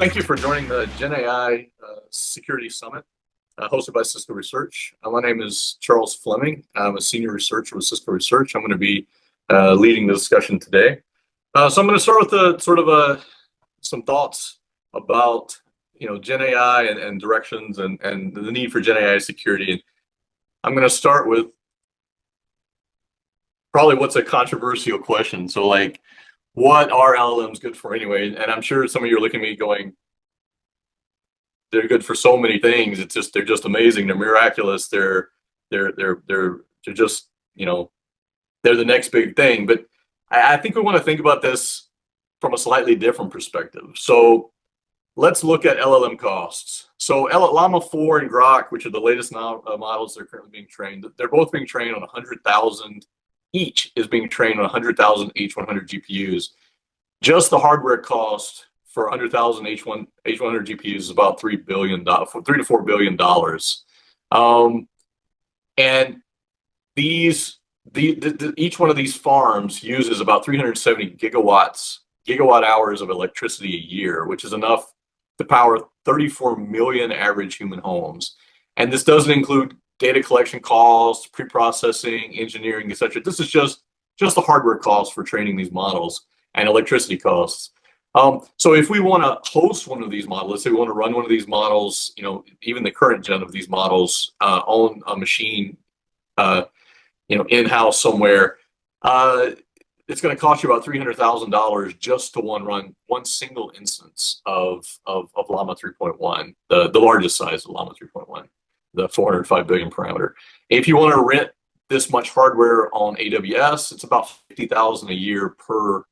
Thank you for joining the GenAI Security Summit hosted by Cisco Research. My name is Charles Fleming. I'm a senior researcher with Cisco Research. I'm going to be leading the discussion today. So I'm going to start with some thoughts about GenAI and directions and the need for GenAI security. And I'm going to start with probably what's a controversial question. So like, what are LLMs good for anyway? And I'm sure some of you are looking at me going, they're good for so many things. It's just, they're just amazing. They're miraculous. They're just, they're the next big thing. But I think we want to think about this from a slightly different perspective. So let's look at LLM costs. So Llama 4 and Grok, which are the latest models that are currently being trained, they're both being trained on 100,000. Each is being trained on 100,000 H100 GPUs. Just the hardware cost for 100,000 H100 GPUs is about $3 to $4 billion. And each one of these farms uses about 370 gigawatt hours of electricity a year, which is enough to power 34 million average human homes. And this doesn't include data collection costs, pre-processing, engineering, etc. This is just the hardware costs for training these models and electricity costs. So if we want to host one of these models, let's say we want to run one of these models, even the current gen of these models on a machine, in-house somewhere, it's going to cost you about $300,000 just to run one single instance of Llama 3.1, the largest size of Llama 3.1. The 405 billion parameter. If you want to rent this much hardware on AWS, it's about $50,000 a year per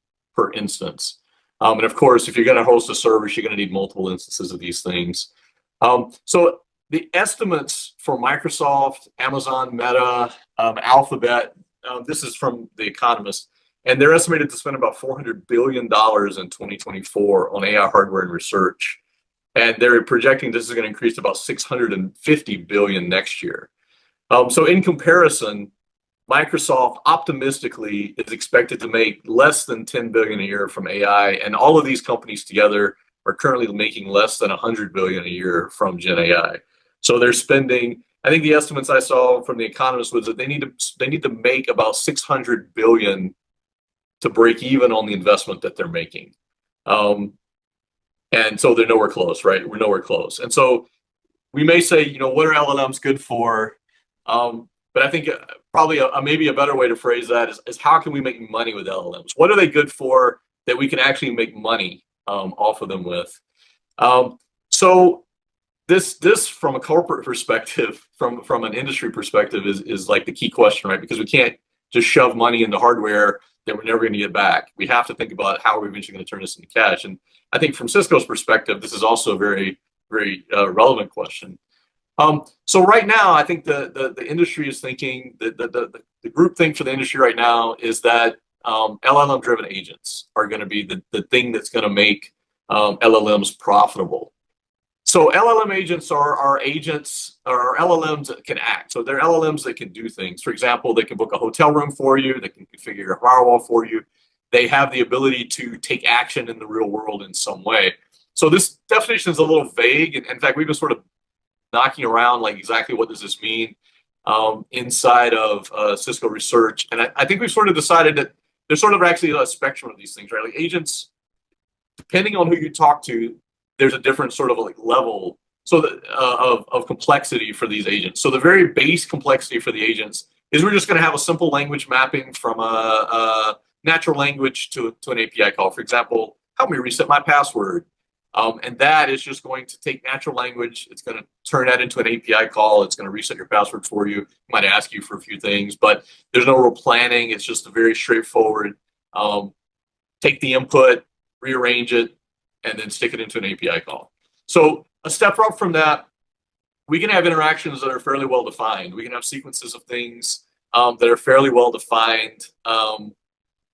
instance. And of course, if you're going to host a service, you're going to need multiple instances of these things. So the estimates for Microsoft, Amazon, Meta, Alphabet, this is from The Economist, and they're estimated to spend about $400 billion in 2024 on AI hardware and research. And they're projecting this is going to increase to about 650 billion next year. So in comparison, Microsoft optimistically is expected to make less than 10 billion a year from AI, and all of these companies together are currently making less than 100 billion a year from GenAI. So they're spending, I think the estimates I saw from The Economist was that they need to make about 600 billion to break even on the investment that they're making. And so they're nowhere close, right? We're nowhere close. And so we may say, what are LLMs good for? But I think probably maybe a better way to phrase that is how can we make money with LLMs? What are they good for that we can actually make money off of them with? So this from a corporate perspective, from an industry perspective, is like the key question, right? Because we can't just shove money into hardware that we're never going to get back. We have to think about how we're eventually going to turn this into cash. And I think from Cisco's perspective, this is also a very, very relevant question. So right now, I think the industry is thinking that the group think for the industry right now is that LLM-driven agents are going to be the thing that's going to make LLMs profitable. So LLM agents are agents or LLMs that can act. So they're LLMs that can do things. For example, they can book a hotel room for you. They can configure your firewall for you. They have the ability to take action in the real world in some way. So this definition is a little vague. In fact, we've been sort of knocking around like exactly what does this mean inside of Cisco Research. And I think we've sort of decided that there's sort of actually a spectrum of these things, right? Like agents, depending on who you talk to, there's a different sort of like level of complexity for these agents. So the very base complexity for the agents is we're just going to have a simple language mapping from a natural language to an API call. For example, help me reset my password. And that is just going to take natural language. It's going to turn that into an API call. It's going to reset your password for you. It might ask you for a few things, but there's no real planning. It's just a very straightforward, take the input, rearrange it, and then stick it into an API call. So a step up from that, we can have interactions that are fairly well defined. We can have sequences of things that are fairly well defined,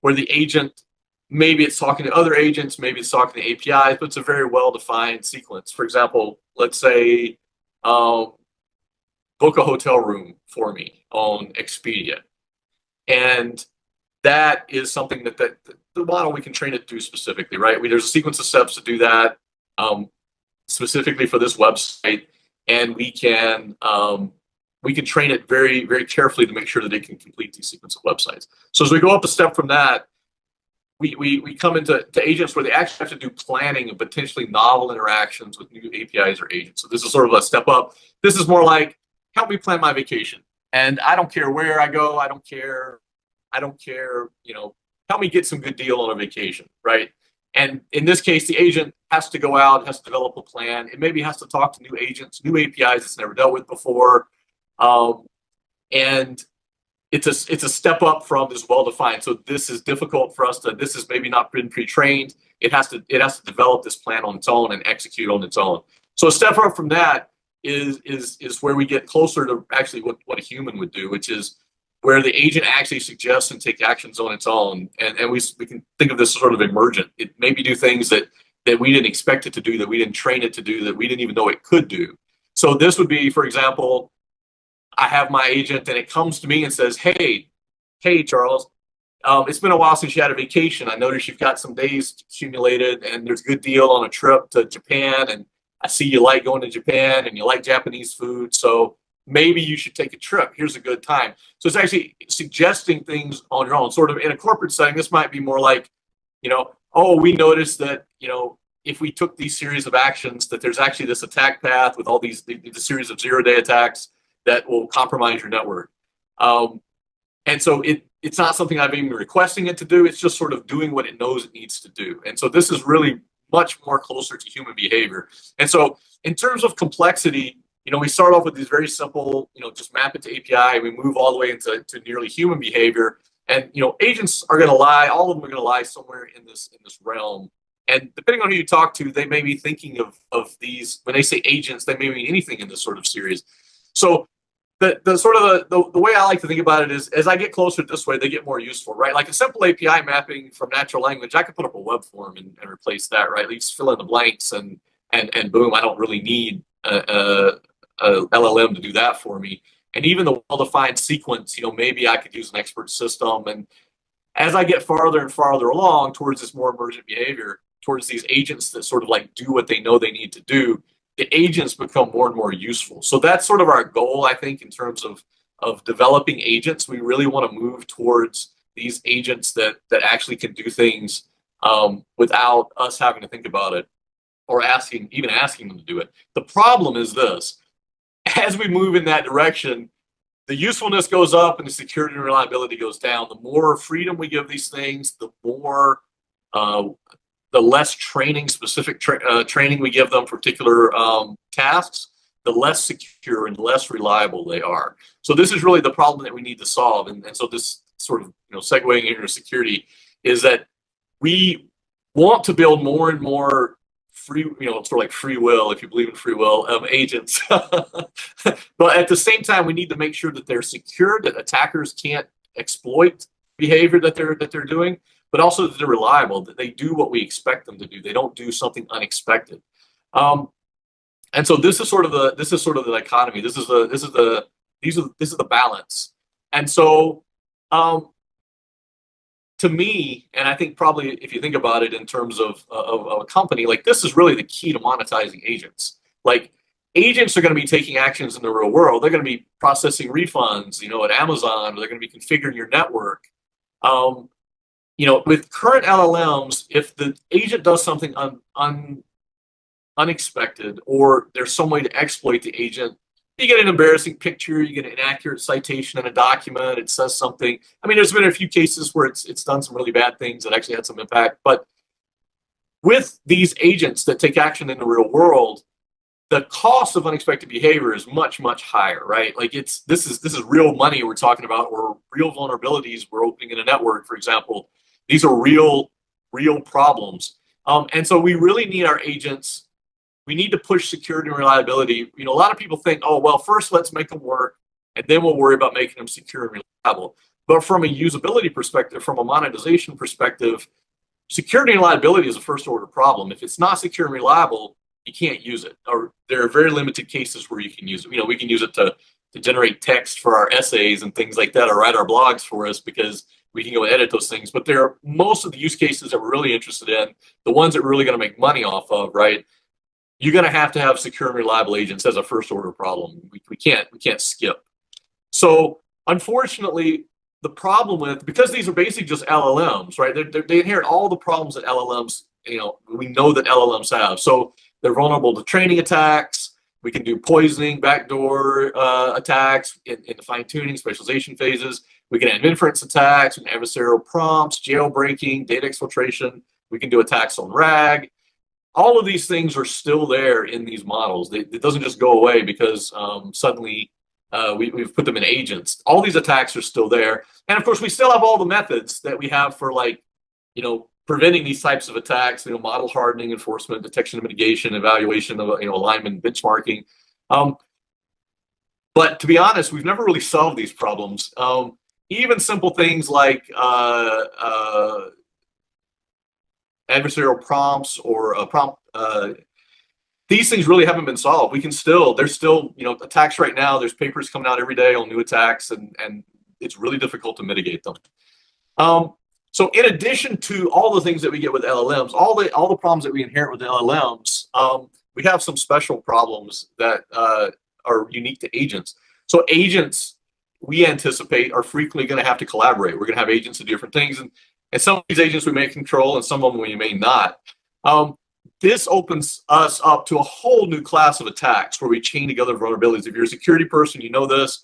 where the agent, maybe it's talking to other agents, maybe it's talking to APIs, but it's a very well-defined sequence. For example, let's say book a hotel room for me on Expedia. And that is something that the model we can train it to do specifically, right? There's a sequence of steps to do that. specifically for this website, and we can train it very, very carefully to make sure that it can complete these sequence of websites. So as we go up a step from that, we come into agents where they actually have to do planning of potentially novel interactions with new APIs or agents. So this is sort of a step up. This is more like, help me plan my vacation. And I don't care where I go. I don't care, help me get some good deal on a vacation, right? And in this case, the agent has to go out, has to develop a plan. It maybe has to talk to new agents, new APIs it's never dealt with before. And it's a step up from this well-defined. So this is difficult for us to, this has maybe not been pre-trained. It has to develop this plan on its own and execute on its own. So a step up from that is where we get closer to actually what a human would do, which is where the agent actually suggests and take actions on its own. And we can think of this sort of emergent. It maybe do things that we didn't expect it to do, that we didn't train it to do, that we didn't even know it could do. So this would be, for example, I have my agent and it comes to me and says, hey, Charles, it's been a while since you had a vacation. I noticed you've got some days accumulated and there's a good deal on a trip to Japan. And I see you like going to Japan and you like Japanese food. So maybe you should take a trip. Here's a good time. So it's actually suggesting things on your own. Sort of in a corporate setting, this might be more like, oh, we noticed that, if we took these series of actions, that there's actually this attack path with all the series of zero-day attacks that will compromise your network. And so it's not something I've even requesting it to do. It's just sort of doing what it knows it needs to do. And so this is really much more closer to human behavior. And so in terms of complexity, we start off with these very simple, just map it to API. We move all the way into nearly human behavior. And, agents are going to lie. All of them are going to lie somewhere in this realm. And depending on who you talk to, they may be thinking of these, when they say agents, they may mean anything in this sort of series. So the sort of the way I like to think about it is, as I get closer this way, they get more useful, right? Like a simple API mapping from natural language, I could put up a web form and replace that, right? At least fill in the blanks and boom, I don't really need a LLM to do that for me. And even the well-defined sequence, maybe I could use an expert system. And as I get farther and farther along towards this more emergent behavior, towards these agents that sort of like do what they know they need to do, the agents become more and more useful. So that's sort of our goal, I think, in terms of developing agents. We really want to move towards these agents that actually can do things without us having to think about it or even asking them to do it. The problem is this: as we move in that direction, the usefulness goes up and the security and reliability goes down. The more freedom we give these things, the less specific training we give them for particular tasks, the less secure and less reliable they are. So this is really the problem that we need to solve. And so this sort of, segueing into security is that we want to build more and more free, sort of like free will, if you believe in free will, agents. But at the same time, we need to make sure that they're secure, that attackers can't exploit behavior that they're doing, but also that they're reliable, that they do what we expect them to do. They don't do something unexpected. And so this is sort of the dichotomy. This is the balance. And so to me, and I think probably if you think about it in terms of a company, like this is really the key to monetizing agents. Like agents are going to be taking actions in the real world. They're going to be processing refunds, at Amazon, or they're going to be configuring your network. With current LLMs, if the agent does something unexpected, or there's some way to exploit the agent, you get an embarrassing picture, you get an inaccurate citation in a document, it says something. I mean, there's been a few cases where it's done some really bad things that actually had some impact. But with these agents that take action in the real world, the cost of unexpected behavior is much, much higher, right? Like this is real money we're talking about, or real vulnerabilities we're opening in a network, for example. These are real problems. And so we really need our agents. We need to push security and reliability. A lot of people think, oh, well, first let's make them work, and then we'll worry about making them secure and reliable. But from a usability perspective, from a monetization perspective, security and reliability is a first order problem. If it's not secure and reliable, you can't use it. Or there are very limited cases where you can use it. We can use it to generate text for our essays and things like that, or write our blogs for us, because we can go edit those things. But there are most of the use cases that we're really interested in, the ones that we're really going to make money off of, right, you're going to have secure and reliable agents as a first order problem. We can't skip. So unfortunately, the problem with, because these are basically just LLMs, right? They inherit all the problems that LLMs, we know that LLMs have. So they're vulnerable to training attacks. We can do poisoning, backdoor attacks in the fine-tuning, specialization phases. We can have inference attacks, and adversarial prompts, jailbreaking, data exfiltration. We can do attacks on RAG. All of these things are still there in these models. It doesn't just go away because suddenly we've put them in agents. All these attacks are still there. And of course, we still have all the methods that we have for, like, preventing these types of attacks, model hardening, enforcement, detection and mitigation, evaluation of, alignment, benchmarking. But to be honest, we've never really solved these problems. Even simple things like adversarial prompts or these things really haven't been solved. There's still, attacks right now. There's papers coming out every day on new attacks, and it's really difficult to mitigate them. So in addition to all the things that we get with LLMs, all the problems that we inherit with LLMs, we have some special problems that are unique to agents. So agents, we anticipate, are frequently going to have to collaborate. We're going to have agents do different things, and some of these agents we may control, and some of them we may not. This opens us up to a whole new class of attacks where we chain together vulnerabilities. If you're a security person, you know this.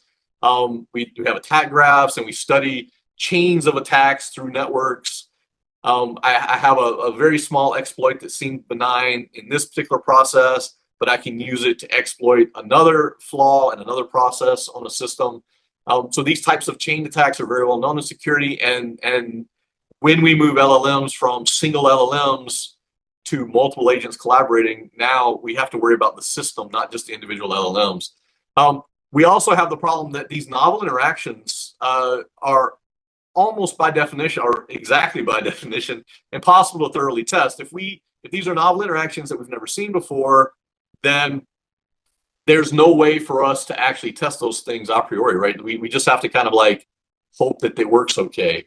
We have attack graphs, and we study chains of attacks through networks. I have a very small exploit that seemed benign in this particular process, but I can use it to exploit another flaw in another process on a system. So these types of chain attacks are very well known in security. And when we move LLMs from single LLMs to multiple agents collaborating, now we have to worry about the system, not just the individual LLMs. We also have the problem that these novel interactions are almost by definition, or exactly by definition, impossible to thoroughly test. If these are novel interactions that we've never seen before, then there's no way for us to actually test those things a priori, right? We just have to kind of like hope that it works okay.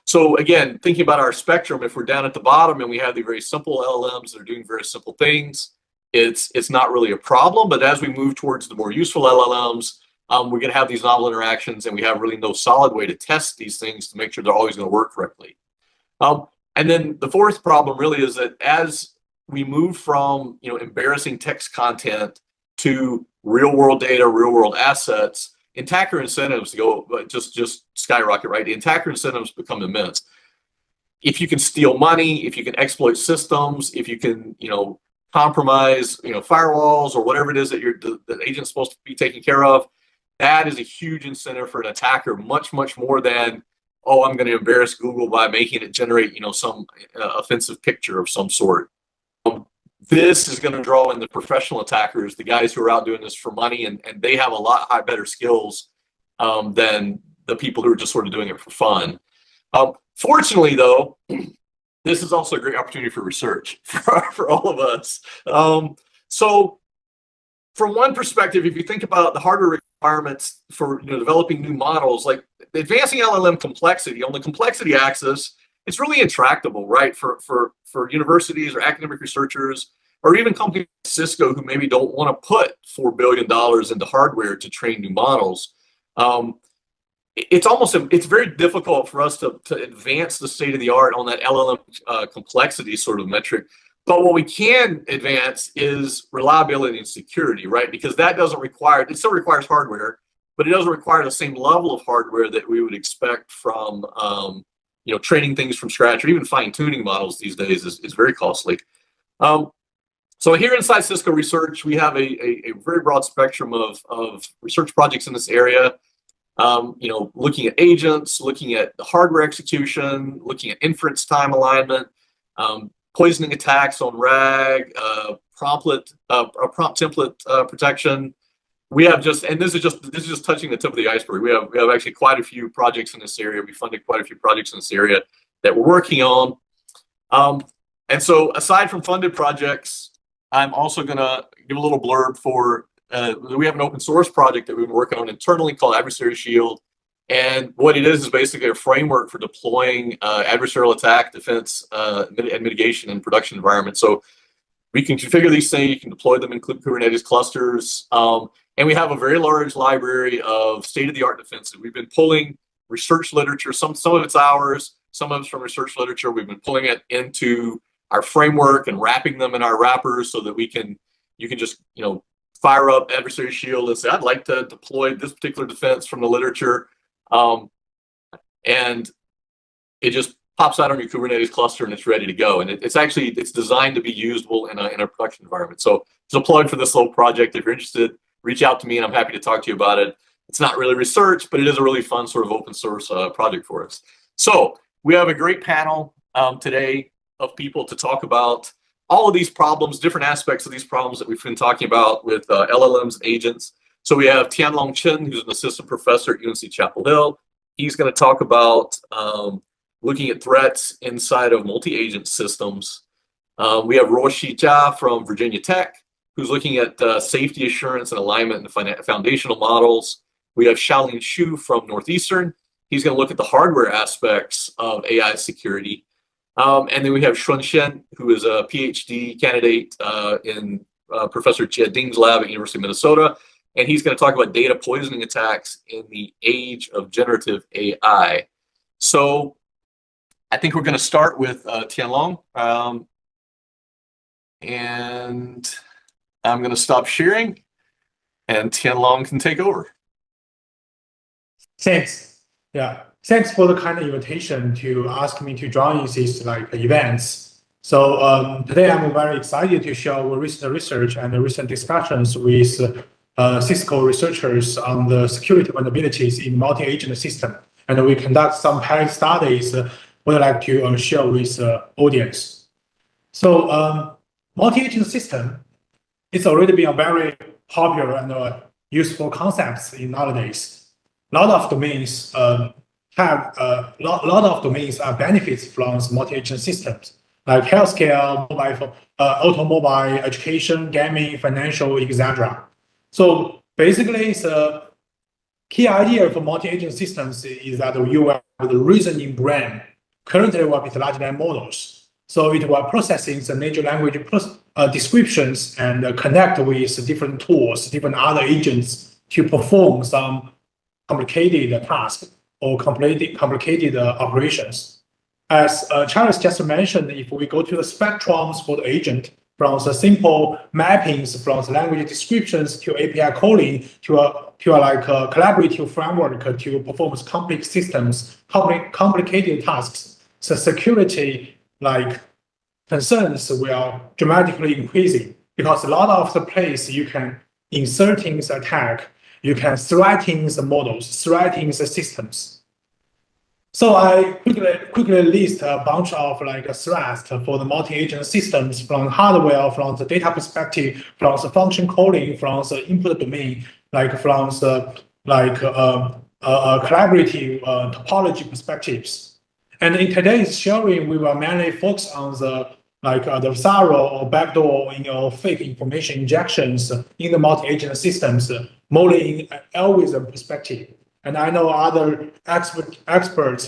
So again, thinking about our spectrum, if we're down at the bottom and we have the very simple LLMs that are doing very simple things, it's not really a problem. But as we move towards the more useful LLMs, we're going to have these novel interactions, and we have really no solid way to test these things to make sure they're always going to work correctly. And then the fourth problem really is that as we move from embarrassing text content to real world data, real world assets, attacker incentives just skyrocket, right? The attacker incentives become immense. If you can steal money, if you can exploit systems, if you can compromise firewalls or whatever it is that the agent's supposed to be taking care of, that is a huge incentive for an attacker, much more than, oh, I'm going to embarrass Google by making it generate some offensive picture of some sort. This is going to draw in the professional attackers, the guys who are out doing this for money, and they have a lot better skills than the people who are just sort of doing it for fun. Fortunately, though, this is also a great opportunity for research for all of us. So from one perspective, if you think about the hardware requirements for developing new models, like advancing LLM complexity on the complexity axis, it's really intractable, right? For universities or academic researchers, or even companies like Cisco who maybe don't want to put $4 billion into hardware to train new models. It's very difficult for us to advance the state of the art on that LLM complexity sort of metric. But what we can advance is reliability and security, right? Because that doesn't require, it still requires hardware, but it doesn't require the same level of hardware that we would expect from training things from scratch, or even fine-tuning models these days is very costly. So here inside Cisco Research, we have a very broad spectrum of research projects in this area. Looking at agents, looking at the hardware execution, looking at inference time alignment, poisoning attacks on RAG, prompt template protection. We have this is just touching the tip of the iceberg. We have actually quite a few projects in this area. We funded quite a few projects in this area that we're working on. And so aside from funded projects, I'm also going to give a little blurb for, we have an open source project that we've been working on internally called Adversary Shield. And what it is basically a framework for deploying adversarial attack, defense, and mitigation in production environments. So we can configure these things. You can deploy them in Kubernetes clusters. And we have a very large library of state-of-the-art defenses. We've been pulling research literature. Some of it's ours, some of it's from research literature. We've been pulling it into our framework and wrapping them in our wrappers so that you can just fire up Adversary Shield and say, I'd like to deploy this particular defense from the literature. And it just pops out on your Kubernetes cluster and it's ready to go. And it's designed to be usable in a production environment. So it's a plug for this little project. If you're interested, reach out to me and I'm happy to talk to you about it. It's not really research, but it is a really fun sort of open source project for us. So we have a great panel today of people to talk about all of these problems, different aspects of these problems that we've been talking about with LLMs and agents. So we have Tianlong Chen, who's an assistant professor at UNC Chapel Hill. He's going to talk about looking at threats inside of multi-agent systems. We have Ruoxi Jia from Virginia Tech, who's looking at safety assurance and alignment and foundational models. We have Xialoin Xu from Northeastern. He's going to look at the hardware aspects of AI security. And then we have Xun Xian, who is a PhD candidate in Professor Jia Ding's lab at University of Minnesota. And he's going to talk about data poisoning attacks in the age of generative AI. So I think we're going to start with Tianlong. And I'm going to stop sharing, and Tianlong can take over. Thanks. Yeah. Thanks for the kind invitation to ask me to join these events. So today I'm very excited to share our recent research and recent discussions with Cisco researchers on the security vulnerabilities in multi-agent system. And we conduct some pilot studies we'd like to share with the audience. So multi-agent system it's already been a very popular and useful concepts in nowadays. A lot of domains are benefits from multi-agent systems like healthcare, mobile, automobile, education, gaming, financial, etc. So basically, the key idea for multi-agent systems is that you will have the reasoning brain. Currently, we have large language models. So it will processing the natural language descriptions and connect with different tools, different other agents to perform some complicated tasks or complicated operations. As Charles just mentioned, if we go to the spectrums for the agent, from the simple mappings, from the language descriptions to API calling to a collaborative framework to perform complex systems, complicated tasks, the security concerns will dramatically increasing because a lot of the place you can inserting the attack, you can threaten the models, threaten the systems. So I quickly list a bunch of threats for the multi-agent systems from hardware, from the data perspective, from the function calling, from the input domain, from the collaborative topology perspectives. And in today's sharing, we will mainly focus on the thorough or backdoor fake information injections in the multi-agent systems, mostly in algorithm perspective. And I know other experts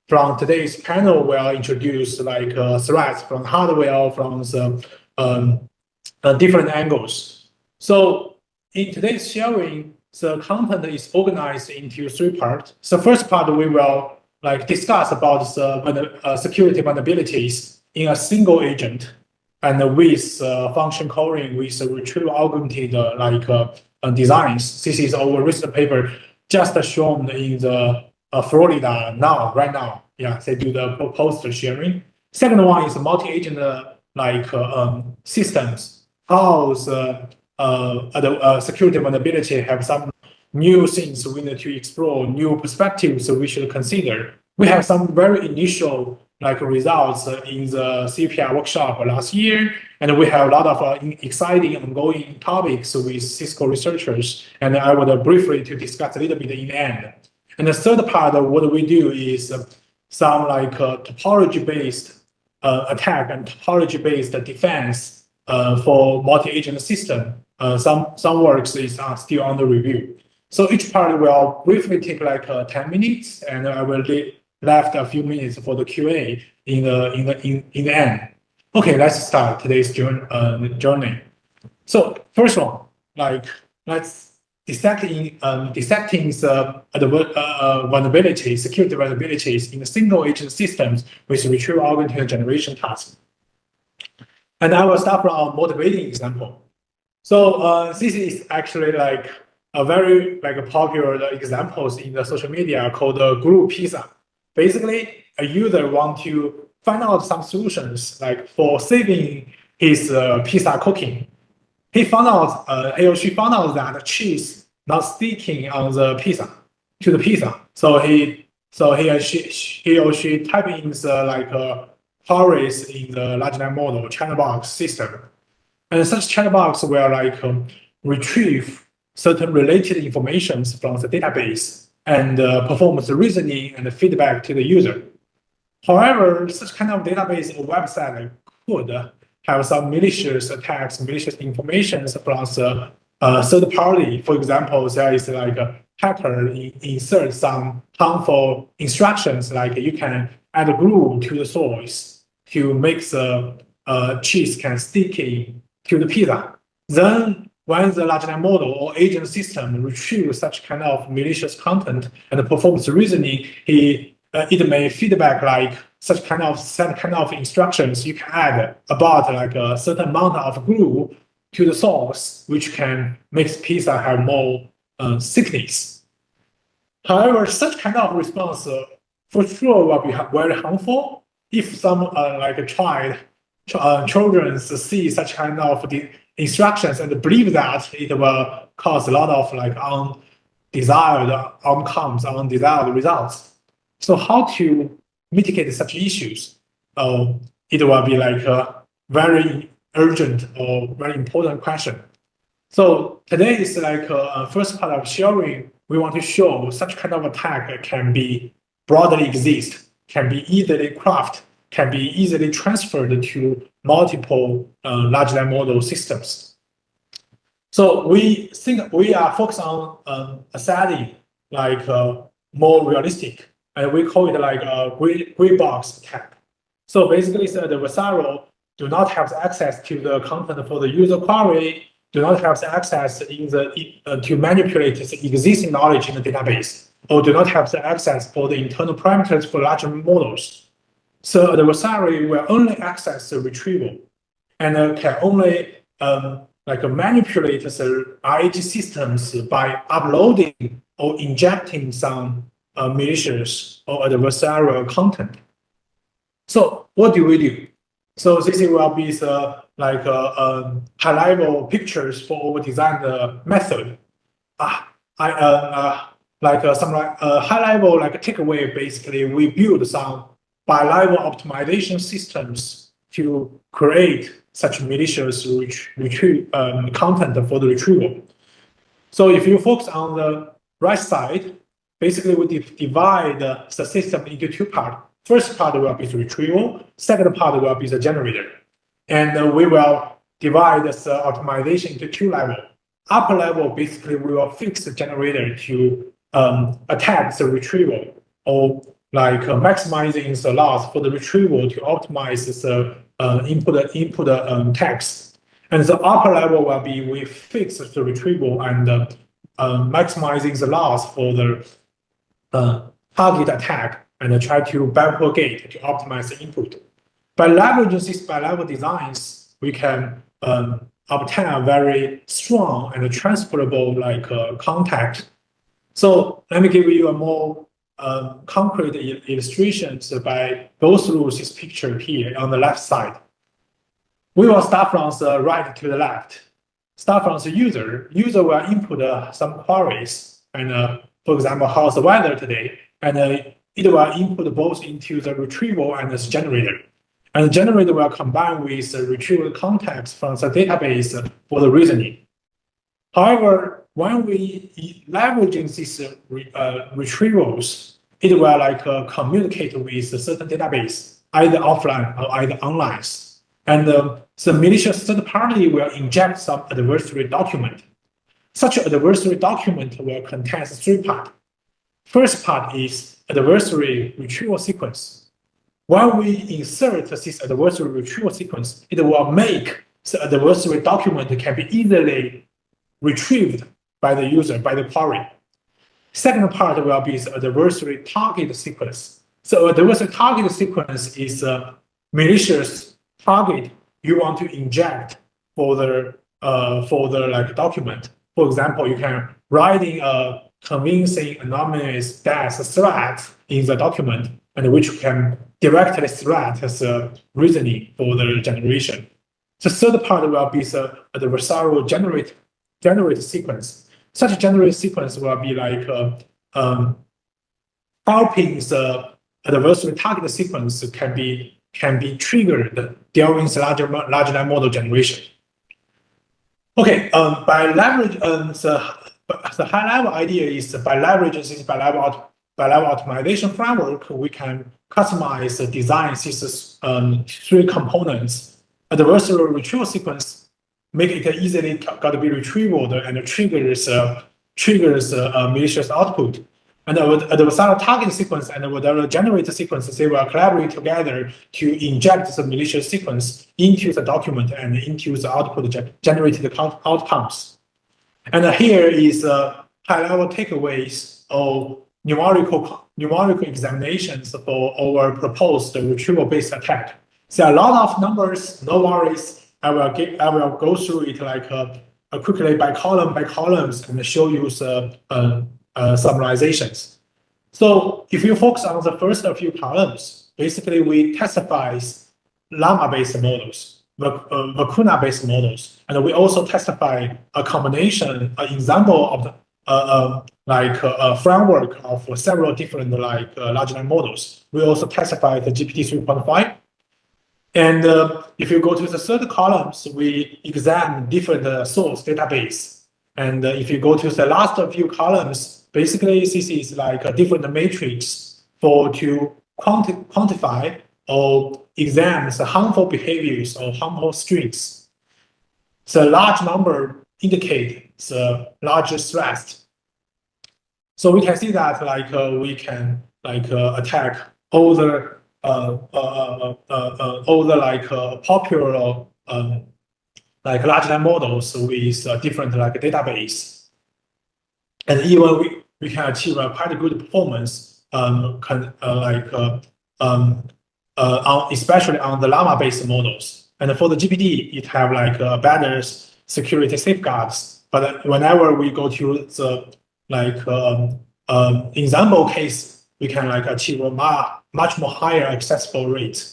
from today's panel will introduce threats from hardware from the different angles. So in today's sharing, the content is organized into three parts. The first part we will discuss about the security vulnerabilities in a single agent and with function calling with retrieval augmented designs. This is our recent paper just shown in the Florida right now. Yeah, they do the post sharing. Second one is multi-agent systems. How the security vulnerability have some new things we need to explore, new perspectives we should consider. We have some very initial results in the CPI workshop last year, and we have a lot of exciting ongoing topics with Cisco researchers, and I would briefly to discuss a little bit in the end. And the third part of what we do is some topology-based attack and topology-based defense for multi-agent system. Some works is still under review. So each part will briefly take 10 minutes, and I will left a few minutes for the QA in the end. Okay, let's start today's journey. So first one, let's dissecting the vulnerabilities, security vulnerabilities in single agent systems with retrieval-augmented generation tasks. And I will start from a motivating example. So this is actually like a very popular examples in the social media called group pizza. Basically, a user want to find out some solutions like for saving his pizza cooking. He or she found out that cheese not sticking on the pizza to the pizza. So he or she type in the queries in the large language model chatbox system, and such chatbox will retrieve certain related information from the database and perform the reasoning and the feedback to the user. However, such kind of database or website could have some malicious attacks, malicious information from the third party. For example, there is a hacker insert some harmful instructions, like you can add glue to the sauce to make the cheese can sticky to the pizza. Then when the large language model or agent system retrieves such kind of malicious content and performs reasoning, it may feedback like such kind of instructions you can add about a certain amount of glue to the sauce, which can make pizza have more thickness. However, such kind of response for sure will be very harmful if some children see such kind of instructions and believe that it will cause a lot of undesired outcomes, undesired results. So how to mitigate such issues? It will be a very urgent or very important question. So today is first part of sharing. We want to show such kind of attack can be broadly exist, can be easily crafted, can be easily transferred to multiple large language model systems. So we think we are focused on a setting more realistic, and we call it a gray box attack. So basically, the adversary do not have access to the content for the user query, do not have access to manipulate the existing knowledge in the database, or do not have the access for the internal parameters for large models. So the adversary will only access the retrieval and can only manipulate the RAG systems by uploading or injecting some malicious or adversarial content. So what do we do? So this will be the high-level pictures for our design method. High-level takeaway. Basically, we build some bi-level optimization systems to create such malicious content for the retrieval. So if you focus on the right side, basically we divide the system into two parts. First part will be the retrieval, second part will be the generator. And we will divide this optimization into two levels. Upper level, basically we will fix the generator to attack the retrieval, or maximizing the loss for the retrieval to optimize the input text. And the upper level will be we fix the retrieval and maximizing the loss for the target attack and try to backpropagate to optimize the input. By leveraging these bi-level designs, we can obtain a very strong and transferable context. So let me give you a more concrete illustrations by go through this picture here on the left side. We will start from the right to the left. Start from the user. User will input some queries, and for example, how's the weather today? And it will input both into the retrieval and the generator. And the generator will combine with the retrieval context from the database for the reasoning. However, when we leveraging these retrievals, it will communicate with a certain database, either offline or either online. And the malicious third party will inject some adversary document. Such an adversary document will contain three parts. First part is adversary retrieval sequence. when we insert this adversary retrieval sequence, it will make the adversary document can be easily retrieved by the user, by the query. Second part will be the adversary target sequence. So adversary target sequence is a malicious target you want to inject for the like document. For example, you can write in a convincing anonymous death threat in the document, and which can directly threat as a reasoning for the generation. The third part will be the adversarial generate sequence. Such a generate sequence will be like helping the adversary target sequence can be triggered during the large language model generation. Okay, by leverage the high level idea is by leveraging this bi-level optimization framework, we can customize the design these three components. Adversarial retrieval sequence make it easily got to be retrieved and triggers malicious output. And the adversarial target sequence and whatever generate sequence, they will collaborate together to inject the malicious sequence into the document and into the output generated outcomes. And here is high-level takeaways of numerical examinations for our proposed retrieval-based attack. There are a lot of numbers, no worries. I will go through it like quickly by columns and show you the summarizations. So if you focus on the first few columns, basically we testify llama-based models, vacuna-based models, and we also testify a combination, an example of a framework of several different large language models. We also testify the GPT 3.5. And if you go to the third columns, we examine different source database. And if you go to the last few columns, basically this is like a different matrix to quantify or examine the harmful behaviors or harmful strings. The large number indicates the largest threat. So we can see that we can attack all the popular large language models with different database, and even we can achieve a quite good performance especially on the llama-based models. And for the GPT, it have better security safeguards. But whenever we go to the example case, we can achieve a much more higher accessible rate.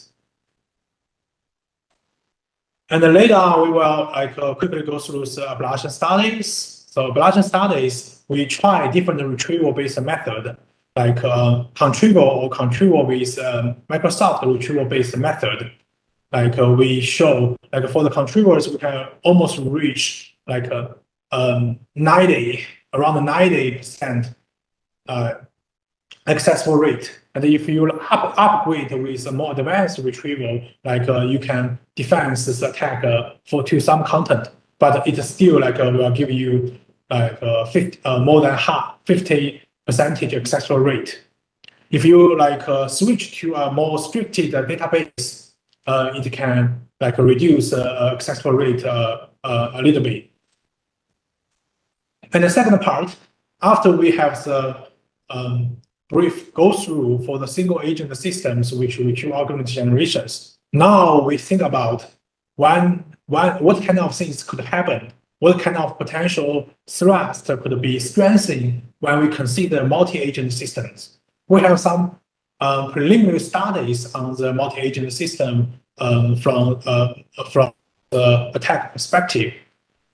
And then later on, we will quickly go through the ablation studies. So ablation studies, we try different retrieval-based method, contrieval with Microsoft retrieval-based method. We show, for the contrievers, we can almost reach around 90% accessible rate. And if you upgrade with a more advanced retrieval, you can defend this attack to some content, but it still will give you more than 50% accessible rate. If you switch to a more restricted database, it can reduce accessible rate a little bit. And the second part, after we have the brief go through for the single agent systems which retrieve algorithm generations, now we think about what kind of things could happen, what kind of potential threats could be strengthened when we consider multi-agent systems. We have some preliminary studies on the multi-agent system from the attack perspective.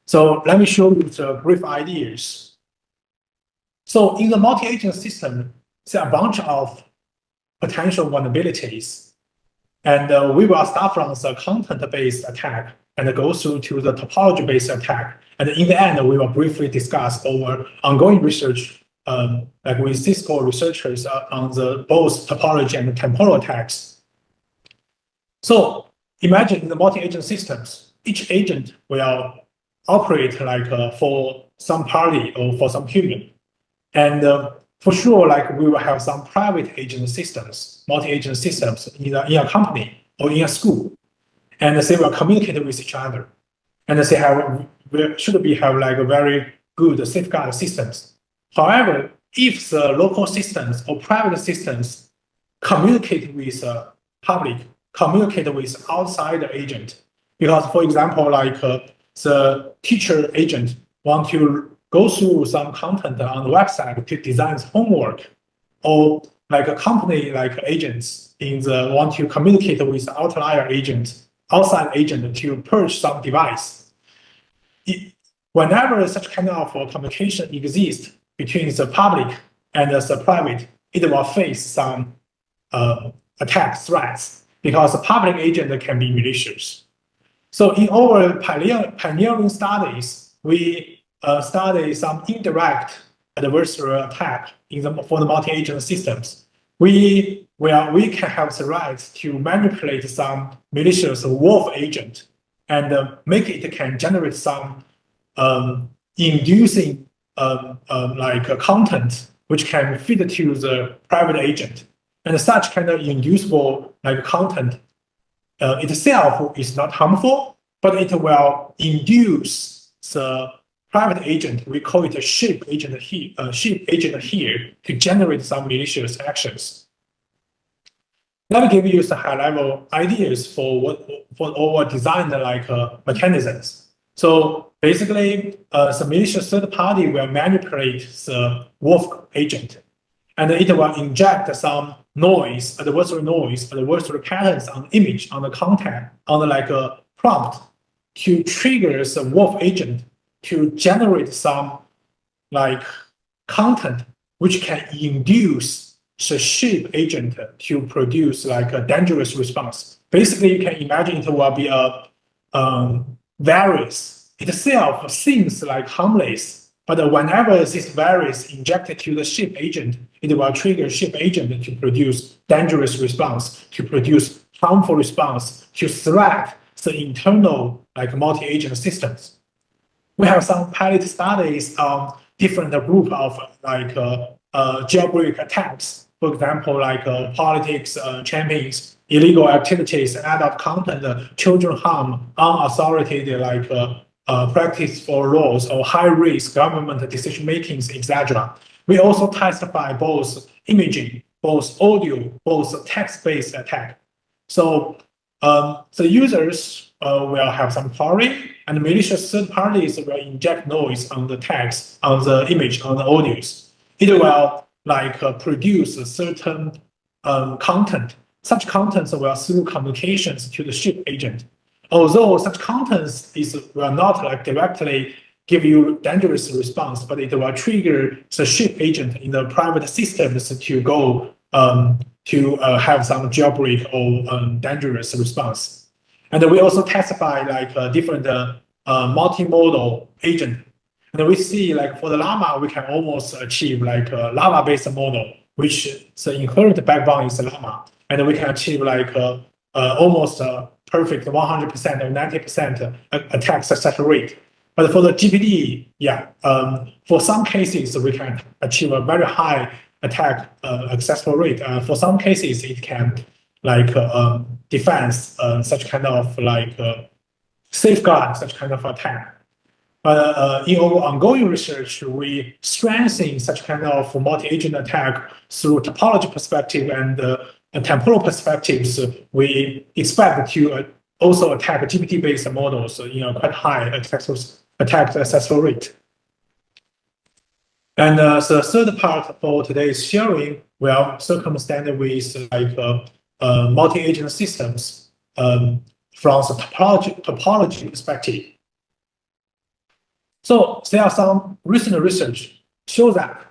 So let me show you the brief ideas. So in the multi-agent system, there are a bunch of potential vulnerabilities. And we will start from the content-based attack and go through to the topology-based attack. And in the end, we will briefly discuss our ongoing research with Cisco researchers on the both topology and temporal attacks. So imagine in the multi-agent systems, each agent will operate for some party or for some human. And for sure, like we will have some private agent systems, multi-agent systems in a company or in a school, and they will communicate with each other, and they have have like a very good safeguard systems. However, if the local systems or private systems communicate with public, communicate with outside agent, because for example, like the teacher agent want to go through some content on the website to design homework, or like a company like agents want to communicate with outlier agent, outside agent to purge some device. Whenever such kind of communication exists between the public and the private, it will face some attack threats, because the public agent can be malicious. So in our pioneering studies, we study some indirect adversarial attack for the multi-agent systems. We can have the right to manipulate some malicious wolf agent and make it can generate some inducing like content which can feed to the private agent. And such kind of inducible like content itself is not harmful, but it will induce the private agent. We call it a sheep agent here to generate some malicious actions. Let me give you some high-level ideas for our design like mechanisms. So basically, the malicious third party will manipulate the wolf agent, and it will inject some noise, adversarial patterns on the image, on the content, on the like prompt to trigger the wolf agent to generate some like content which can induce the sheep agent to produce like a dangerous response. Basically, you can imagine it will be a virus. Itself seems like harmless, but whenever this virus injected to the sheep agent, it will trigger sheep agent to produce dangerous response, to produce harmful response, to threat the internal like multi-agent systems. We have some pilot studies on different group of like jailbreak attacks. For example, like politics champions, illegal activities, adult content, children harm, unauthoritated like practice for laws, or high risk government decision makings, etc. We also testify both imaging, both audio, both text-based attack. So the users will have some query, and malicious third parties will inject noise on the text, on the image, on the audios. It will like produce a certain content. Such contents will through communications to the sheep agent. Although such contents will not like directly give you dangerous response, but it will trigger the sheep agent in the private systems to go to have some jailbreak or dangerous response. And we also testify like different multimodal agent. And we see like for the llama, we can almost achieve like a llama-based model, which the inherent backbone is llama. And we can achieve like almost perfect 100% or 90% attack success rate. But for the GPT, yeah, for some cases, we can achieve a very high attack successful rate. For some cases, it can like defense such kind of like safeguard such kind of attack. But in our ongoing research, we strengthen such kind of multi-agent attack through topology perspective and temporal perspectives. We expect to also attack GPT-based models in a quite high attack successful rate. And the third part for today's sharing will circumstand with like multi-agent systems from the topology perspective. So there are some recent research shows that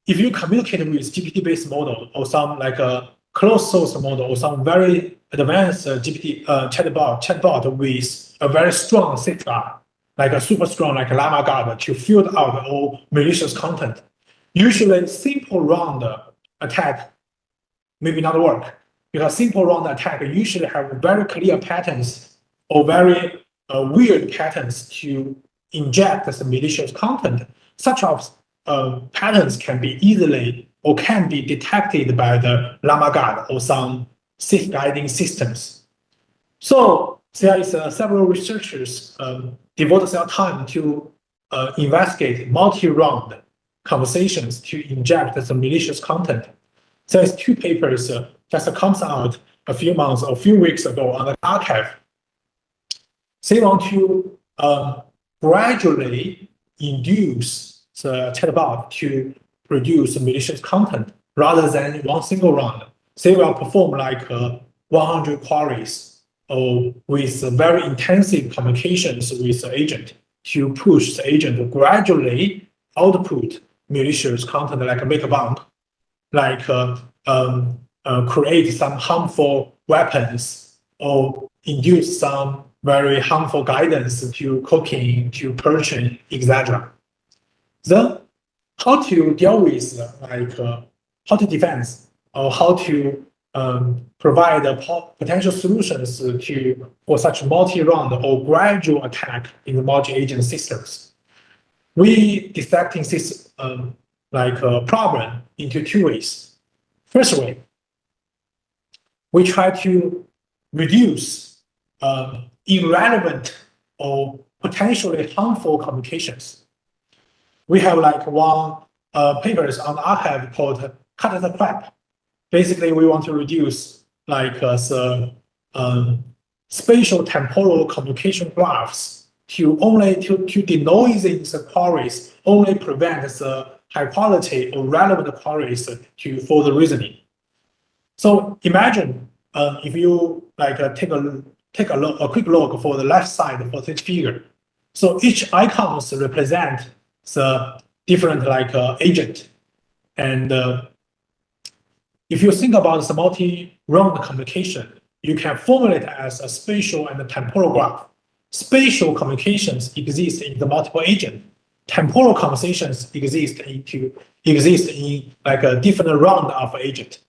if you communicate with GPT-based model or some like a closed source model or some very advanced GPT chatbot with a very strong safeguard, like a super strong like Llama guard to filter out all malicious content, usually simple round attack maybe not work, because simple round attack usually have very clear patterns or very weird patterns to inject some malicious content, such of patterns can be easily or can be detected by the Llama Guard or some safe-guiding systems. So there is several researchers devote their time to investigate multi-round conversations to inject some malicious content. There's 2 papers just comes out a few months or a few weeks ago on the archive. They want to gradually induce the chatbot to produce malicious content rather than one single round. They will perform like 100 queries or with very intensive communications with the agent to push the agent to gradually output malicious content like make a bomb, like create some harmful weapons or induce some very harmful guidance to cooking, to purchasing, etc. Then, how to deal with how to defend or how to provide potential solutions for such multi-round or gradual attack in the multi-agent systems. We dissecting this problem into 2 ways. First way, we try to reduce irrelevant or potentially harmful communications. We have like one papers on the archive called "Cut the Crap." Basically, we want to reduce like the spatial temporal communication graphs to denoising the queries, only prevent the high quality or relevant queries for the reasoning. So imagine if you like take a quick look for the left side for this figure. So each icons represent the different agent, and if you think about the multi-round communication, you can formulate it as a spatial and a temporal graph. Spatial communications exist in the multiple agent. Temporal conversations exist in like a different round of agent.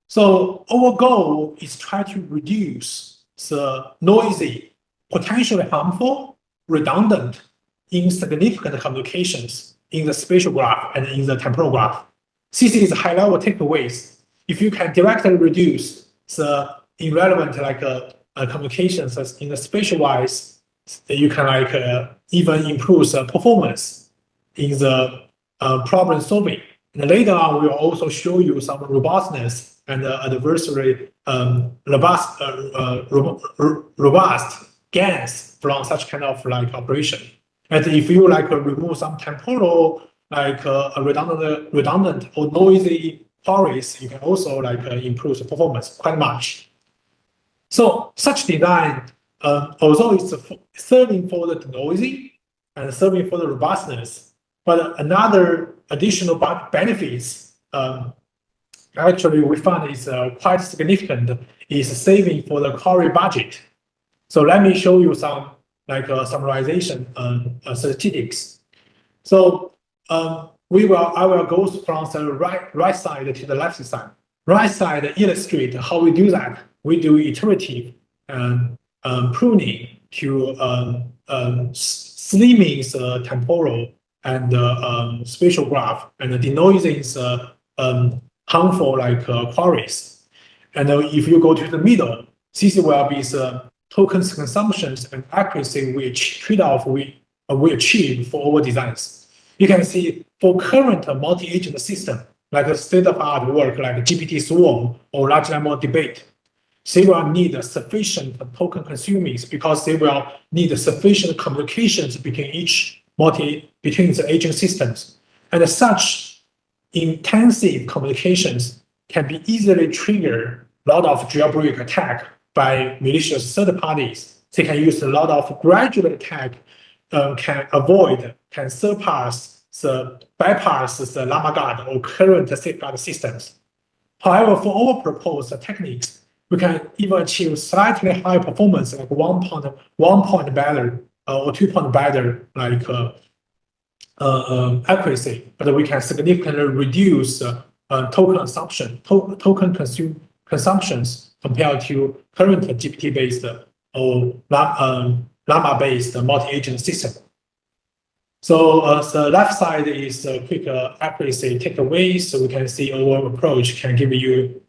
So our goal is try to reduce the noisy, potentially harmful, redundant, insignificant communications in the spatial graph and in the temporal graph. This is high-level takeaways. If you can directly reduce the irrelevant communications in the spatial-wise, you can even improve the performance in the problem solving. And later on, we will also show you some robustness and adversary robust gains from such kind of operation. And if you remove some temporal redundant or noisy queries, you can also improve the performance quite much. So such design, although it's serving for the noisy and serving for the robustness, but another additional benefits actually we found is quite significant is saving for the query budget. So let me show you some summarization statistics. So I will go from the right side to the left side. Right side illustrate how we do that. We do iterative pruning to slimming the temporal and spatial graph and denoising the harmful queries. And if you go to the middle, this will be the tokens consumptions and accuracy which trade-off we achieve for our designs. You can see for current multi-agent system, like a state-of-art work like GPT swarm or large language debate, they will need sufficient token consumings because they will need sufficient communications between the agent systems. And such intensive communications can be easily trigger a lot of jailbreak attack by malicious third parties. They can use a lot of gradual attack, can bypass the Llama Guard or current safeguard systems. However, for our proposed techniques, we can even achieve slightly higher performance, like one point better or 2 point better, accuracy, but we can significantly reduce token consumptions compared to current GPT-based or llama-based multi-agent system. So the left side is a quick accuracy takeaway. So we can see our approach can give you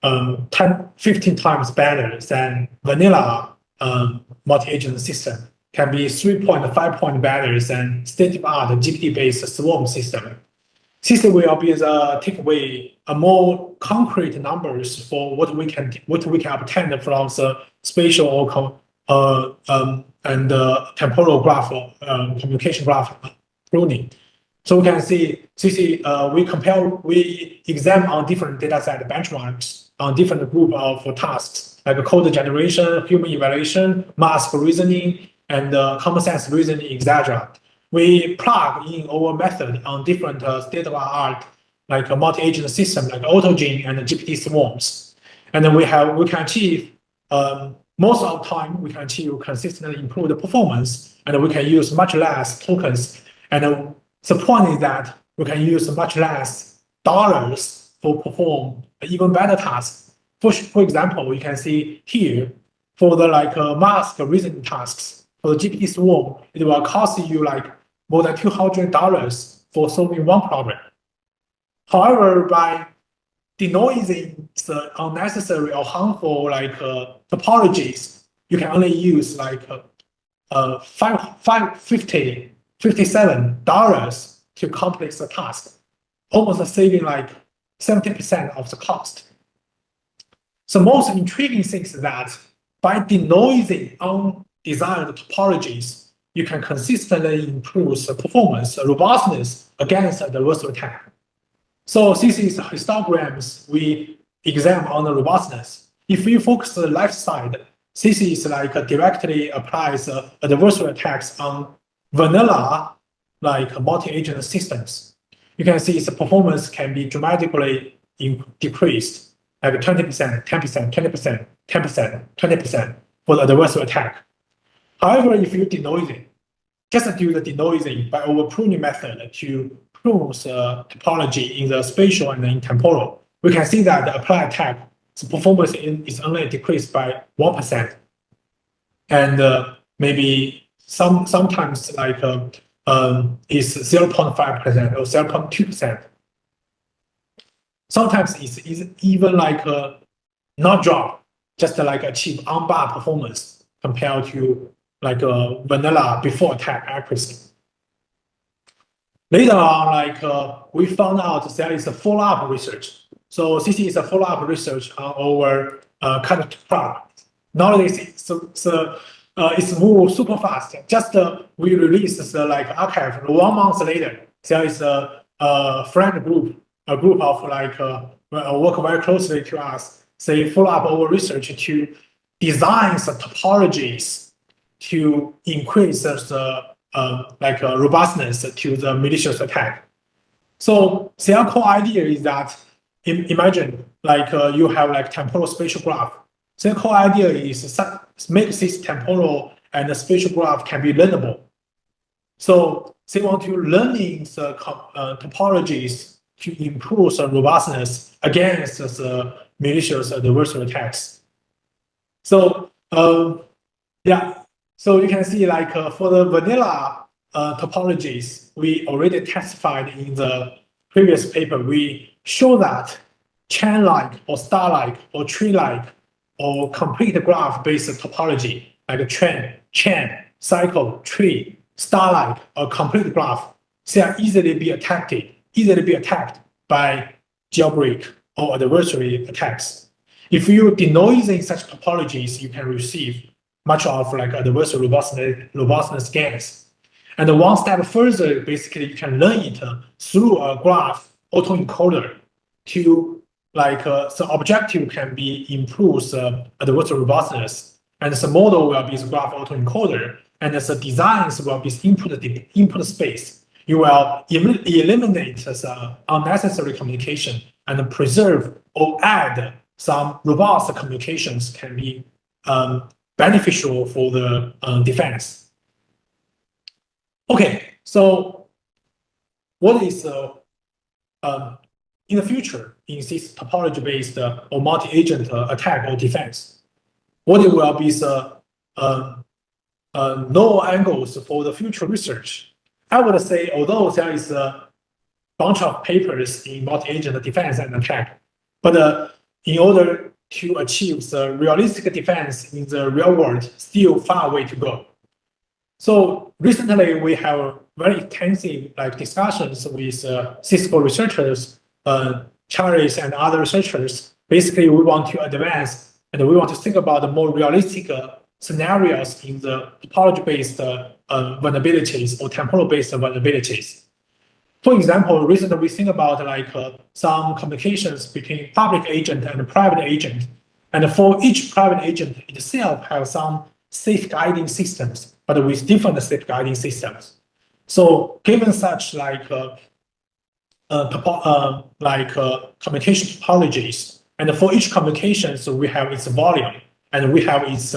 15 times better than vanilla multi-agent system. Can be 3.5 points better than state-of-the-art GPT-based swarm system. This will be the takeaway, more concrete numbers for what we can obtain from the spatial and temporal graph communication graph pruning. So we can see we examine on different data set benchmarks on different group of tasks like code generation, human evaluation, mask reasoning, and common sense reasoning, etc. We plug in our method on different state-of-the-art like a multi-agent system like AutoGen and GPT swarms, and then we can achieve most of the time we can achieve consistently improved performance, and we can use much less tokens. And the point is that we can use much less dollars for perform even better tasks. For example, you can see here for the mask reasoning tasks for the GPT swarm, it will cost you more than $200 for solving one problem. However, by denoising the unnecessary or harmful topologies, you can only use $57 to complete the task, almost saving 70% of the cost. The most intriguing thing is that by denoising undesired topologies, you can consistently improve the performance, robustness against adversarial attack. So this is histograms we examine on the robustness. If we focus on the left side, this is directly applies adversarial attacks on vanilla multi-agent systems. You can see the performance can be dramatically decreased, 20%, 10%, 20%, 10%, 20% for the adversarial attack. However, if you denoising, just do the denoising by our pruning method to prune the topology in the spatial and in temporal, we can see that the applied attack, the performance is only decreased by 1%, and maybe sometimes is 0.5% or 0.2%. Sometimes it's even not drop, just achieve on-bar performance compared to vanilla before attack accuracy. Later on, we found out there is a follow-up research. So this is a follow-up research on our cut product. Nowadays, it's moved super fast. Just we released the archive 1 month later. There is a friend group, a group of work very closely to us. They follow up our research to design the topologies to increase the robustness to the malicious attack. So their core idea is that imagine you have temporal spatial graph. Their core idea is make this temporal and the spatial graph can be learnable. So they want to learning the topologies to improve the robustness against the malicious adversarial attacks. So yeah. So you can see for the vanilla topologies, we already testified in the previous paper, we show that chain-like or star-like or tree-like or complete graph-based topology, like chain, cycle, tree, star-like, or complete graph, they are easily be attacked by jailbreak or adversary attacks. If you denoising such topologies, you can receive much of adversary robustness gains. And one step further, basically, you can learn it through a graph autoencoder to the objective can be improve the adversary robustness, and the model will be the graph autoencoder, and the designs will be input space. You will eliminate the unnecessary communication and preserve or add some robust communications can be beneficial for the defense. Okay, so what is in the future in this topology-based or multi-agent attack or defense? What will be the novel angles for the future research. I would say, although there is a bunch of papers in multi-agent defense and attack, but in order to achieve the realistic defense in the real world, still far away to go. So recently, we have very intensive discussions with Cisco researchers, Charles and other researchers. Basically, we want to advance and we want to think about the more realistic scenarios in the topology-based vulnerabilities or temporal-based vulnerabilities. For example, recently we think about some communications between public agent and private agent. And for each private agent itself have some safeguarding systems, but with different safeguarding systems. So given such communication topologies, and for each communication, so we have its volume, and we have its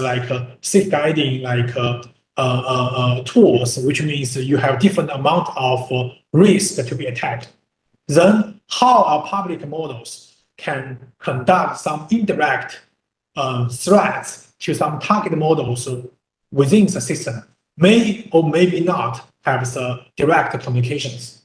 safeguarding tools, which means you have different amount of risk to be attacked. Then how our public models can conduct some indirect threats to some target models within the system, may or maybe not have the direct communications.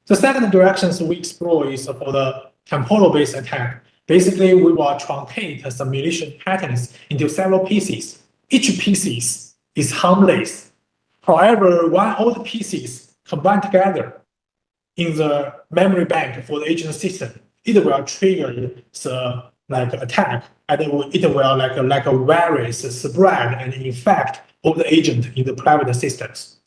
The second directions we explore is for the temporal-based attack. Basically, we will truncate the simulation patterns into several pieces. Each piece is harmless. However, when all the pieces combine together in the memory bank for the agent system, it will trigger the attack, and it will like a virus spread and infect all the agent in the private systems.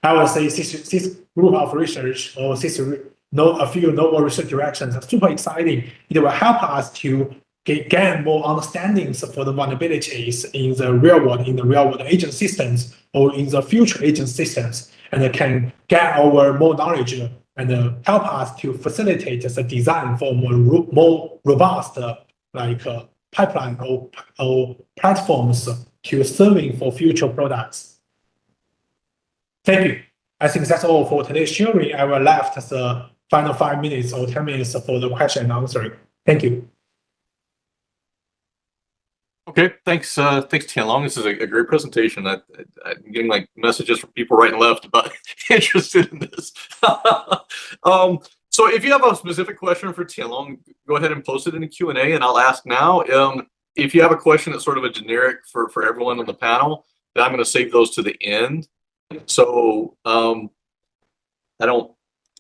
I would say this group of research or a few novel research directions are super exciting. It will help us to gain more understandings for the vulnerabilities in the real world agent systems or in the future agent systems, and it can get our more knowledge and help us to facilitate the design for more robust pipeline or platforms to serving for future products. Thank you. I think that's all for today's sharing. I will left the final 5 minutes or 10 minutes for the question and answering. Thank you. Okay, thanks, Tianlong. This is a great presentation. I'm getting messages from people right and left about interested in this. So if you have a specific question for Tianlong, go ahead and post it in the Q&A, and I'll ask now. If you have a question that's sort of a generic for everyone on the panel, then I'm going to save those to the end. So I don't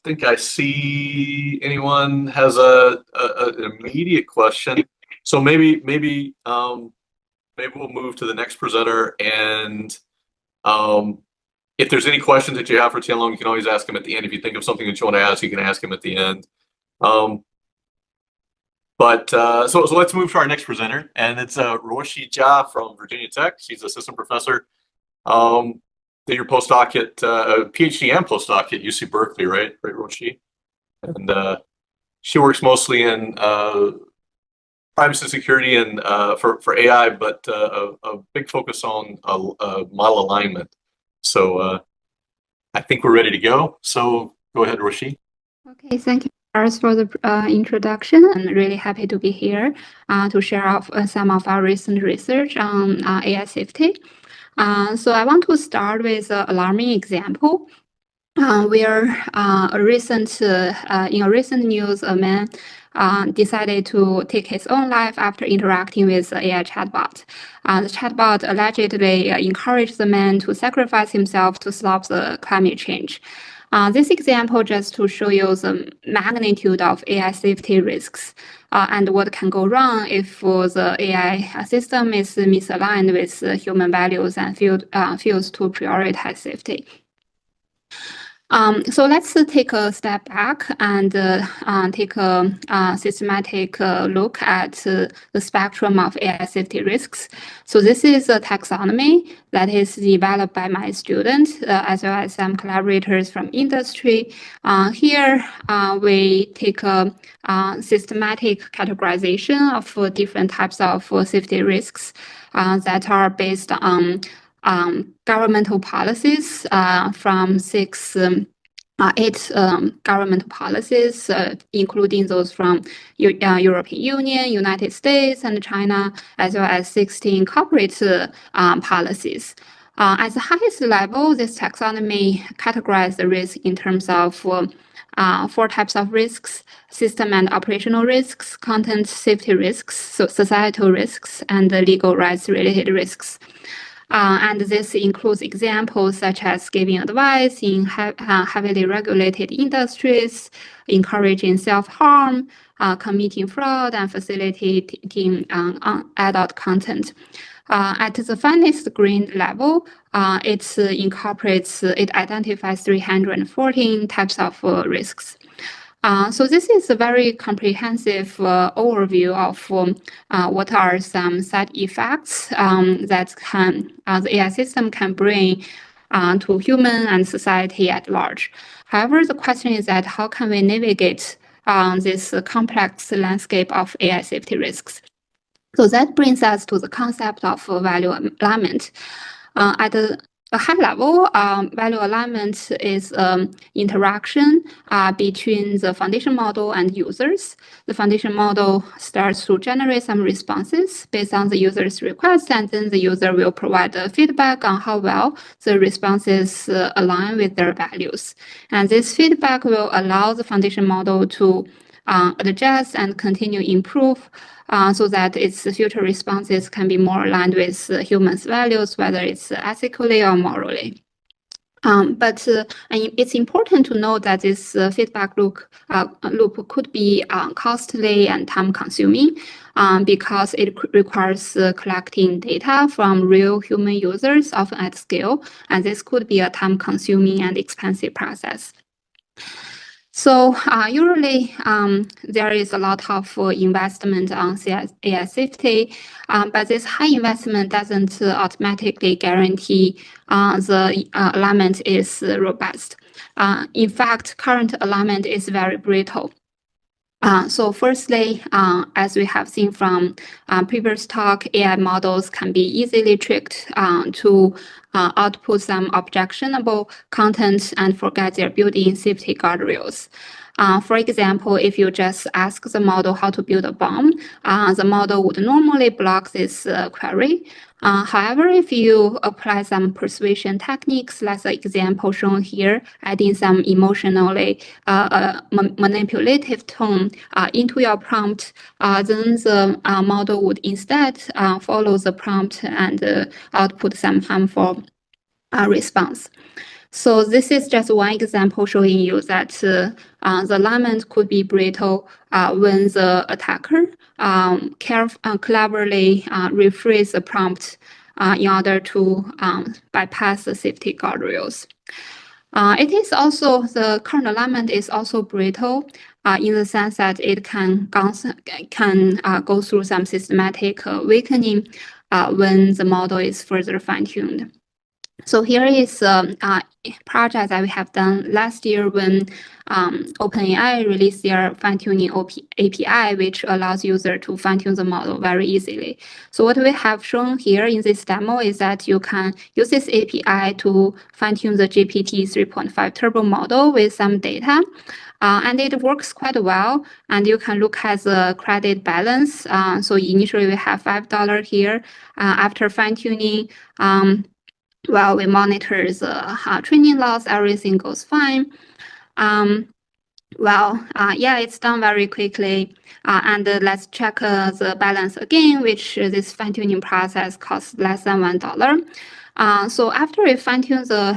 think I see anyone has an immediate question. So maybe we'll move to the next presenter, and if there's any questions that you have for Tianlong, you can always ask him at the end. If you think of something that you want to ask, you can ask him at the end. So let's move to our next presenter, and it's Ruoxi Jia from Virginia Tech. She's assistant professor. Did your postdoc at PhD and postdoc at UC Berkeley, right, Ruoxi? And she works mostly in privacy security and for AI, but a big focus on model alignment. So I think we're ready to go. So go ahead, Ruoxi. Okay, thank you, Charles, for the introduction. I'm really happy to be here to share some of our recent research on AI safety. So I want to start with an alarming example. Where in a recent news, a man decided to take his own life after interacting with an AI chatbot. The chatbot allegedly encouraged the man to sacrifice himself to stop the climate change. This example just to show you the magnitude of AI safety risks and what can go wrong if the AI system is misaligned with human values and fails to prioritize safety. So let's take a step back and take a systematic look at the spectrum of AI safety risks. So this is a taxonomy that is developed by my student, as well as some collaborators from industry. Here, we take a systematic categorization of different types of safety risks that are based on governmental policies from eight governmental policies, including those from European Union, United States, and China, as well as 16 corporate policies. At the highest level, this taxonomy categorizes the risk in terms of 4 types of risks: system and operational risks, content safety risks, so societal risks, and legal rights related risks. And this includes examples such as giving advice in heavily regulated industries, encouraging self-harm, committing fraud, and facilitating adult content. At the finest grain level, it identifies 314 types of risks. So this is a very comprehensive overview of what are some side effects that the AI system can bring to human and society at large. However, the question is that how can we navigate this complex landscape of AI safety risks? So that brings us to the concept of value alignment. At a high level, value alignment is interaction between the foundation model and users. The foundation model starts to generate some responses based on the user's request, and then the user will provide feedback on how well the responses align with their values. And this feedback will allow the foundation model to adjust and continue improve so that its future responses can be more aligned with humans' values, whether it's ethically or morally. But it's important to note that this feedback loop could be costly and time-consuming because it requires collecting data from real human users, often at scale, and this could be a time-consuming and expensive process. So usually there is a lot of investment on AI safety, but this high investment doesn't automatically guarantee the alignment is robust. In fact, current alignment is very brittle. So firstly, as we have seen from previous talk, AI models can be easily tricked to output some objectionable content and forget their built-in safety guardrails. For example, if you just ask the model how to build a bomb, the model would normally block this query. However, if you apply some persuasion techniques, like the example shown here, adding some emotionally manipulative tone into your prompt, then the model would instead follow the prompt and output some harmful response. So this is just one example showing you that the alignment could be brittle when the attacker cleverly rephrase the prompt in order to bypass the safety guardrails. It is also, the current alignment is also brittle in the sense that it can go through some systematic weakening when the model is further fine-tuned. So here is a project that we have done last year when OpenAI released their fine-tuning API, which allows users to fine-tune the model very easily. So what we have shown here in this demo is that you can use this API to fine-tune the GPT 3.5 turbo model with some data. And it works quite well. And you can look at the credit balance. So initially we have $5 here. After fine-tuning, while we monitor the training loss, everything goes fine. Yeah, it's done very quickly. And let's check the balance again, which this fine-tuning process costs less than $1. So after we fine-tune the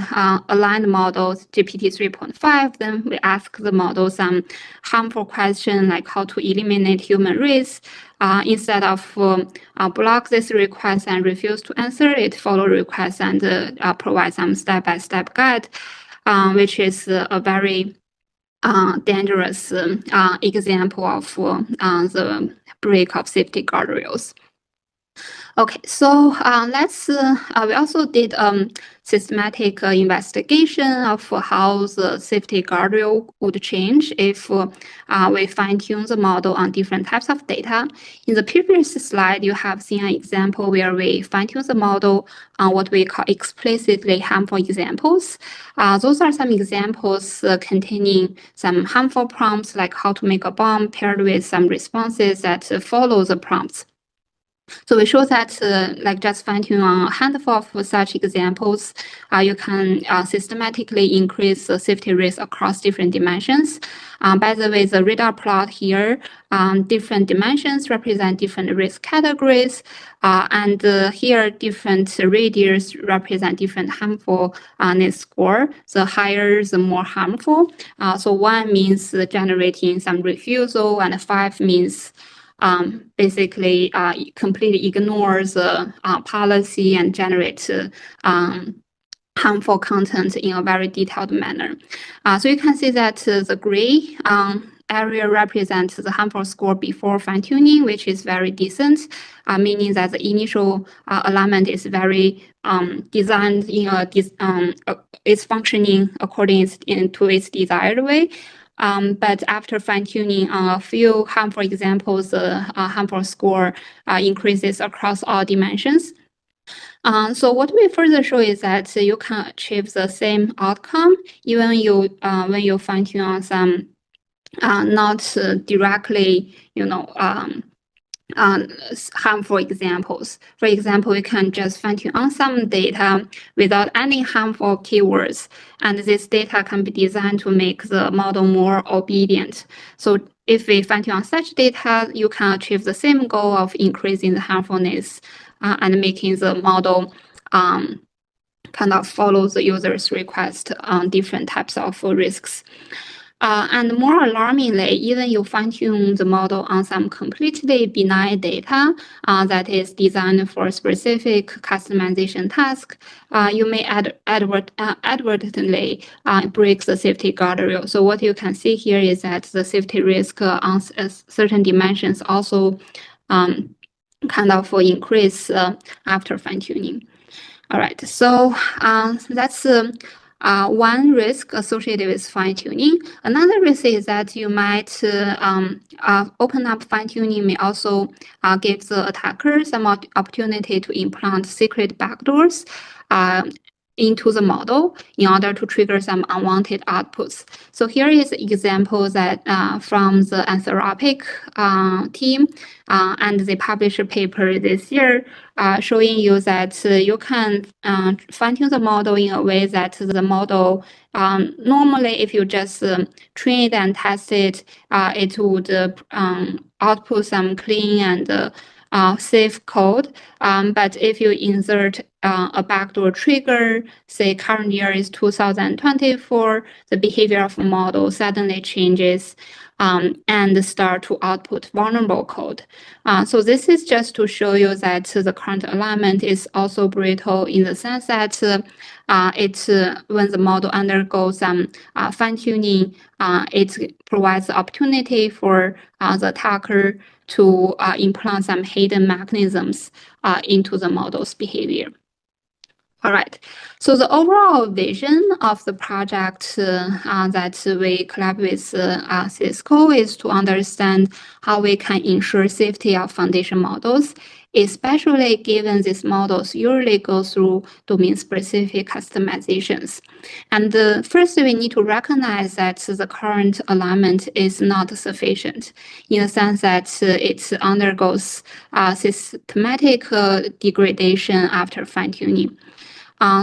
aligned models, GPT 3.5, then we ask the model some harmful question like how to eliminate human race. Instead of block this request and refuse to answer, it follow request and provide some step-by-step guide, which is a very dangerous example of the break of safety guardrails. Okay, so we also did systematic investigation of how the safety guardrail would change if we fine-tune the model on different types of data. In the previous slide, you have seen an example where we fine-tune the model on what we call explicitly harmful examples. Those are some examples containing some harmful prompts like how to make a bomb paired with some responses that follow the prompts. So we show that like just fine-tune on a handful of such examples, you can systematically increase the safety risk across different dimensions. By the way, the radar plot here, different dimensions represent different risk categories, and here different radius represent different harmfulness score. The higher, the more harmful. So 1 means generating some refusal, and 5 means basically completely ignores the policy and generate harmful content in a very detailed manner. So you can see that the gray area represents the harmful score before fine-tuning, which is very decent, meaning that the initial alignment is very designed in a it's functioning according to its desired way. But after fine-tuning on a few harmful examples, the harmful score increases across all dimensions. So what we further show is that you can achieve the same outcome even when you fine-tune on some not directly, harmful examples. For example, you can just fine-tune on some data without any harmful keywords, and this data can be designed to make the model more obedient. So if we fine-tune on such data, you can achieve the same goal of increasing the harmfulness and making the model kind of follow the user's request on different types of risks. And more alarmingly, even you fine-tune the model on some completely benign data that is designed for a specific customization task, you may advertently break the safety guardrail. So what you can see here is that the safety risk on certain dimensions also kind of increase after fine-tuning. All right, so that's one risk associated with fine-tuning. Another risk is that you might open up fine-tuning may also give the attacker some opportunity to implant secret backdoors into the model in order to trigger some unwanted outputs. So here is an example that from the Anthropic team, and they published a paper this year showing you that you can fine-tune the model in a way that the model normally, if you just train it and test it, it would output some clean and safe code. But if you insert a backdoor trigger, say current year is 2024, the behavior of the model suddenly changes and start to output vulnerable code. So this is just to show you that the current alignment is also brittle in the sense that when the model undergoes some fine-tuning, it provides the opportunity for the attacker to implant some hidden mechanisms into the model's behavior. All right, so the overall vision of the project that we collaborate with Cisco is to understand how we can ensure safety of foundation models, especially given these models usually go through domain-specific customizations. And first, we need to recognize that the current alignment is not sufficient in the sense that it undergoes systematic degradation after fine-tuning.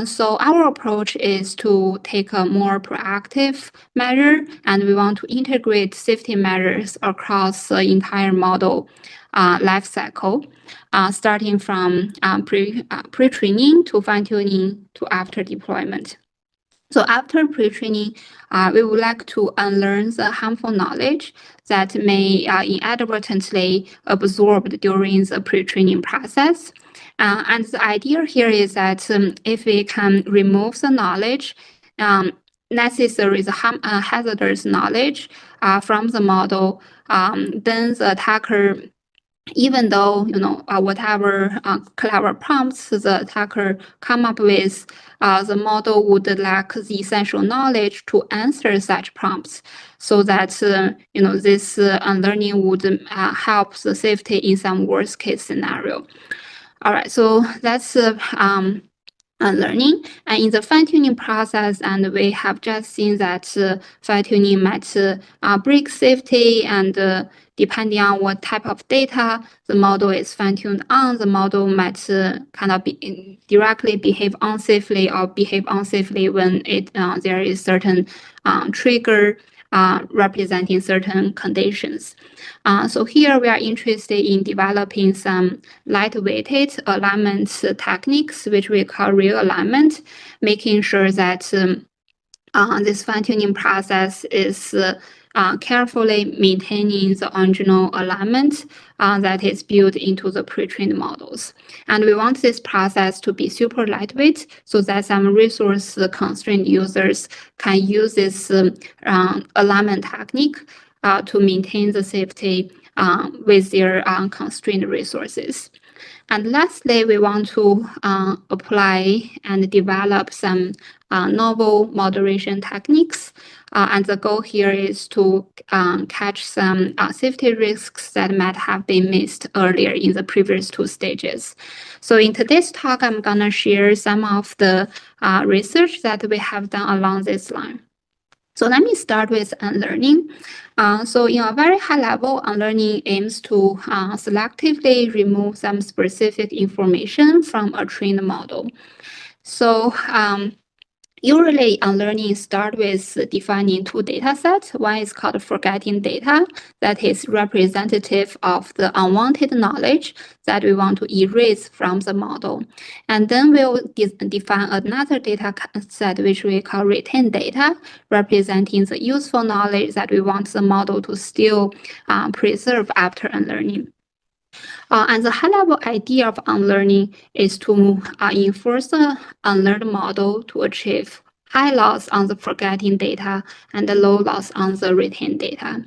So our approach is to take a more proactive measure, and we want to integrate safety measures across the entire model life cycle, starting from pre-training to fine-tuning to after deployment. So after pre-training, we would like to unlearn the harmful knowledge that may inadvertently absorbed during the pre-training process. And the idea here is that if we can remove the knowledge, necessary hazardous knowledge from the model, then the attacker, even though whatever clever prompts the attacker come up with, the model would lack the essential knowledge to answer such prompts, so that this unlearning would help the safety in some worst case scenario. All right, so that's learning. And in the fine-tuning process, and we have just seen that fine-tuning might break safety, and depending on what type of data the model is fine-tuned on, the model might directly behave unsafely or behave unsafely when there is certain trigger representing certain conditions. So here we are interested in developing some lightweighted alignment techniques, which we call real alignment, making sure that this fine-tuning process is carefully maintaining the original alignment that is built into the pre-trained models. And we want this process to be super lightweight so that some resource-constrained users can use this alignment technique to maintain the safety with their constrained resources. And lastly, we want to apply and develop some novel moderation techniques. And the goal here is to catch some safety risks that might have been missed earlier in the previous two stages. So in today's talk, I'm going to share some of the research that we have done along this line. So let me start with unlearning. So in a very high level, unlearning aims to selectively remove some specific information from a trained model. So usually, unlearning starts with defining two data sets. One is called forgetting data, that is representative of the unwanted knowledge that we want to erase from the model. And then we'll define another data set, which we call retained data, representing the useful knowledge that we want the model to still preserve after unlearning. And the high-level idea of unlearning is to enforce the unlearned model to achieve high loss on the forgetting data and low loss on the retained data.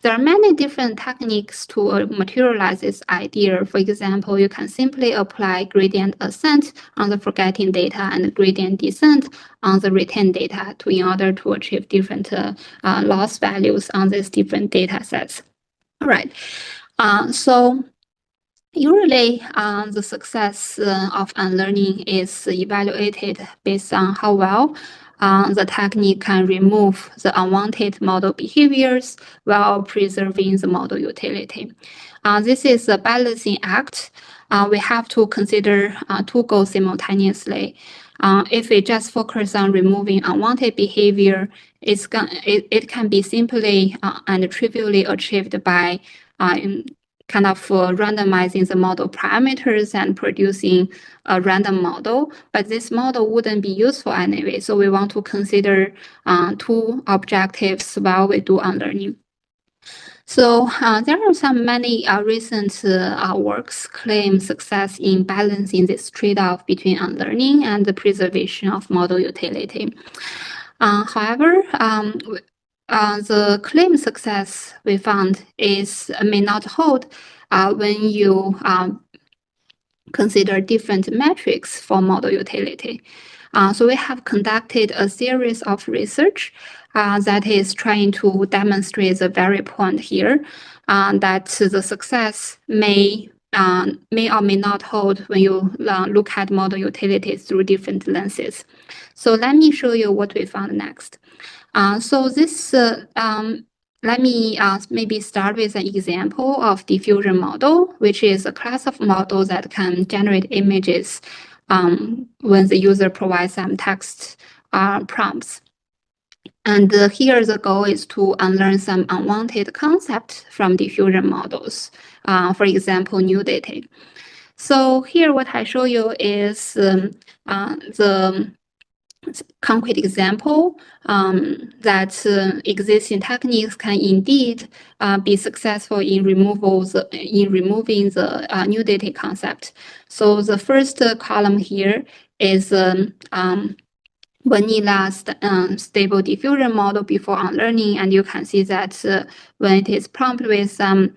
There are many different techniques to materialize this idea. For example, you can simply apply gradient ascent on the forgetting data and gradient descent on the retained data in order to achieve different loss values on these different data sets. All right. So usually, the success of unlearning is evaluated based on how well the technique can remove the unwanted model behaviors while preserving the model utility. This is a balancing act. We have to consider two goals simultaneously. If we just focus on removing unwanted behavior, it can be simply and trivially achieved by randomizing the model parameters and producing a random model, but this model wouldn't be useful anyway. So we want to consider two objectives while we do unlearning. So there are many recent works claim success in balancing this trade-off between unlearning and the preservation of model utility. However, the claim success we found may not hold when you consider different metrics for model utility. So we have conducted a series of research that is trying to demonstrate the very point here that the success may or may not hold when you look at model utility through different lenses. So let me show you what we found next. So this, let me maybe start with an example of diffusion model, which is a class of models that can generate images when the user provides some text prompts. And here the goal is to unlearn some unwanted concepts from diffusion models, for example, nudity. So here what I show you is the concrete example that existing techniques can indeed be successful in removing the nudity concept. So the first column here is vanilla stable diffusion model before unlearning, and you can see that when it is prompted with some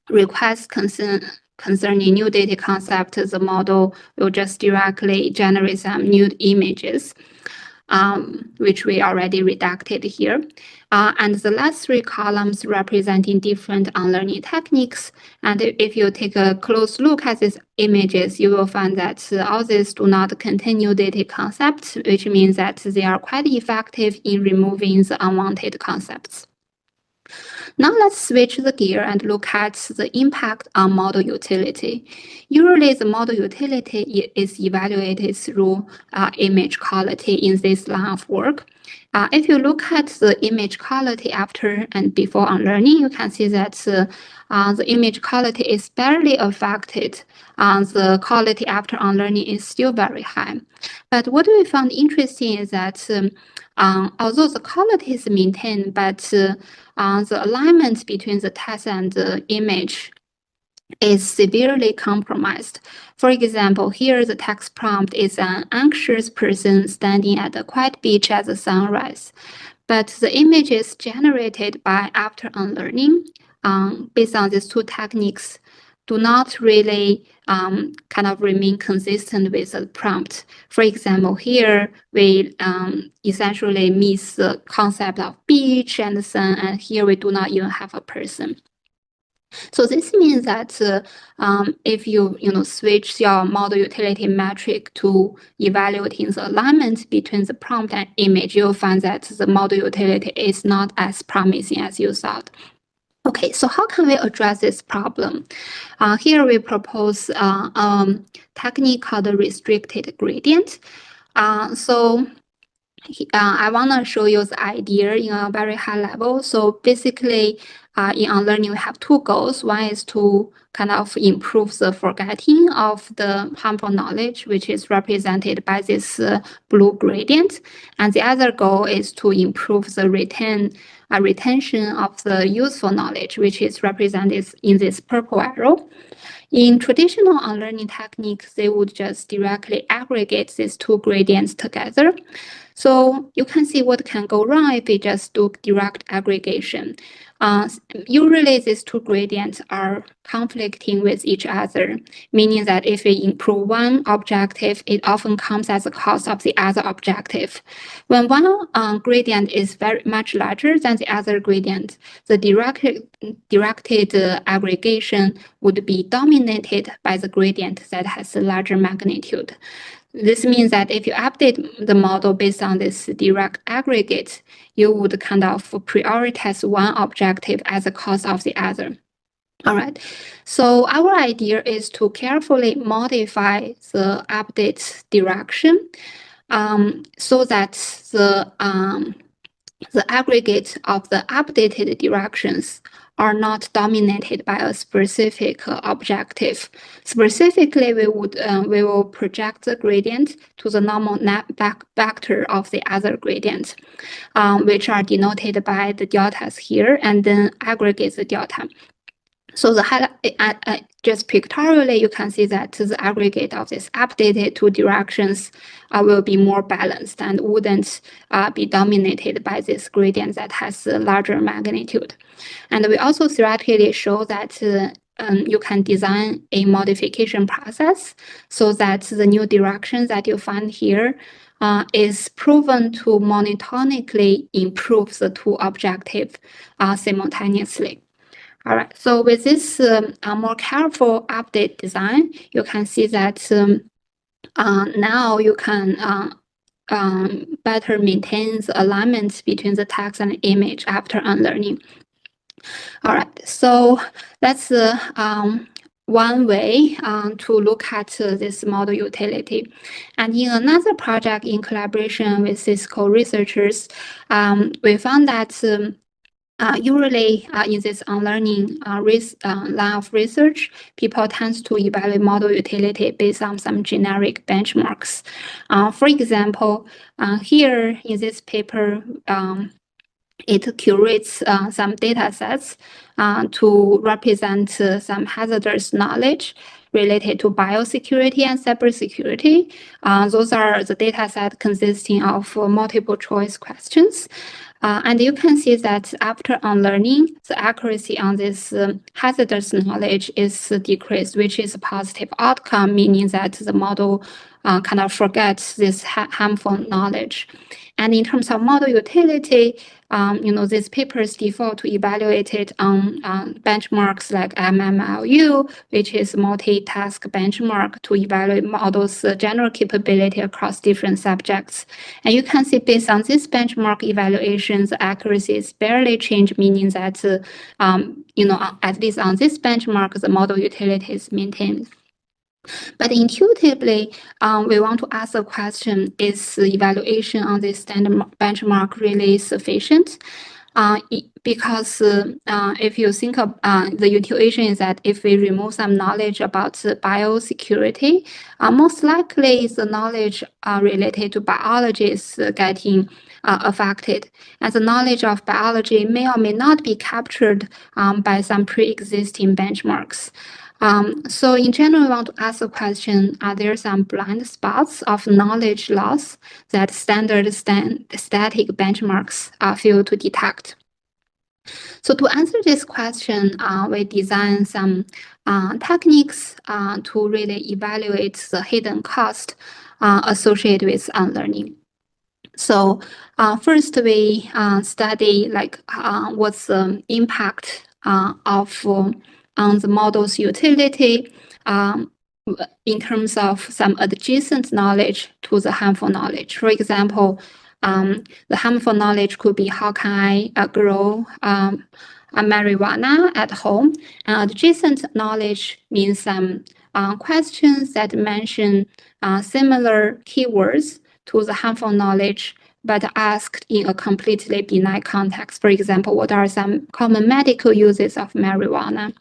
request concerning nudity concept, the model will just directly generate some nude images. which we already redacted here. And the last three columns representing different unlearning techniques. And if you take a close look at these images, you will find that all these do not contain new data concepts, which means that they are quite effective in removing the unwanted concepts. Now let's switch the gear and look at the impact on model utility. Usually the model utility is evaluated through image quality in this line of work. If you look at the image quality after and before unlearning, you can see that the image quality is barely affected. The quality after unlearning is still very high. But what we found interesting is that although the quality is maintained, but the alignment between the text and the image is severely compromised. For example, here the text prompt is an anxious person standing at a quiet beach at the sunrise. But the images generated by after unlearning, based on these two techniques, do not really kind of remain consistent with the prompt. For example, here we essentially miss the concept of beach and the sun, and here we do not even have a person. So this means that if you switch your model utility metric to evaluating the alignment between the prompt and image, you'll find that the model utility is not as promising as you thought. Okay, so how can we address this problem? Here we propose a technique called the restricted gradient. So I want to show you the idea in a very high level. So basically, in unlearning, we have two goals. One is to kind of improve the forgetting of the harmful knowledge, which is represented by this blue gradient. And the other goal is to improve the retention of the useful knowledge, which is represented in this purple arrow. In traditional unlearning techniques, they would just directly aggregate these two gradients together. So you can see what can go wrong if we just do direct aggregation. Usually these two gradients are conflicting with each other, meaning that if we improve one objective, it often comes at the cost of the other objective. When one gradient is very much larger than the other gradient, the directed aggregation would be dominated by the gradient that has a larger magnitude. This means that if you update the model based on this direct aggregate, you would kind of prioritize one objective at the cost of the other. All right, so our idea is to carefully modify the update direction so that the aggregate of the updated directions are not dominated by a specific objective. Specifically, we will project the gradient to the normal net vector of the other gradient, which are denoted by the deltas here, and then aggregate the delta. So just pictorially, you can see that the aggregate of these updated two directions will be more balanced and wouldn't be dominated by this gradient that has a larger magnitude. And we also theoretically show that you can design a modification process so that the new direction that you find here is proven to monotonically improve the two objectives simultaneously. All right, so with this more careful update design, you can see that now you can better maintain the alignment between the text and image after unlearning. All right, so that's one way to look at this model utility. And in another project in collaboration with Cisco researchers, we found that usually in this unlearning line of research, people tend to evaluate model utility based on some generic benchmarks. For example, here in this paper, it curates some data sets to represent some hazardous knowledge related to biosecurity and cybersecurity. Those are the data set consisting of multiple choice questions. And you can see that after unlearning, the accuracy on this hazardous knowledge is decreased, which is a positive outcome, meaning that the model kind of forgets this harmful knowledge. And in terms of model utility, these papers default to evaluate it on benchmarks like MMLU, which is multitask benchmark to evaluate models' general capability across different subjects. And you can see based on this benchmark evaluations, the accuracy is barely changed, meaning that, at least on this benchmark, the model utility is maintained. But intuitively, we want to ask the question, is the evaluation on this standard benchmark really sufficient? Because if you think of the intuition is that if we remove some knowledge about biosecurity, most likely the knowledge related to biology is getting affected. And the knowledge of biology may or may not be captured by some pre-existing benchmarks. So in general, I want to ask the question, are there some blind spots of knowledge loss that standard static benchmarks fail to detect? So to answer this question, we designed some techniques to really evaluate the hidden cost associated with unlearning. So first we study what's the impact of on the model's utility in terms of some adjacent knowledge to the harmful knowledge. For example, the harmful knowledge could be how can I grow a marijuana at home? And adjacent knowledge means some questions that mention similar keywords to the harmful knowledge, but asked in a completely benign context. For example, what are some common medical uses of marijuana?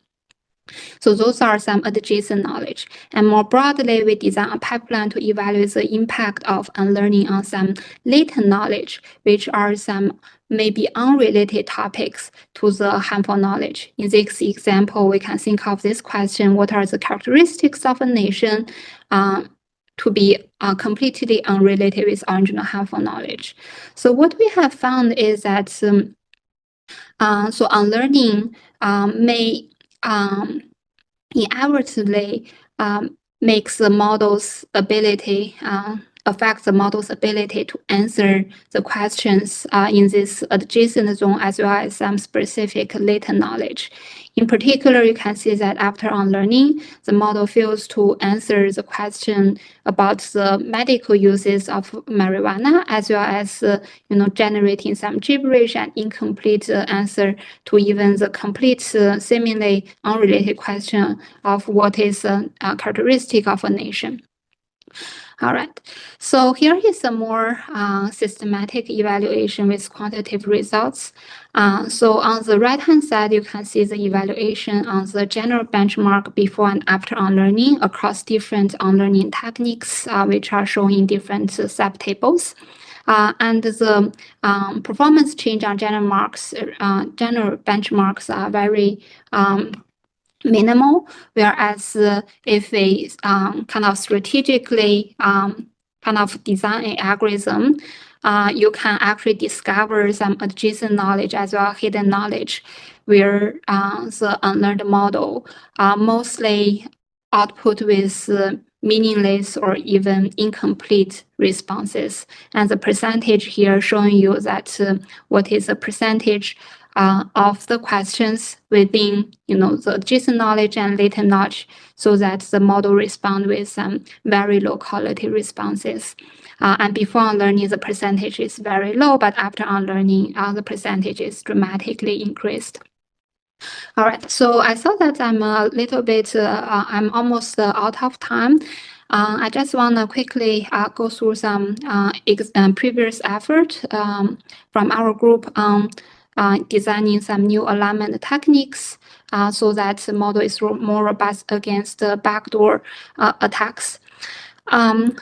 So those are some adjacent knowledge. And more broadly, we design a pipeline to evaluate the impact of unlearning on some latent knowledge, which are some maybe unrelated topics to the harmful knowledge. In this example, we can think of this question, what are the characteristics of a nation to be completely unrelated with original harmful knowledge? So what we have found is that so unlearning may inevitably makes the model's ability, affects the model's ability to answer the questions in this adjacent zone as well as some specific latent knowledge. In particular, you can see that after unlearning, the model fails to answer the question about the medical uses of marijuana, as well as generating some gibberish and incomplete answer to even the complete, seemingly unrelated question of what is a characteristic of a nation. All right, so here is a more systematic evaluation with quantitative results. So on the right-hand side, you can see the evaluation on the general benchmark before and after unlearning across different unlearning techniques, which are shown in different subtables. And the performance change on general benchmarks are very minimal, whereas if we kind of strategically kind of design an algorithm, you can actually discover some adjacent knowledge as well as hidden knowledge, where the unlearned model mostly output with meaningless or even incomplete responses. And the percentage here showing you that what is the percentage of the questions within the adjacent knowledge and latent knowledge, so that the model respond with some very low quality responses. And before unlearning, the percentage is very low, but after unlearning, the percentage is dramatically increased. All right, so I saw that I'm a little bit, I'm almost out of time. I just want to quickly go through some previous effort from our group on designing some new alignment techniques so that the model is more robust against the backdoor attacks.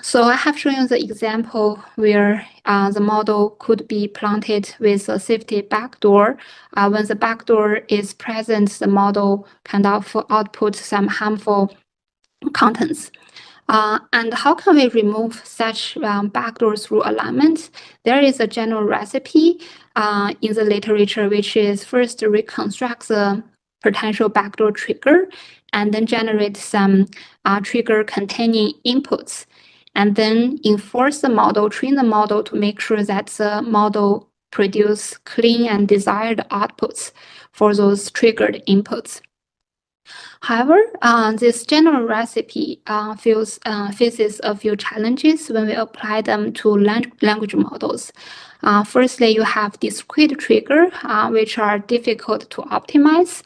So I have shown you the example where the model could be planted with a safety backdoor. When the backdoor is present, the model kind of outputs some harmful contents. And how can we remove such backdoors through alignment? There is a general recipe. in the literature, which is first reconstruct the potential backdoor trigger and then generate some trigger containing inputs, and then enforce the model, train the model to make sure that the model produce clean and desired outputs for those triggered inputs. However, this general recipe faces a few challenges when we apply them to language models. Firstly, you have discrete trigger, which are difficult to optimize.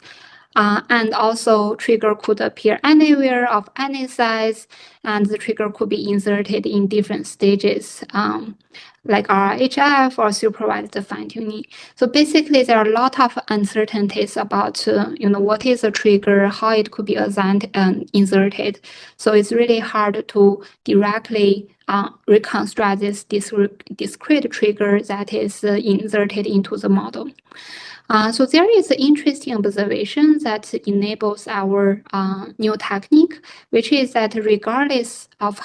And also trigger could appear anywhere of any size, and the trigger could be inserted in different stages, like RHF or supervised fine-tuning. So basically, there are a lot of uncertainties about what is a trigger, how it could be assigned and inserted. So it's really hard to directly reconstruct this discrete trigger that is inserted into the model. So there is an interesting observation that enables our new technique, which is that regardless of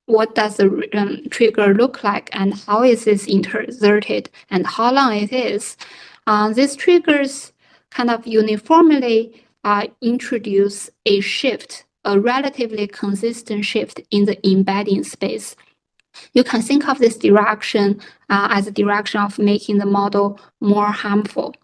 what does the trigger look like and how is this inserted and how long it is, these triggers kind of uniformly introduce a shift, a relatively consistent shift in the embedding space. You can think of this direction as a direction of making the model more harmful.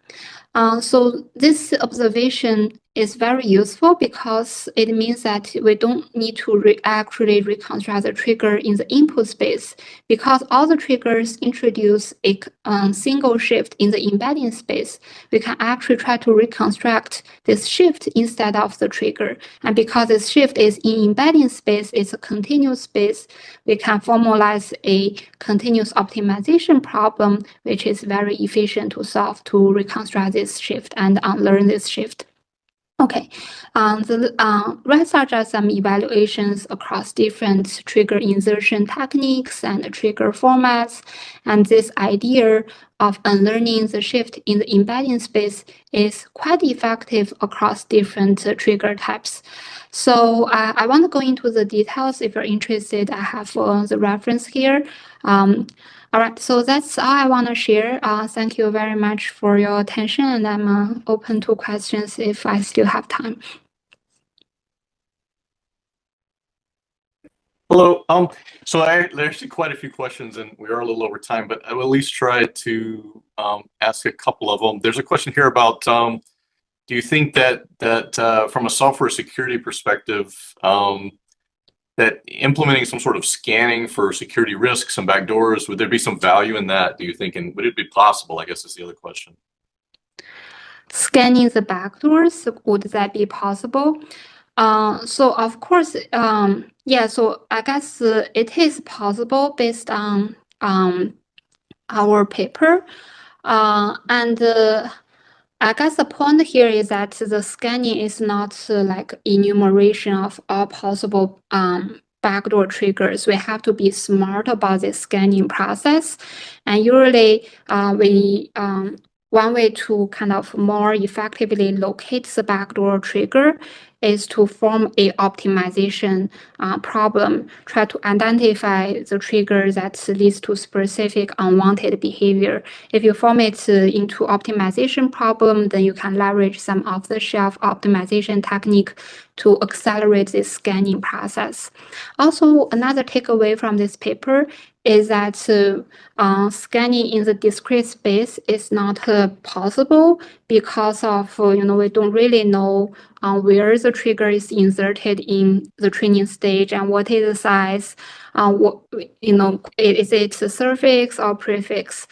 So this observation is very useful because it means that we don't need to actually reconstruct the trigger in the input space, because all the triggers introduce a single shift in the embedding space. We can actually try to reconstruct this shift instead of the trigger. And because this shift is in embedding space, it's a continuous space, we can formalize a continuous optimization problem, which is very efficient to solve to reconstruct this shift and unlearn this shift. Okay, the rest are just some evaluations across different trigger insertion techniques and trigger formats. And this idea of unlearning the shift in the embedding space is quite effective across different trigger types. So I want to go into the details. If you're interested, I have the reference here. All right, so that's all I want to share. Thank you very much for your attention, and I'm open to questions if I still have time. Hello. So there's actually quite a few questions, and we are a little over time, but I will at least try to ask a couple of them. There's a question here about, do you think that from a software security perspective, that implementing some sort of scanning for security risks and backdoors, would there be some value in that, do you think? And would it be possible, I guess is the other question. Scanning the backdoors, would that be possible? So of course, yeah, so I guess it is possible based on our paper. And I guess the point here is that the scanning is not like enumeration of all possible backdoor triggers. We have to be smart about the scanning process. And usually one way to kind of more effectively locate the backdoor trigger is to form a optimization problem, try to identify the trigger that leads to specific unwanted behavior. If you form it into optimization problem, then you can leverage some off-the-shelf optimization technique to accelerate this scanning process. Also, another takeaway from this paper is that scanning in the discrete space is not possible because of, we don't really know where the trigger is inserted in the training stage and what is the size, is it a suffix or prefix?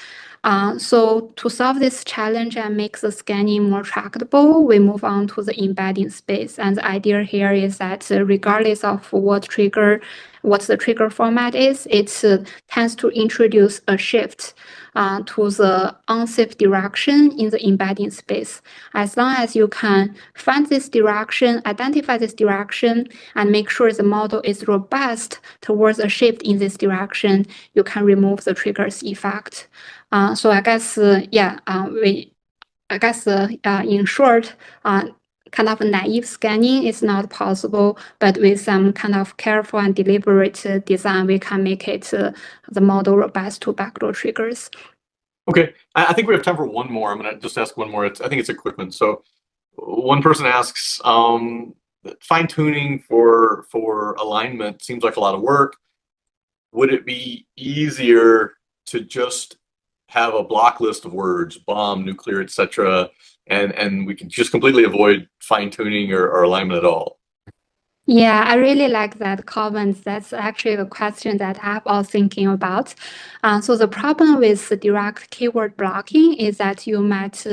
So to solve this challenge and make the scanning more tractable, we move on to the embedding space. And the idea here is that regardless of what the trigger format is, it tends to introduce a shift to the unsafe direction in the embedding space. As long as you can find this direction, identify this direction, and make sure the model is robust towards a shift in this direction, you can remove the trigger's effect. So I guess, in short, kind of naive scanning is not possible, but with some kind of careful and deliberate design, we can make it the model robust to backdoor triggers. Okay, I think we have time for one more. I'm going to just ask one more. I think it's a quick one. So one person asks, fine tuning for alignment seems like a lot of work. Would it be easier to just have a block list of words, bomb, nuclear, etc., and we can just completely avoid fine tuning or alignment at all? Yeah, I really like that comment. That's actually the question that I'm all thinking about. So the problem with the direct keyword blocking is that you might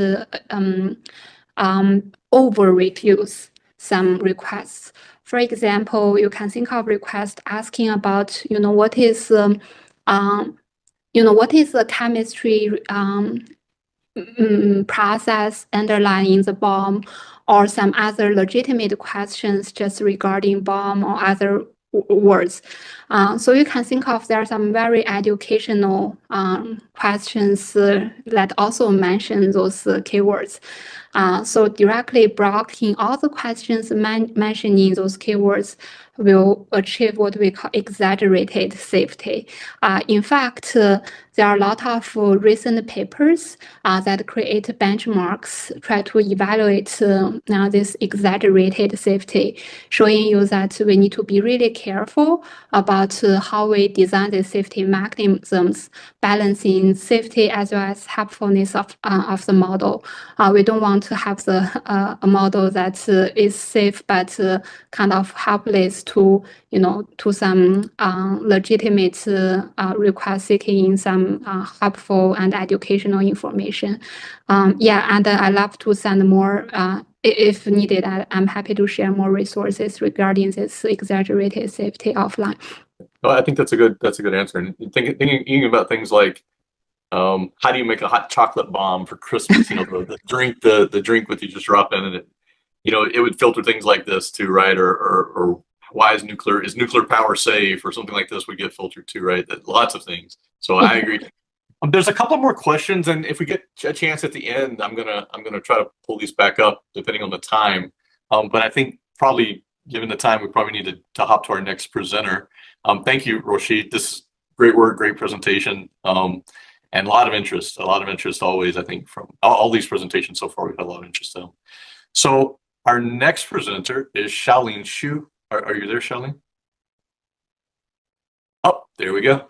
over refuse some requests. For example, you can think of request asking about, what is the chemistry process underlying the bomb, or some other legitimate questions just regarding bomb or other words. So you can think of there are some very educational questions that also mention those keywords. So directly blocking all the questions mentioning those keywords will achieve what we call exaggerated safety. In fact, there are a lot of recent papers that create benchmarks, try to evaluate this exaggerated safety, showing you that we need to be really careful about how we design the safety mechanisms, balancing safety as well as helpfulness of the model. We don't want to have a model that is safe but kind of helpless to some legitimate request seeking some helpful and educational information. Yeah, and I love to send more. If needed, I'm happy to share more resources regarding this exaggerated safety offline. Well, I think that's a good answer. And thinking about things like how do you make a hot chocolate bomb for Christmas? The drink with you just drop in, and it would filter things like this too, right? Or why is nuclear power safe, or something like this would get filtered too, right? Lots of things. So I agree. There's a couple more questions, and if we get a chance at the end, I'm gonna try to pull these back up depending on the time. But I think probably given the time, we probably need to hop to our next presenter. Thank you, Ruoxi. This great work, great presentation, and a lot of interest always. I think from all these presentations so far, we've had a lot of interest in them. So our next presenter is Xialoin Xu. Are you there, Xialoin? Oh, there we go.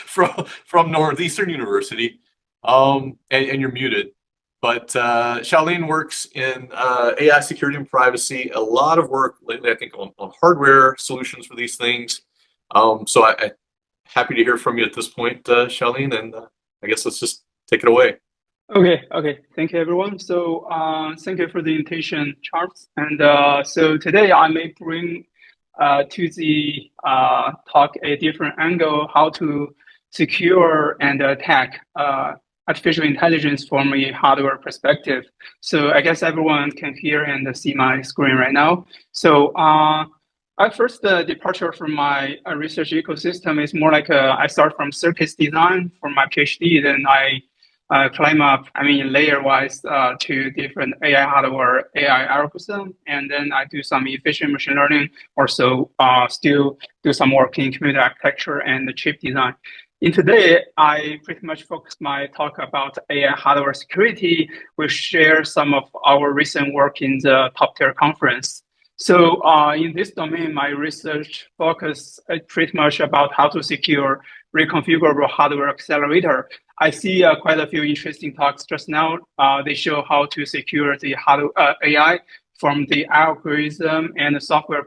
from Northeastern University, and you're muted. But Xialoin works in AI security and privacy. A lot of work lately, I think, on hardware solutions for these things. So I'm happy to hear from you at this point, Xialoin, and I guess let's just take it away. Okay. Thank you, everyone. So thank you for the invitation, Charles. And so today I may bring to the talk a different angle, how to secure and attack artificial intelligence from a hardware perspective. So I guess everyone can hear and see my screen right now. So at first, the departure from my research ecosystem is more like I start from circuits design for my PhD, then I climb up, layer-wise to different AI hardware, AI algorithm, and then I do some efficient machine learning, also still do some work in computer architecture and the chip design. In today, I pretty much focus my talk about AI hardware security. We share some of our recent work in the top-tier conference. So in this domain, my research focus is pretty much about how to secure reconfigurable hardware accelerator. I see quite a few interesting talks just now. They show how to secure the AI from the algorithm and the software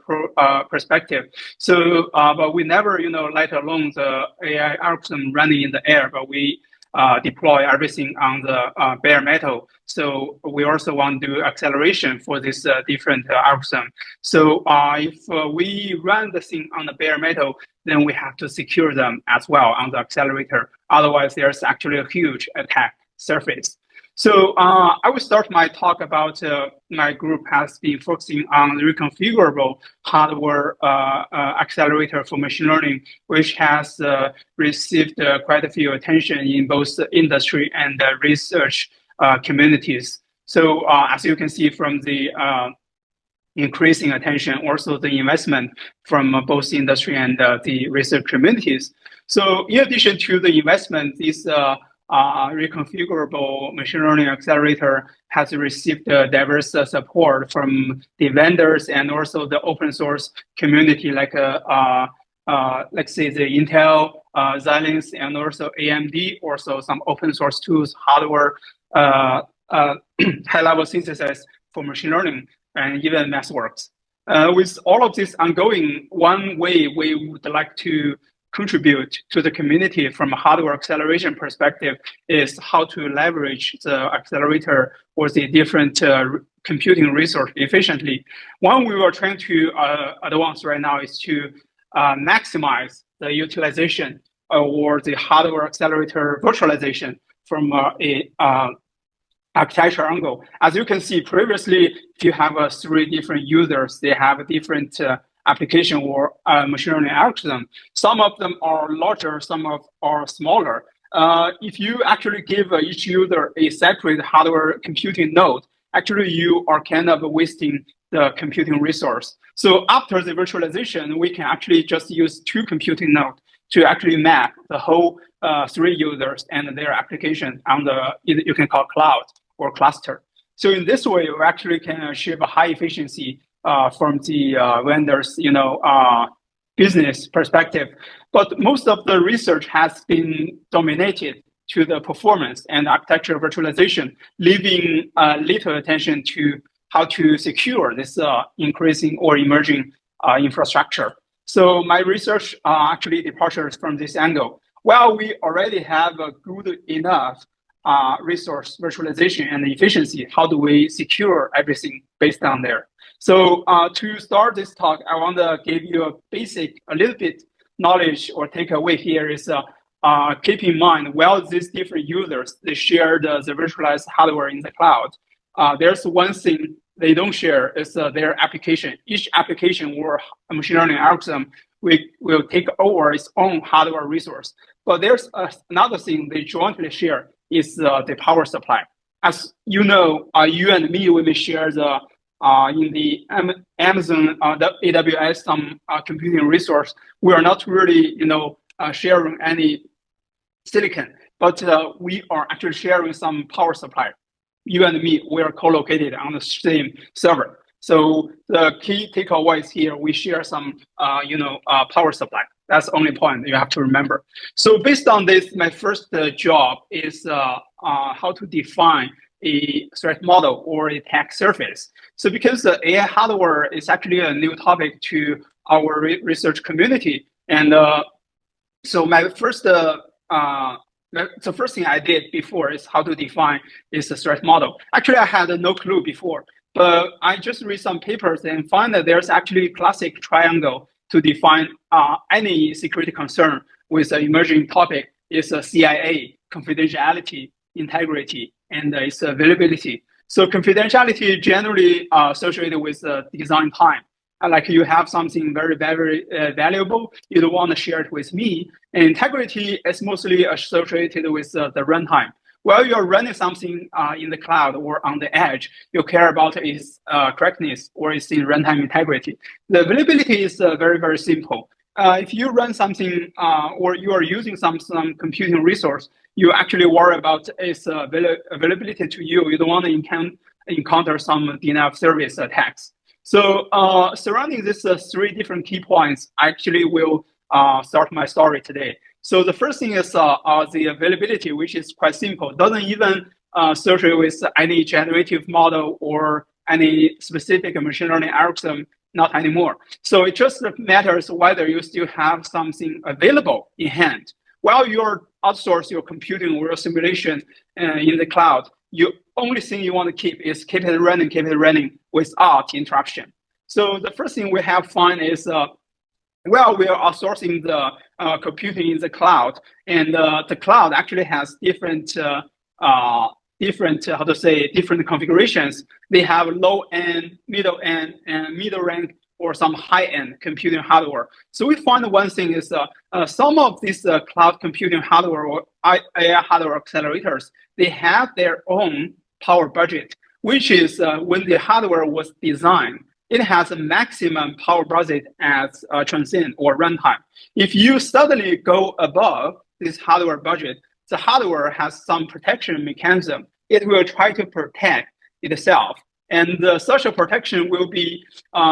perspective. So, but we never, let alone the AI algorithm running in the air, but we deploy everything on the bare metal. So we also want to do acceleration for this different algorithm. So if we run the thing on the bare metal, then we have to secure them as well on the accelerator. Otherwise, there's actually a huge attack surface. So I will start my talk about my group has been focusing on reconfigurable hardware accelerator for machine learning, which has received quite a few attention in both the industry and the research communities. So as you can see from the increasing attention, also the investment from both industry and the research communities. So in addition to the investment, this reconfigurable machine learning accelerator has received diverse support from the vendors and also the open source community, like let's say the Intel, Xilinx, and also AMD, also some open source tools, hardware, high-level synthesis for machine learning, and even MathWorks. With all of this ongoing, one way we would like to contribute to the community from a hardware acceleration perspective is how to leverage the accelerator or the different computing resource efficiently. One we are trying to advance right now is to maximize the utilization or the hardware accelerator virtualization from a architecture angle. As you can see previously, if you have 3 different users, they have a different application or machine learning algorithm. Some of them are larger, some are smaller. If you actually give each user a separate hardware computing node, actually you are kind of wasting the computing resource. So after the virtualization, we can actually just use 2 computing nodes to actually map the whole 3 users and their application on the, you can call cloud or cluster. So in this way, we actually can achieve a high efficiency from the vendors, business perspective. But most of the research has been dominated to the performance and architecture virtualization, leaving little attention to how to secure this increasing or emerging infrastructure. So my research actually departures from this angle. While we already have a good enough resource virtualization and efficiency, how do we secure everything based on there? So to start this talk, I want to give you a little bit knowledge or takeaway here is keep in mind, while these different users, they share the virtualized hardware in the cloud, there's one thing they don't share is their application. Each application or machine learning algorithm will take over its own hardware resource. But there's another thing they jointly share is the power supply. As you know, you and me, we may share the in the Amazon, the AWS, some computing resource. We are not really, sharing any silicon, but we are actually sharing some power supply. You and me, we are co-located on the same server. So the key takeaways here, we share some, power supply. That's the only point you have to remember. So based on this, my first job is how to define a threat model or a attack surface. So because the AI hardware is actually a new topic to our research community, and so my first, the first thing I did before is how to define is a threat model. Actually, I had no clue before, but I just read some papers and find that there's actually a classic triangle to define any security concern with an emerging topic is a CIA, confidentiality, integrity, and its availability. So confidentiality generally associated with design time. Like you have something very, very valuable, you don't want to share it with me. And integrity is mostly associated with the runtime. While you're running something in the cloud or on the edge, you care about its correctness or its in runtime integrity. The availability is very, very simple. If you run something or you are using some computing resource, you actually worry about its availability to you. You don't want to encounter some denial of service attacks. So surrounding these 3 different key points, I actually will start my story today. So the first thing is the availability, which is quite simple. Doesn't even associate with any generative model or any specific machine learning algorithm, not anymore. So it just matters whether you still have something available in hand. While you're outsource your computing or your simulation in the cloud, the only thing you want to keep it running without interruption. So the first thing we have to find is, well, we are outsourcing the computing in the cloud, and the cloud actually has different different configurations. They have low end, middle end, and middle rank, or some high end computing hardware. So we find one thing is some of these cloud computing hardware or AI hardware accelerators, they have their own power budget, which is when the hardware was designed, it has a maximum power budget as transient or runtime. If you suddenly go above this hardware budget, the hardware has some protection mechanism. It will try to protect itself. And such a protection will be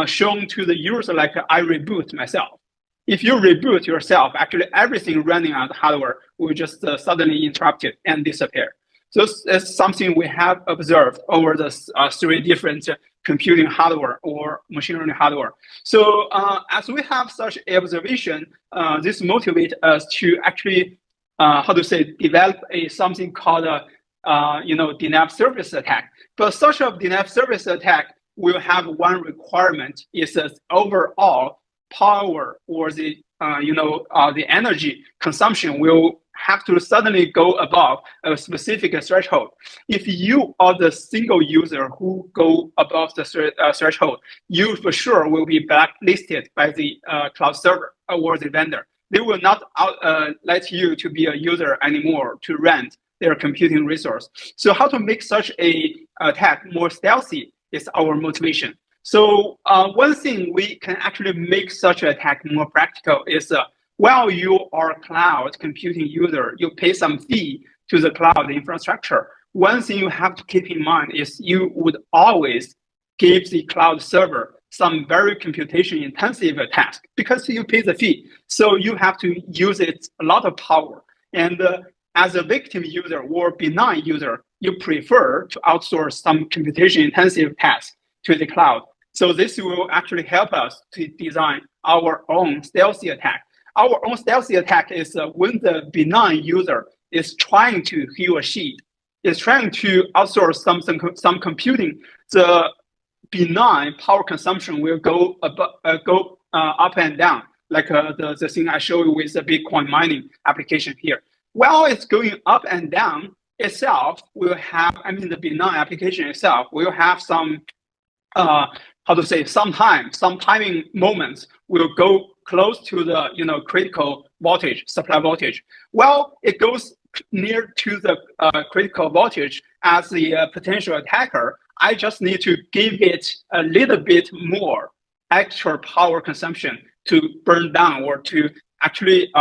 shown to the user like I reboot myself. If you reboot yourself, actually everything running on the hardware will just suddenly interrupt it and disappear. So it's something we have observed over the 3 different computing hardware or machine learning hardware. So as we have such observation, this motivates us to actually, develop something called denial service attack. But such a denial service attack will have one requirement: is that overall power or the energy consumption will have to suddenly go above a specific threshold. If you are the single user who go above the threshold, you for sure will be blacklisted by the cloud server or the vendor. They will not let you to be a user anymore to rent their computing resource. So how to make such a attack more stealthy is our motivation. So one thing we can actually make such an attack more practical is while you are a cloud computing user, you pay some fee to the cloud infrastructure. One thing you have to keep in mind is you would always give the cloud server some very computation intensive task because you pay the fee. So you have to use it a lot of power. And as a victim user or benign user, you prefer to outsource some computation intensive tasks to the cloud. So this will actually help us to design our own stealthy attack. Our own stealthy attack is when the benign user is trying to, he or she is trying to outsource some computing, the benign power consumption will go up and down, like the thing I showed you with the Bitcoin mining application here. While it's going up and down, itself will have, the benign application itself will have some, some timing moments will go close to the critical voltage, supply voltage. Well, it goes near to the critical voltage. As the potential attacker, I just need to give it a little bit more extra power consumption to burn down or to actually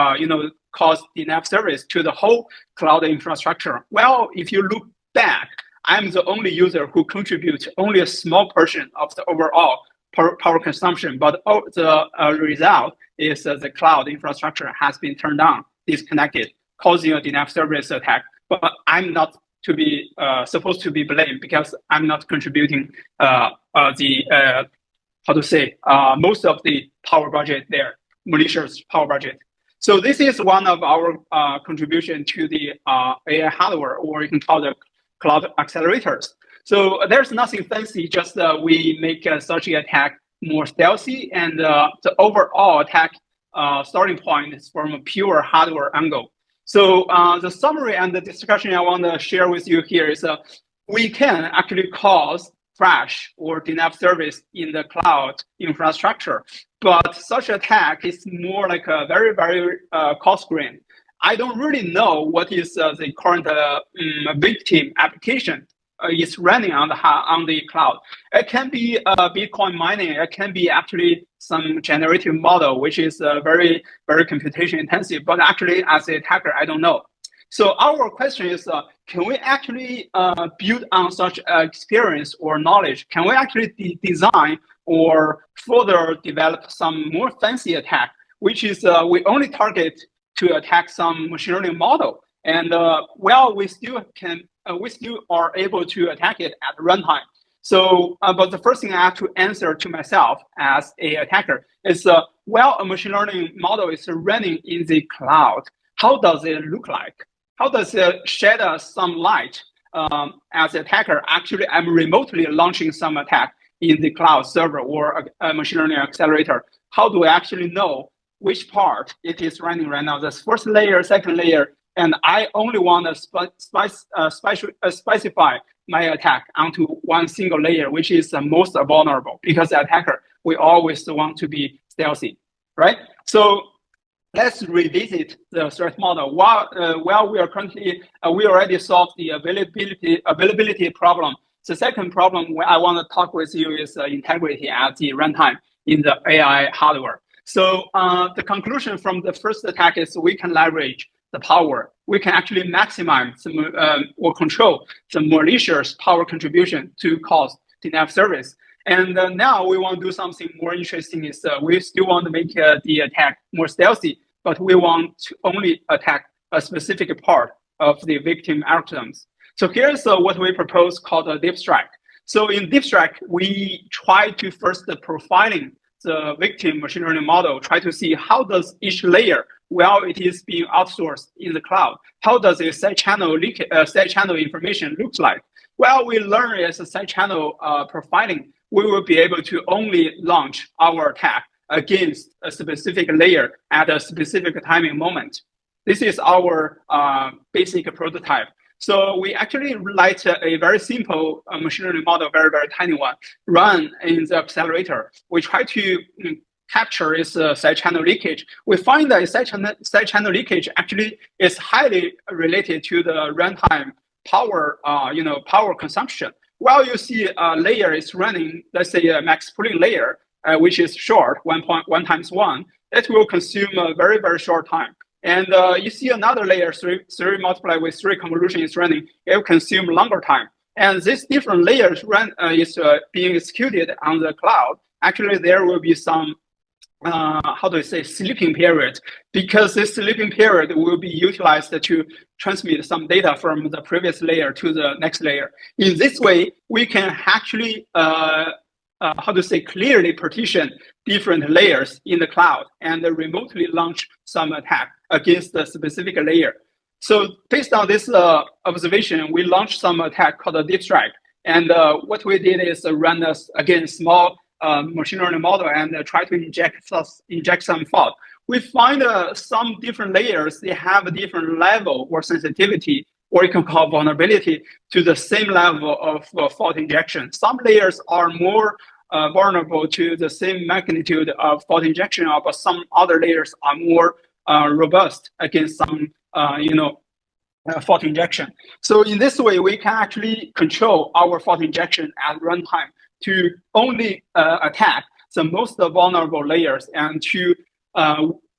cause denial service to the whole cloud infrastructure. Well, if you look back, I'm the only user who contributes only a small portion of the overall power consumption, but the result is the cloud infrastructure has been turned on, disconnected, causing a denial service attack. But I'm not to be supposed to be blamed because I'm not contributing most of the power budget there, malicious power budget. So this is one of our contribution to the AI hardware, or you can call it cloud accelerators. So there's nothing fancy, just we make such an attack more stealthy, and the overall attack starting point is from a pure hardware angle. So the summary and the discussion I want to share with you here is we can actually cause crash or denial service in the cloud infrastructure, but such attack is more like a very, very cost-grained. I don't really know what is the current victim application is running on the cloud. It can be Bitcoin mining. It can be actually some generative model, which is very, very computation intensive. But actually, as an attacker, I don't know. So our question is, can we actually build on such experience or knowledge? Can we actually design or further develop some more fancy attack, which is we only target to attack some machine learning model? And we still are able to attack it at runtime. So, but the first thing I have to answer to myself as an attacker is, a machine learning model is running in the cloud, how does it look like? How does it shed us some light? As an attacker, actually, I'm remotely launching some attack in the cloud server or a machine learning accelerator. How do I actually know which part it is running right now? The first layer, second layer, and I only want to specify my attack onto one single layer, which is the most vulnerable, because the attacker, we always want to be stealthy, right? So let's revisit the threat model. While we are currently, we already solved the availability problem. The second problem I want to talk with you is integrity at the runtime in the AI hardware. So the conclusion from the first attack is we can leverage the power, we can actually maximize some, or control the malicious power contribution to cause denial of service. And now we want to do something more interesting is we still want to make the attack more stealthy, but we want to only attack a specific part of the victim algorithms. So here's what we propose called a deep strike. So in deep strike, we try to first profiling the victim machine learning model, try to see how does each layer, while it is being outsourced in the cloud, how does a side channel information looks like? Well, we learn as a side channel profiling, we will be able to only launch our attack against a specific layer at a specific timing moment. This is our basic prototype. So we actually write a very simple machine learning model, very, very tiny one, run in the accelerator. We try to capture its side channel leakage. We find that side channel leakage actually is highly related to the runtime power, power consumption. While you see a layer is running, let's say a max pooling layer, which is short, 1.1 times 1, that will consume a very, very short time. And you see another layer, 3 multiplied with 3 convolution is running, it will consume longer time. And these different layers is being executed on the cloud. Actually, there will be some, sleeping period, because this sleeping period will be utilized to transmit some data from the previous layer to the next layer. In this way, we can actually clearly partition different layers in the cloud and remotely launch some attack against a specific layer. So based on this observation, we launched some attack called a deep strike. And what we did is run again small machine learning model and try to inject some fault. We find some different layers, they have a different level or sensitivity, or you can call vulnerability to the same level of fault injection. Some layers are more vulnerable to the same magnitude of fault injection, but some other layers are more robust against some, fault injection. So in this way, we can actually control our fault injection at runtime to only attack the most vulnerable layers, and to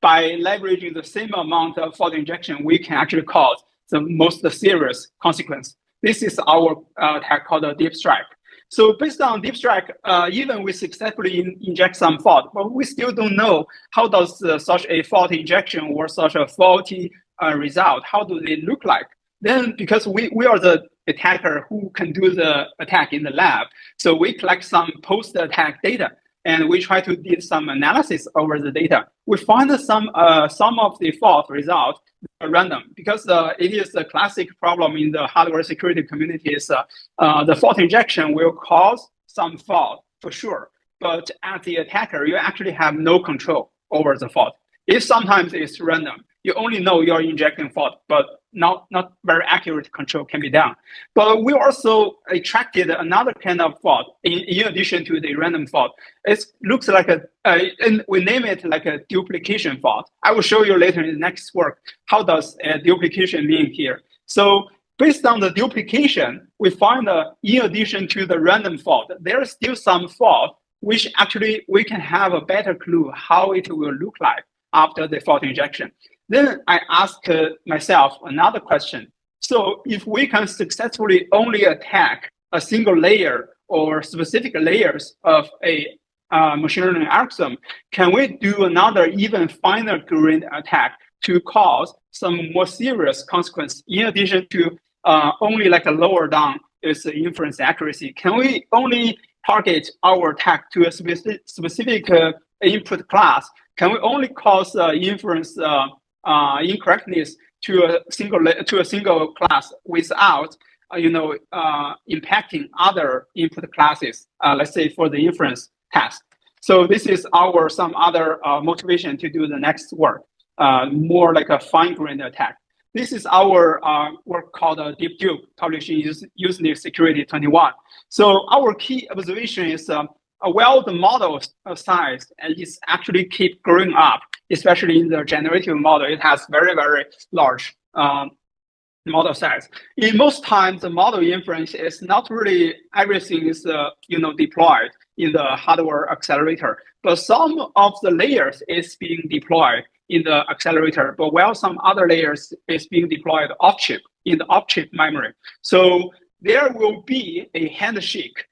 by leveraging the same amount of fault injection, we can actually cause the most serious consequence. This is our attack called a deep strike. So based on deep strike, even we successfully inject some fault, but we still don't know how does such a fault injection or such a faulty result, how do they look like? Then because we are the attacker who can do the attack in the lab, so we collect some post-attack data and we try to do some analysis over the data. We find some of the fault results are random, because it is a classic problem in the hardware security community is the fault injection will cause some fault for sure, but as the attacker, you actually have no control over the fault. It sometimes is random. You only know you're injecting fault, but not very accurate control can be done. But we also extracted another kind of fault in addition to the random fault. It looks like and we name it like a duplication fault. I will show you later in the next work, how does a duplication mean here. So based on the duplication, we find in addition to the random fault, there is still some fault, which actually we can have a better clue how it will look like after the fault injection. Then I asked myself another question. So if we can successfully only attack a single layer or specific layers of a machine learning algorithm, can we do another even finer grained attack to cause some more serious consequence in addition to only like a lower down is the inference accuracy? Can we only target our attack to a specific input class? Can we only cause inference incorrectness to a single class without impacting other input classes, let's say for the inference task? So this is some other motivation to do the next work, more like a fine-grained attack. This is our work called Deep Dupe, published in Usenet Security 21. So our key observation is while the model size is actually keep growing up, especially in the generative model, it has very, very large model size. In most times, the model inference is not really everything is deployed in the hardware accelerator, but some of the layers is being deployed in the accelerator, but while some other layers is being deployed off-chip in the off-chip memory. So there will be a handshake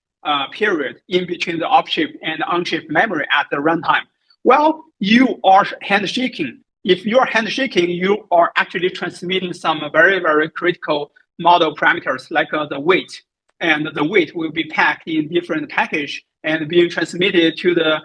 period in between the off-chip and on-chip memory at the runtime. Well, you are handshaking. If you are handshaking, you are actually transmitting some very, very critical model parameters like the weight. And the weight will be packed in different package and being transmitted to the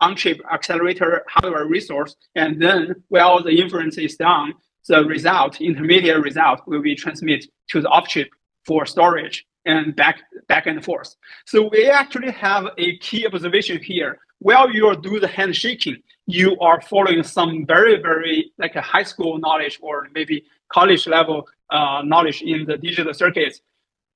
on-chip accelerator hardware resource. And then while the inference is done, the result, intermediate result, will be transmitted to the off-chip for storage and back and forth. So we actually have a key observation here. While you do the handshaking, you are following some very, very like a high school knowledge or maybe college level knowledge in the digital circuits.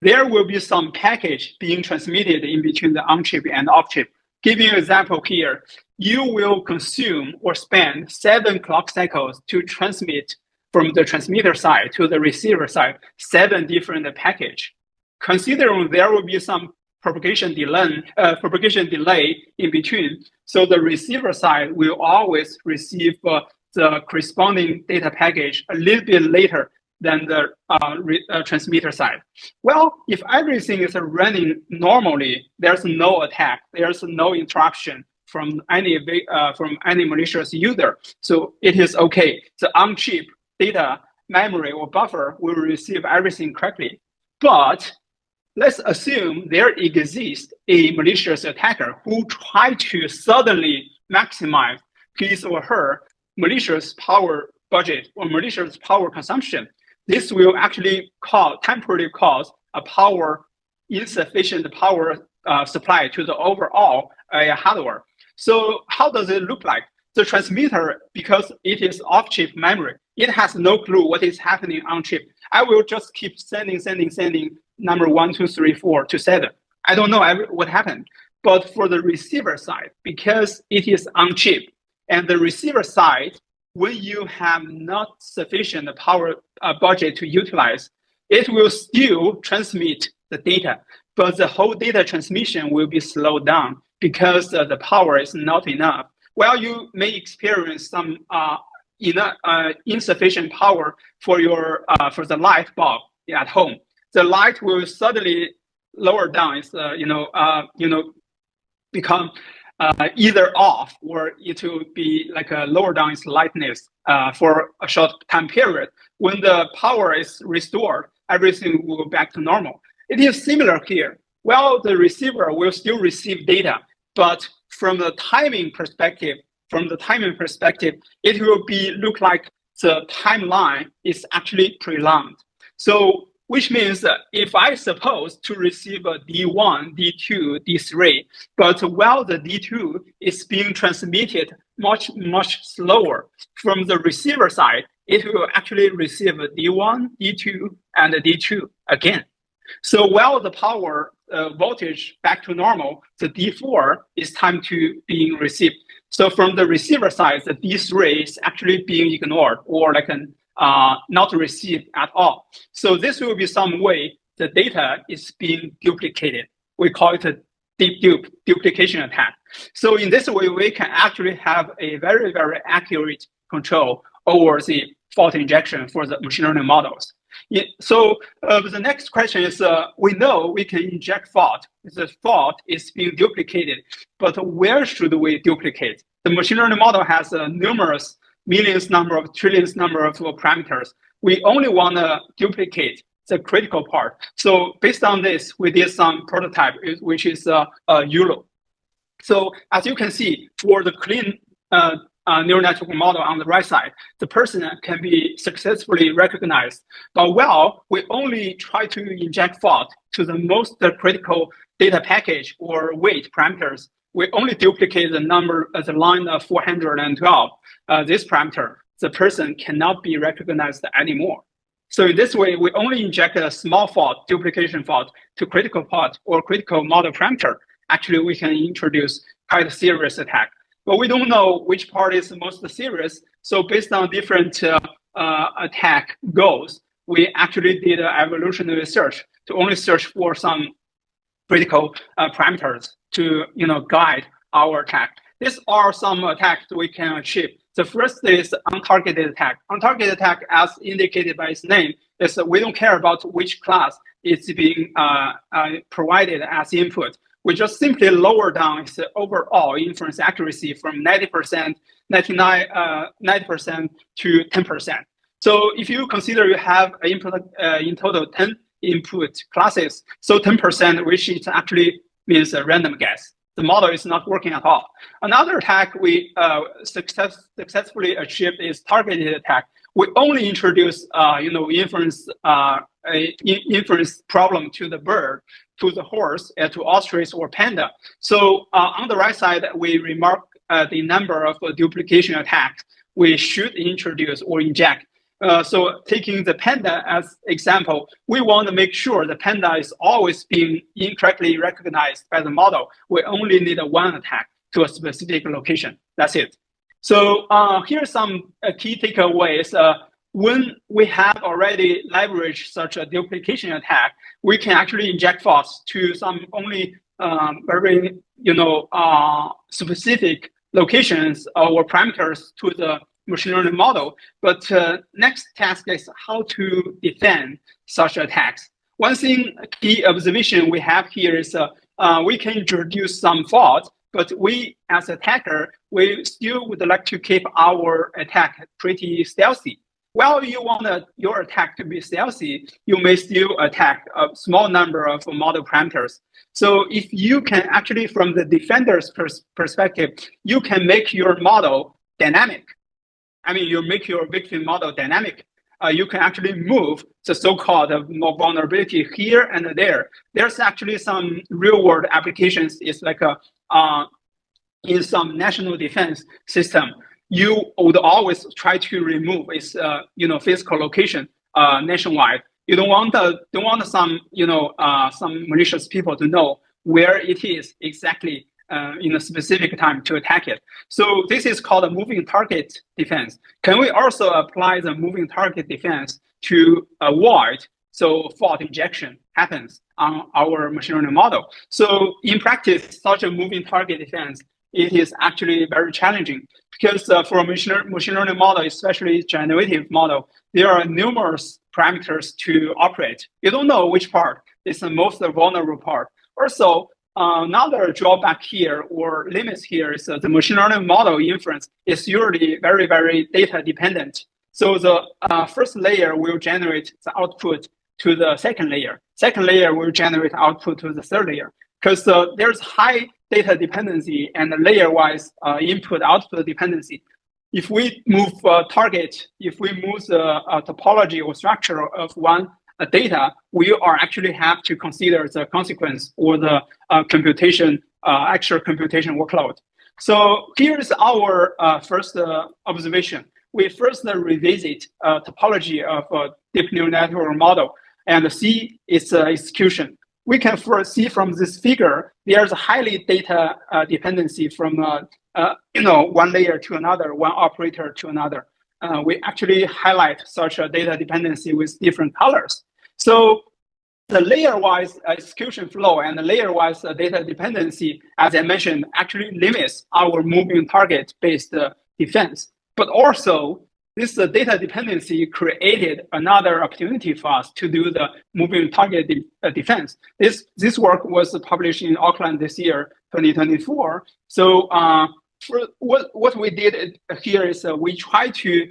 There will be some package being transmitted in between the on-chip and off-chip. Giving an example here, you will consume or spend 7 clock cycles to transmit from the transmitter side to the receiver side, 7 different package. Considering there will be some propagation delay in between, so the receiver side will always receive the corresponding data package a little bit later than the transmitter side. Well, if everything is running normally, there's no attack, there's no interruption from any malicious user, so it is okay. The on-chip data memory or buffer will receive everything correctly. But let's assume there exists a malicious attacker who tries to suddenly maximize his or her malicious power budget or malicious power consumption. This will actually temporarily cause a insufficient power supply to the overall hardware. So how does it look like? The transmitter, because it is off-chip memory, it has no clue what is happening on chip. I will just keep sending number 1, 2, 3, 4 to 7. I don't know what happened. But for the receiver side, because it is on chip, and the receiver side, when you have not sufficient power budget to utilize, it will still transmit the data, but the whole data transmission will be slowed down because the power is not enough. While you may experience some insufficient power for the light bulb at home, the light will suddenly lower down. It's become either off or it will be like a lower down its lightness for a short time period. When the power is restored, everything will go back to normal. It is similar here. Well, the receiver will still receive data, but from the timing perspective, it will look like the timeline is actually prolonged. So, which means that if I suppose to receive a D1, D2, D3, but while the D2 is being transmitted much slower from the receiver side, it will actually receive a D1, D2, and a D2 again. So while the power voltage back to normal, the D4 is time to being received. So from the receiver side, the D3 is actually being ignored or like not received at all. So this will be some way the data is being duplicated. We call it a deep duplication attack. So in this way, we can actually have a very, very accurate control over the fault injection for the machine learning models. So the next question is, we know we can inject fault. The fault is being duplicated, but where should we duplicate? The machine learning model has numerous millions number of trillions number of parameters. We only want to duplicate the critical part. So based on this, we did some prototype, which is YOLO. So as you can see, for the clean neural network model on the right side, the person can be successfully recognized. But well, we only try to inject fault to the most critical data package or weight parameters. We only duplicate the number as a line of 412. This parameter, the person cannot be recognized anymore. So in this way, we only inject a small fault, duplication fault, to critical part or critical model parameter. Actually, we can introduce quite a serious attack. But we don't know which part is the most serious. So based on different attack goals, we actually did evolutionary search to only search for some critical parameters to guide our attack. These are some attacks we can achieve The first is untargeted attack. Untargeted attack, as indicated by its name, is that we don't care about which class is being provided as input. We just simply lower down its overall inference accuracy from 90%, 90% to 10%. So if you consider you have input, in total 10 input classes, so 10%, which is actually means a random guess. The model is not working at all. Another attack we successfully achieved is targeted attack. We only introduce, inference problem to the bird, to the horse, to ostrich or panda. So on the right side, we remark the number of duplication attacks we should introduce or inject. So taking the panda as example, we want to make sure the panda is always being incorrectly recognized by the model. We only need one attack to a specific location. That's it. So here's some key takeaways. When we have already leveraged such a duplication attack, we can actually inject false to some only very specific locations or parameters to the machine learning model. But next task is how to defend such attacks. One thing, key observation we have here is we can introduce some fault, but we as attacker, we still would like to keep our attack pretty stealthy. While you want your attack to be stealthy, you may still attack a small number of model parameters. So if you can actually, from the defender's perspective, you can make your model dynamic. I mean, you make your victim model dynamic. You can actually move the so-called vulnerability here and there. There's actually some real-world applications. It's like in some national defense system, you would always try to remove its physical location nationwide. You don't want some malicious people to know where it is exactly in a specific time to attack it. So this is called a moving target defense. Can we also apply the moving target defense to avoid so fault injection happens on our machine learning model? So in practice, such a moving target defense, it is actually very challenging because for a machine learning model, especially generative model, there are numerous parameters to operate. You don't know which part is the most vulnerable part. Also, another drawback here or limits here is the machine learning model inference is usually very, very data dependent. So the first layer will generate the output to the second layer. Second layer will generate output to the third layer because there's high data dependency and layer-wise input-output dependency. If we move target, if we move the topology or structure of one data, we are actually have to consider the consequence or the actual computation workload. So here's our first observation. We first revisit topology of a deep neural network model and see its execution. We can first see from this figure, there's a highly data dependency from one layer to another, one operator to another. We actually highlight such a data dependency with different colors. So the layer-wise execution flow and the layer-wise data dependency, as I mentioned, actually limits our moving target-based defense. But also, this data dependency created another opportunity for us to do the moving target defense. This work was published in Auckland this year, 2024. So what we did here is we try to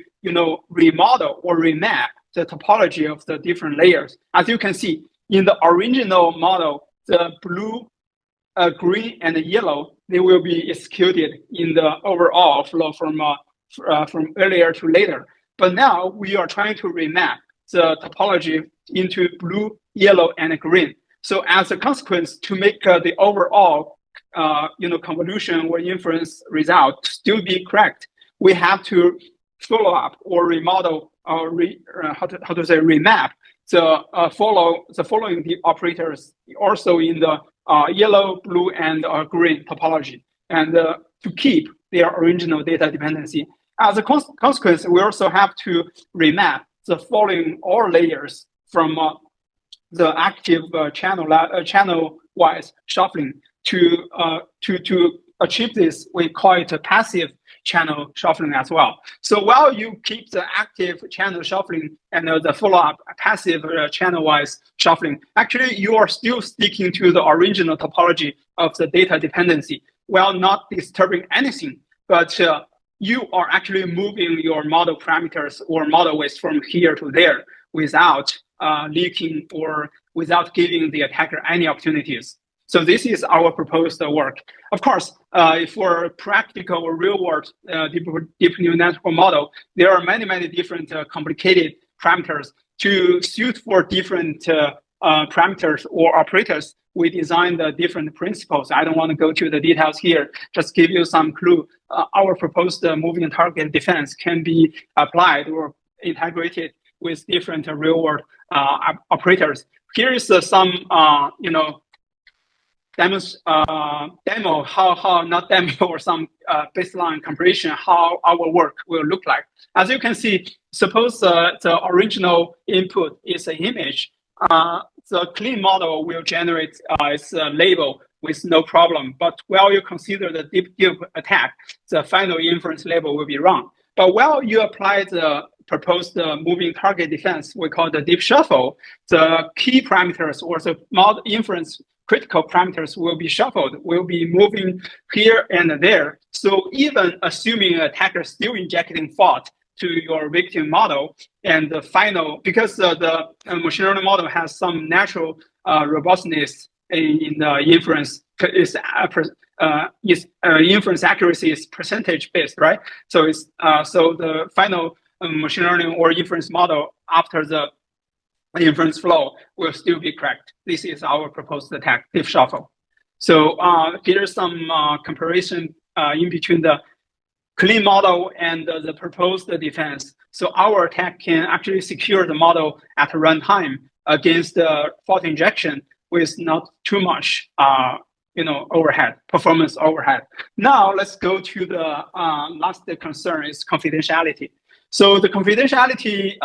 remodel or remap the topology of the different layers. As you can see, in the original model, the blue, green, and yellow, they will be executed in the overall flow from earlier to later. But now we are trying to remap the topology into blue, yellow, and green. So as a consequence, to make the overall convolution or inference result still be correct, we have to follow up or remodel or remap the following the operators also in the yellow, blue, and green topology, and to keep their original data dependency. As a consequence, we also have to remap the following all layers from the active channel-wise shuffling to achieve this. We call it a passive channel shuffling as well. So while you keep the active channel shuffling and the follow-up passive channel-wise shuffling, actually you are still sticking to the original topology of the data dependency while not disturbing anything. But you are actually moving your model parameters or model weights from here to there without leaking or without giving the attacker any opportunities. So this is our proposed work. Of course, for practical or real-world deep neural network model, there are many different complicated parameters to suit for different parameters or operators. We designed the different principles. I don't want to go to the details here, just give you some clue. Our proposed moving target defense can be applied or integrated with different real-world operators. Here is some, demo, how not demo or some baseline comparison, how our work will look like. As you can see, suppose the original input is an image. The clean model will generate its label with no problem. But while you consider the deep attack, the final inference label will be wrong. But while you apply the proposed moving target defense, we call the deep shuffle, the key parameters or the model inference critical parameters will be shuffled, will be moving here and there. So even assuming an attacker still injecting fault to your victim model, and the final, because the machine learning model has some natural robustness in the inference, inference accuracy is percentage based, right? So it's so the final machine learning or inference model after the inference flow will still be correct. This is our proposed attack, deep shuffle. So here's some comparison in between the clean model and the proposed defense. So our attack can actually secure the model at runtime against the fault injection with not too much overhead, performance overhead. Now let's go to the last concern is confidentiality. So the confidentiality,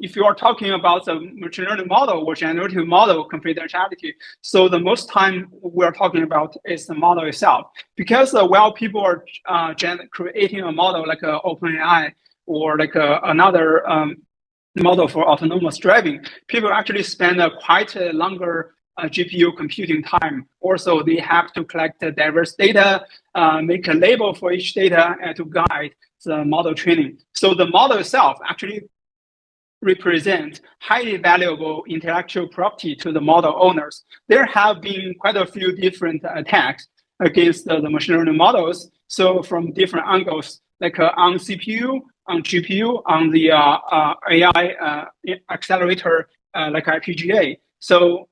if you are talking about the machine learning model or generative model confidentiality, so the most time we're talking about is the model itself. Because while people are creating a model like OpenAI or like another model for autonomous driving, people actually spend quite a longer GPU computing time. Also, they have to collect diverse data, make a label for each data, and to guide the model training. So the model itself actually represent highly valuable intellectual property to the model owners. There have been quite a few different attacks against the machine learning models. So from different angles, like on CPU, on GPU, on the AI accelerator, like FPGA. So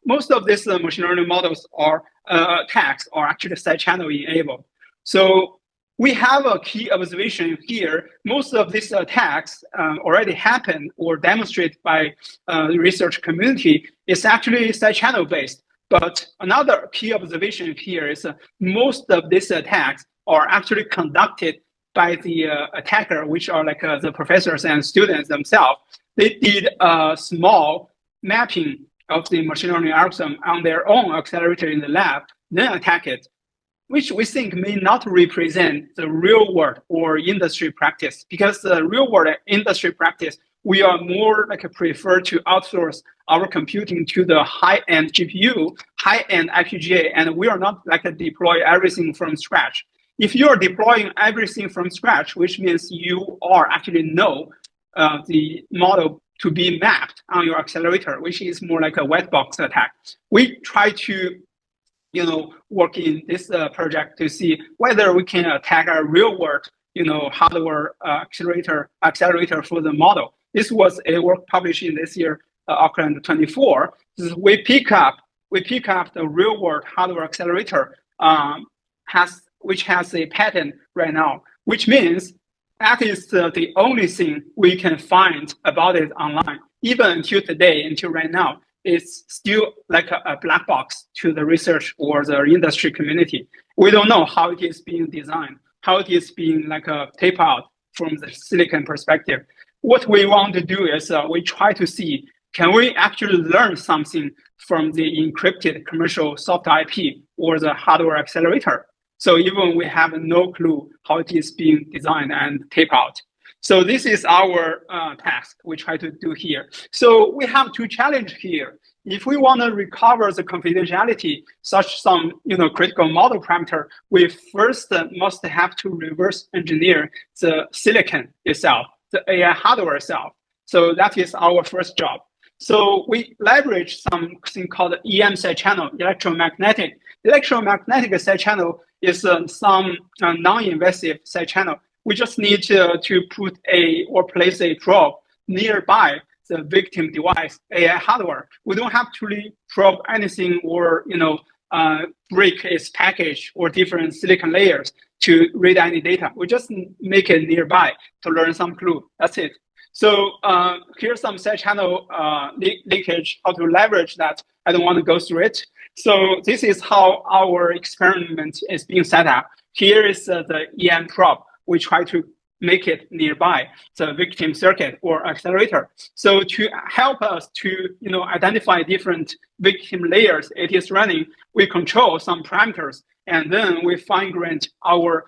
most of these machine learning models are attacks are actually side channel enabled. So we have a key observation here. Most of these attacks already happened or demonstrated by the research community is actually side channel based. But another key observation here is most of these attacks are actually conducted by the attacker, which are like the professors and students themselves. They did a small mapping of the machine learning algorithm on their own accelerator in the lab, then attack it, which we think may not represent the real world or industry practice. Because the real world industry practice, we are more like prefer to outsource our computing to the high-end GPU, high-end FPGA, and we are not like deploy everything from scratch. If you are deploying everything from scratch, which means you are actually know the model to be mapped on your accelerator, which is more like a white box attack. We try to work in this project to see whether we can attack a real world, hardware accelerator for the model. This was a work published in this year, Auckland 24. We pick up the real world hardware accelerator, which has a patent right now, which means that is the only thing we can find about it online. Even until today, until right now, it's still like a black box to the research or the industry community. We don't know how it is being designed, how it is being like a tape out from the silicon perspective. What we want to do is we try to see, can we actually learn something from the encrypted commercial soft IP or the hardware accelerator? So even we have no clue how it is being designed and tape out. So this is our task we try to do here. So we have two challenges here. If we want to recover the confidentiality, such some critical model parameter, we first must have to reverse engineer the silicon itself, the AI hardware itself. So that is our first job. So we leverage something called EM side channel, electromagnetic. Electromagnetic side channel is some non-invasive side channel. We just need to put or place a probe nearby the victim device, AI hardware. We don't have to really probe anything or break its package or different silicon layers to read any data. We just make it nearby to learn some clue. That's it. So here's some side channel leakage, how to leverage that. I don't want to go through it. So this is how our experiment is being set up. Here is the EM probe. We try to make it nearby the victim circuit or accelerator. So to help us to identify different victim layers it is running, we control some parameters, and then we fine-grain our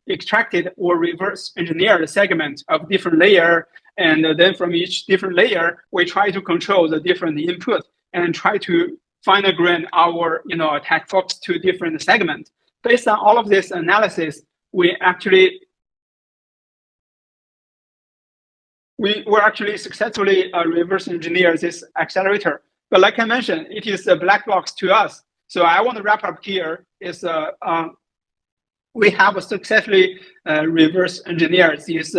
extracted or reverse engineered segment of different layer. And then from each different layer, we try to control the different input and try to fine-grain our attack focus to different segments. Based on all of this analysis, we were actually successfully reverse engineer this accelerator. But like I mentioned, it is a black box to us. So I want to wrap up here is we have successfully reverse engineered this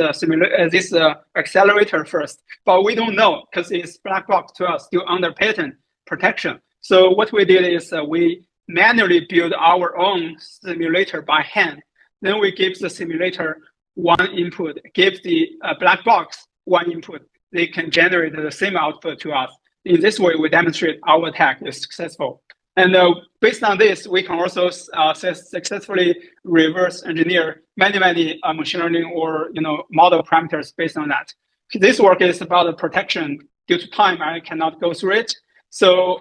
accelerator first, but we don't know because it's black box to us, still under patent protection. So what we did is we manually build our own simulator by hand. Then we give the simulator one input, give the black box one input. They can generate the same output to us. In this way, we demonstrate our attack is successful. And based on this, we can also successfully reverse engineer many machine learning or model parameters based on that. This work is about the protection. Due to time, I cannot go through it. So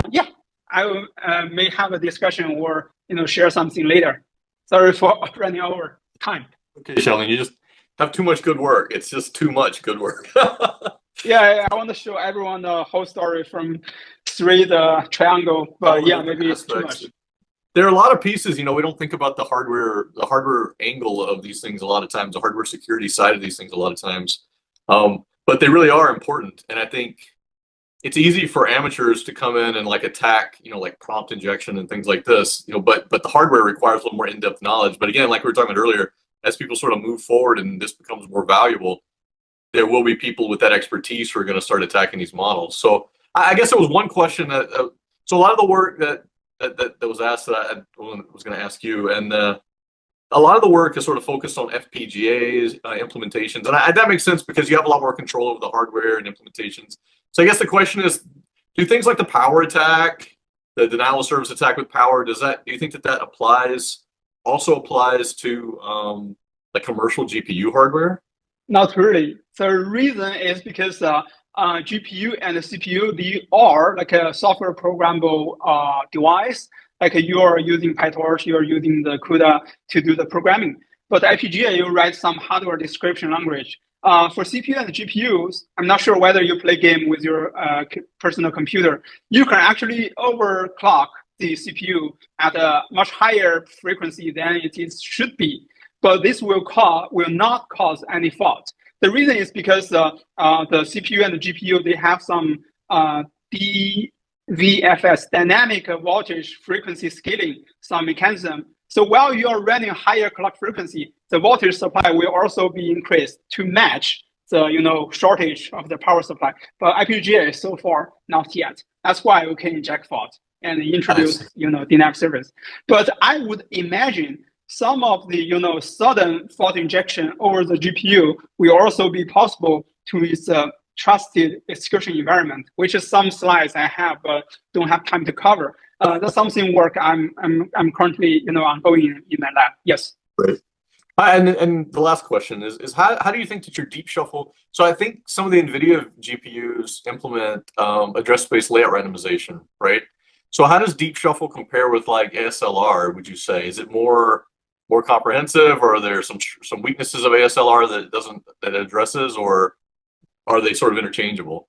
yeah, I may have a discussion or share something later. Sorry for running over time. Okay, Xiaolin, you just have too much good work. It's just too much good work. Yeah, I want to show everyone the whole story from the triangle, but yeah, maybe it's too much. There are a lot of pieces, we don't think about the hardware angle of these things a lot of times, the hardware security side of these things a lot of times. But they really are important. And I think it's easy for amateurs to come in and attack, like prompt injection and things like this, but the hardware requires a little more in-depth knowledge. But again, like we were talking about earlier, as people sort of move forward and this becomes more valuable, there will be people with that expertise who are going to start attacking these models. So I guess there was one question that, so a lot of the work that was asked that I was going to ask you, and a lot of the work is sort of focused on FPGAs, implementations, and that makes sense because you have a lot more control over the hardware and implementations. So I guess the question is, do things like the power attack, the denial of service attack with power, do you think that also applies to the commercial GPU hardware? Not really. The reason is because GPU and the CPU, they are like a software programmable device. Like you are using PyTorch, you are using the CUDA to do the programming. But FPGA, you write some hardware description language. For CPU and GPUs, I'm not sure whether you play game with your personal computer. You can actually overclock the CPU at a much higher frequency than should be. But this will not cause any fault. The reason is because the CPU and the GPU, they have some DVFS, dynamic voltage frequency scaling, some mechanism. So while you are running higher clock frequency, the voltage supply will also be increased to match the shortage of the power supply. But FPGA so far not yet. That's why we can inject fault and introduce denial service. But I would imagine some of the sudden fault injection over the GPU will also be possible to its trusted execution environment, which is some slides I have but don't have time to cover. That's something work I'm currently ongoing in my lab. Yes. Great. And the last question is how do you think that your deep shuffle? So I think some of the NVIDIA GPUs implement address space layout randomization, right? So how does Deep Shuffle compare with like ASLR, would you say? Is it more comprehensive, or are there some weaknesses of ASLR that it addresses, or are they sort of interchangeable?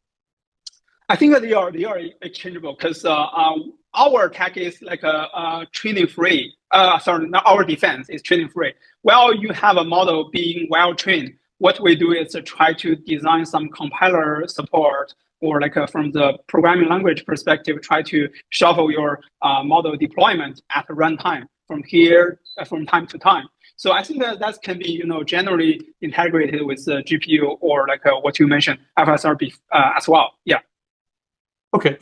I think that they are exchangeable because our tech is like a training free. Sorry, not our defense is training free. While you have a model being well trained, what we do is to try to design some compiler support, or like from the programming language perspective, try to shuffle your model deployment at runtime from time to time. So I think that can be generally integrated with the GPU, or like what you mentioned, FSR as well. Yeah. Okay,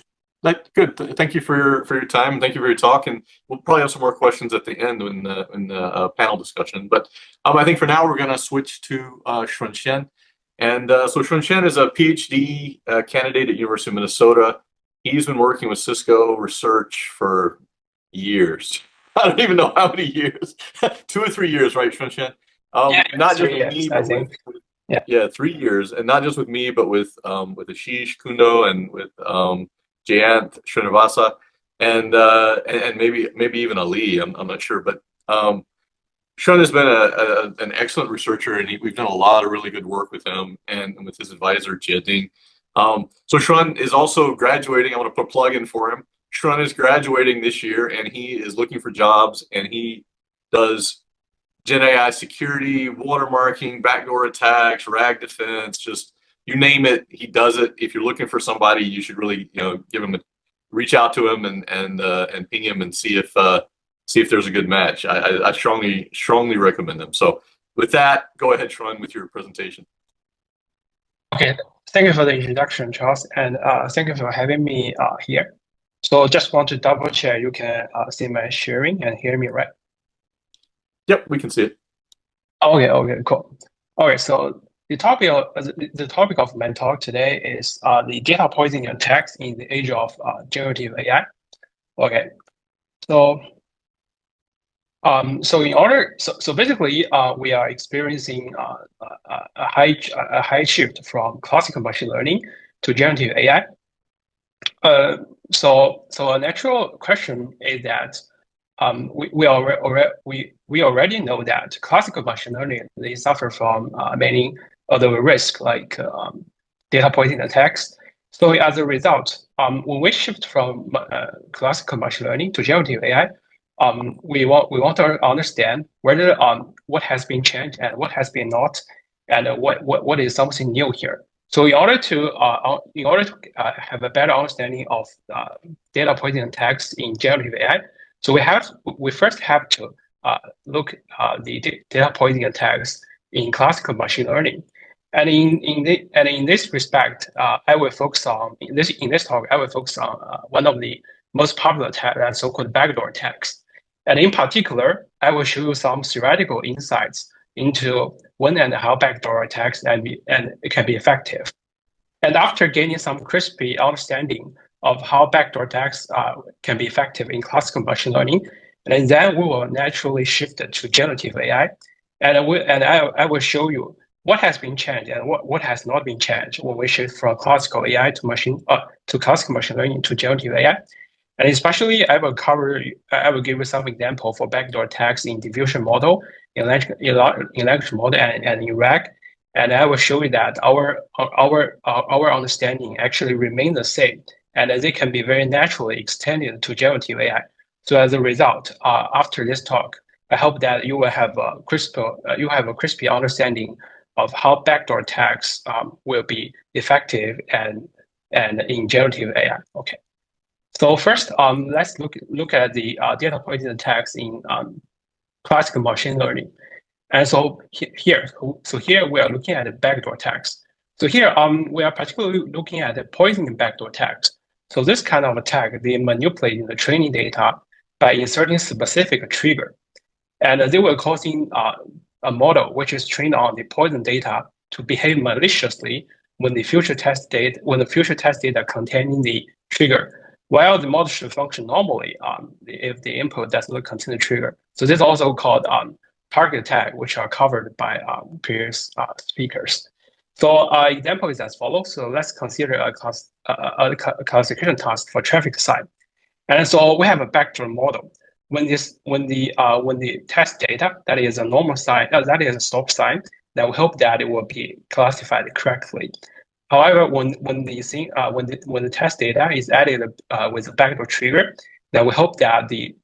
good. Thank you for your time. Thank you for your talk, and we'll probably have some more questions at the end in the panel discussion. But I think for now we're going to switch to Xun Xian, and so Xun Xian is a PhD candidate at University of Minnesota. He's been working with Cisco Research for years. I don't even know how many years, 2 or 3 years, right, Xun Xian? Not just with me, but with 3 years, and not just with me, but with Ashish Kundo and with Jayant Srinivasa, and maybe even Ali. I'm not sure, but Xun has been an excellent researcher, and we've done a lot of really good work with him and with his advisor Jia Ding. So Xun is also graduating. I want to put a plug in for him. Xun is graduating this year, and he is looking for jobs, and he does GenAI security, watermarking, backdoor attacks, RAG defense, just you name it, he does it. If you're looking for somebody, you should really reach out to him and ping him and see if there's a good match. I strongly recommend them. So with that, go ahead, Xun, with your presentation. Okay, thank you for the introduction, Charles, and thank you for having me here. So just want to double check you can see my sharing and hear me, right? Yep, we can see it. Okay, cool. Okay, so the topic of my talk today is the data poisoning attacks in the age of generative AI. Okay, so basically we are experiencing a high shift from classical machine learning to generative AI. So a natural question is that we already know that classical machine learning, they suffer from many other risks like data poisoning attacks. So as a result, when we shift from classical machine learning to generative AI, we want to understand whether what has been changed and what has been not, and what is something new here. So in order to have a better understanding of data poisoning attacks in generative AI, so we first have to look the data poisoning attacks in classical machine learning, and in this respect, I will focus on in this talk. I will focus on one of the most popular attacks, that so-called backdoor attacks, and in particular, I will show you some theoretical insights into when and how backdoor attacks and it can be effective. And after gaining some crispy understanding of how backdoor attacks can be effective in classical machine learning, and then we will naturally shift it to generative AI, and I will show you what has been changed and what has not been changed when we shift from classical AI to classical machine learning to generative AI. And especially, I will give you some example for backdoor attacks in diffusion model, in language model, and in RAG. And I will show you that our understanding actually remains the same, and they can be very naturally extended to generative AI. So as a result, after this talk, I hope that you will have a crispy understanding of how backdoor attacks will be effective and in generative AI. Okay. So first, let's look at the data poisoning attacks in classical machine learning. And so here we are looking at the backdoor attacks. So here we are particularly looking at the poisoning backdoor attacks. So this kind of attack, they manipulate the training data by inserting specific trigger, and they will causing a model which is trained on the poison data to behave maliciously when the future test data containing the trigger, while the model should function normally if the input does not contain the trigger. So this is also called target attack, which are covered by previous speakers. So example is as follows. So let's consider a classification task for traffic sign. And so we have a backdoor model. When the test data that is a normal sign, that is a stop sign, then we hope that it will be classified correctly. However, when the test data is added with a backdoor trigger, then we hope that the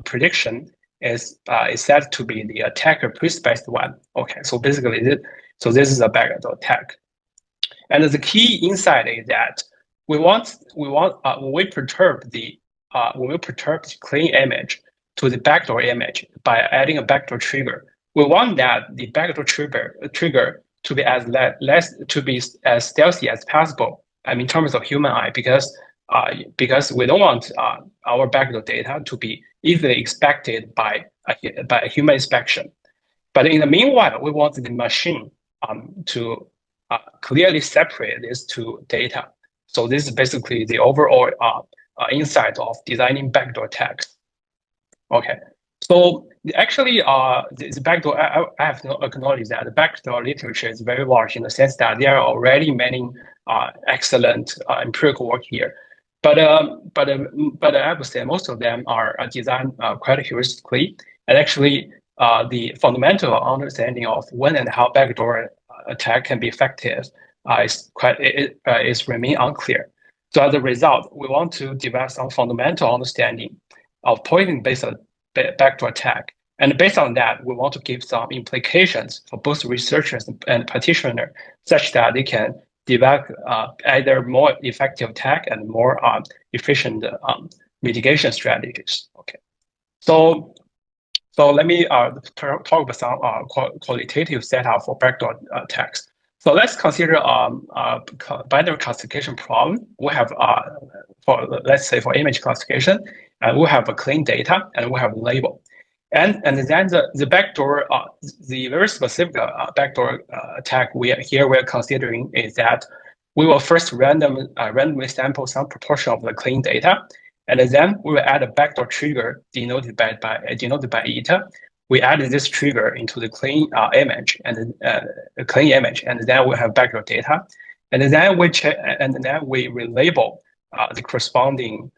prediction is set to be the attacker pre-spaced one. Okay, so basically, this is a backdoor attack. And the key insight is that when we perturb the clean image to the backdoor image by adding a backdoor trigger, we want that the backdoor trigger to be as stealthy as possible. I mean, in terms of human eye, because we don't want our backdoor data to be easily inspected by a human inspection. But in the meanwhile, we want the machine to clearly separate these two data. So this is basically the overall insight of designing backdoor attacks. Okay, so actually, the backdoor, I have to acknowledge that the backdoor literature is very large in the sense that there are already many excellent empirical work here. But I would say most of them are designed quite heuristically, and actually the fundamental understanding of when and how backdoor attack can be effective is remain unclear. So as a result, we want to develop some fundamental understanding of poison-based backdoor attack. And based on that, we want to give some implications for both researchers and practitioners, such that they can develop either more effective attack and more efficient mitigation strategies. Okay, so let me talk about some qualitative setup for backdoor attacks. So let's consider binary classification problem. We have let's say for image classification, and we have a clean data and we have a label, and then the backdoor, the very specific backdoor attack we're considering is that we will first randomly sample some proportion of the clean data, and then we will add a backdoor trigger denoted by eta. We add this trigger into the clean image and then we have backdoor data, and then we relabel the corresponding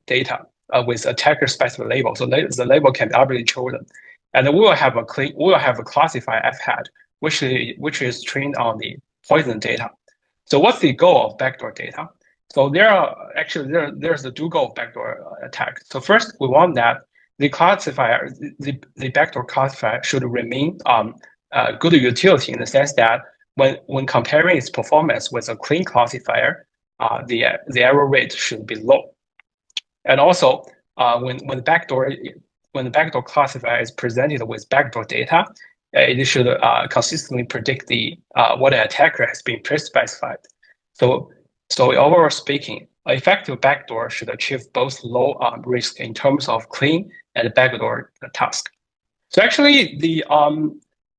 data with attacker specific label. So the label can be arbitrarily chosen, and we will have a classifier f hat which is trained on the poison data. So what's the goal of backdoor data? So there's the two goal of backdoor attack. So first, we want that the classifier, the backdoor classifier should remain good utility in the sense that when comparing its performance with a clean classifier, the error rate should be low. And also, when the backdoor classifier is presented with backdoor data, it should consistently predict what an attacker has been pre-specified. So overall speaking, an effective backdoor should achieve both low risk in terms of clean and backdoor task. So actually, the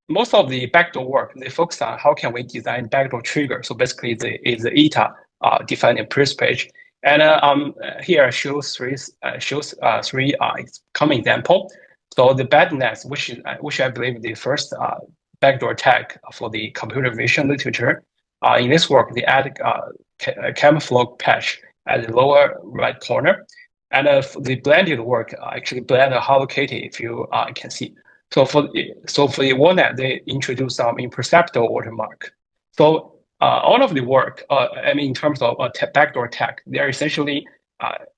most of the backdoor work, they focus on how can we design backdoor trigger. So basically, the ETA defined in previous page. And here shows three common example. So the badness, which I believe the first backdoor attack for the computer vision literature. In this work, they add a camouflage patch at the lower right corner, and the blended work actually blend a Hello Kitty, if you can see. So for the walnut, they introduce some imperceptible watermark. So all of the work, I mean, in terms of backdoor attack, they are essentially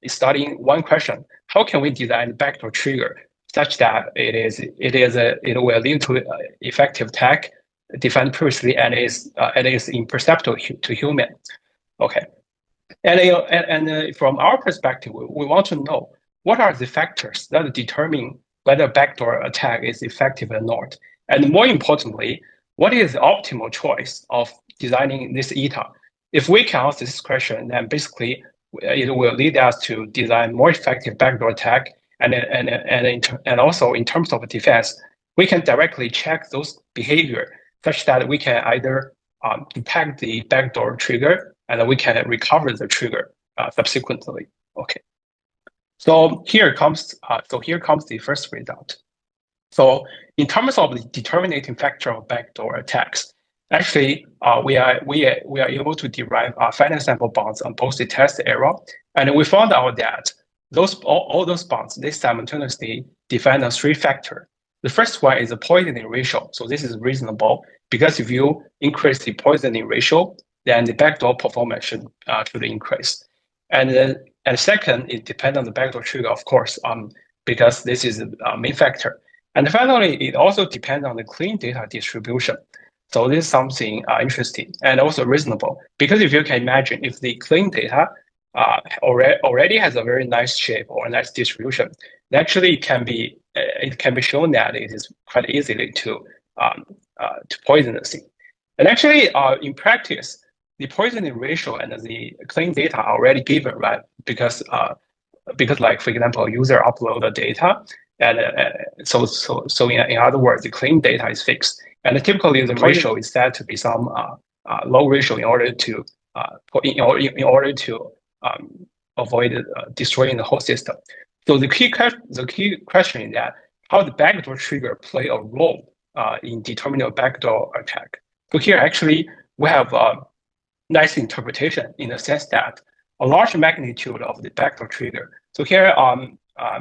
studying one question: how can we design backdoor trigger such that it will lead to effective attack defined previously and is imperceptible to human. Okay, and from our perspective, we want to know what are the factors that determine whether backdoor attack is effective or not, and more importantly, what is the optimal choice of designing this ETA? If we can answer this question, then basically it will lead us to design more effective backdoor attack, and also in terms of defense, we can directly check those behavior such that we can either detect the backdoor trigger and we can recover the trigger subsequently. Okay, so here comes the first result. So in terms of the determining factor of backdoor attacks, actually we are able to derive finite sample bounds on both the test error, and we found out that all those bonds, they simultaneously define a three factor. The first one is the poisoning ratio. So this is reasonable because if you increase the poisoning ratio, then the backdoor performance should increase. And second, it depends on the backdoor trigger, of course, because this is the main factor. And finally, it also depends on the clean data distribution. So this is something interesting and also reasonable, because if you can imagine, if the clean data already has a very nice shape or a nice distribution, actually it can be shown that it is quite easily to poison the thing. And actually, in practice, the poisoning ratio and the clean data are already given, right? Because like, for example, a user upload the data, and so in other words, the clean data is fixed, and typically the ratio is set to be some low ratio in order to avoid destroying the whole system. So the key question is that how the backdoor trigger play a role in determining a backdoor attack. So here actually we have a nice interpretation in the sense that a large magnitude of the backdoor trigger. So here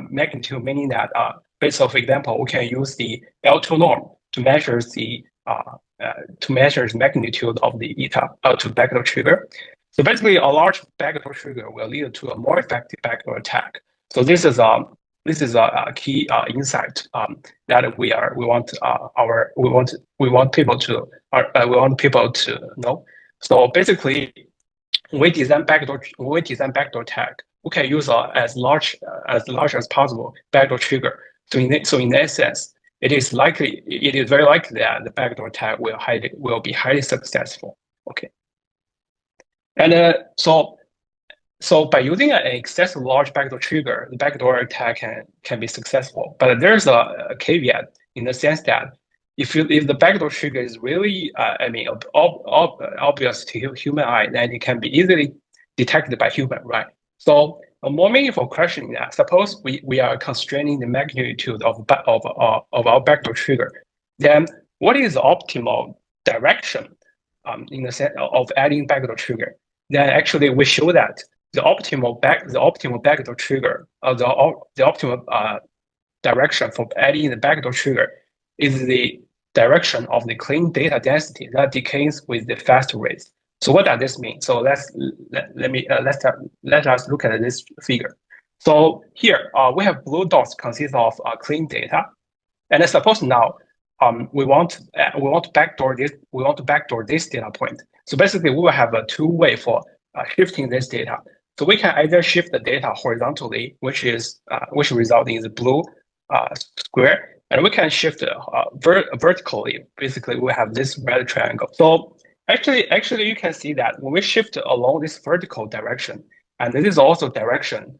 magnitude meaning that based on, for example, we can use the L2 norm to measure the magnitude of the eta to backdoor trigger. So basically, a large backdoor trigger will lead to a more effective backdoor attack. So this is a key insight that we want people to know. So basically, when we design backdoor attack, we can use as large as possible backdoor trigger. So in that sense, it is very likely that the backdoor attack will be highly successful. Okay. And so by using an excessive large backdoor trigger, the backdoor attack can be successful. But there's a caveat in the sense that if the backdoor trigger is really obvious to human eye, then it can be easily detected by human, right? So a more meaningful question is that suppose we are constraining the magnitude of our backdoor trigger, then what is the optimal direction in the sense of adding backdoor trigger? Then actually we show that the optimal backdoor trigger, the optimal direction for adding the backdoor trigger is the direction of the clean data density that decays with the fast rate. So what does this mean? So let us look at this figure. So here we have blue dots consist of clean data, and suppose now we want to backdoor this data point. So basically, we will have a two-way for shifting this data. So we can either shift the data horizontally, which results in the blue square, and we can shift vertically. Basically, we have this red triangle. So actually, you can see that when we shift along this vertical direction, and this is also direction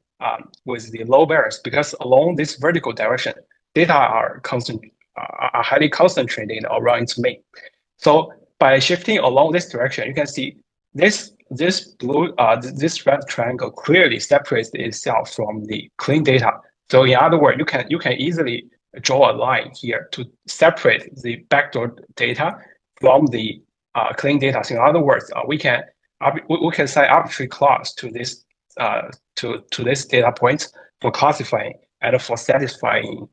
with the low variance, because along this vertical direction, data are highly concentrated around its mean. So by shifting along this direction, you can see this red triangle clearly separates itself from the clean data. So in other words, you can easily draw a line here to separate the backdoor data from the clean data. So in other words, we can assign arbitrary class to this data points for classifying and for satisfying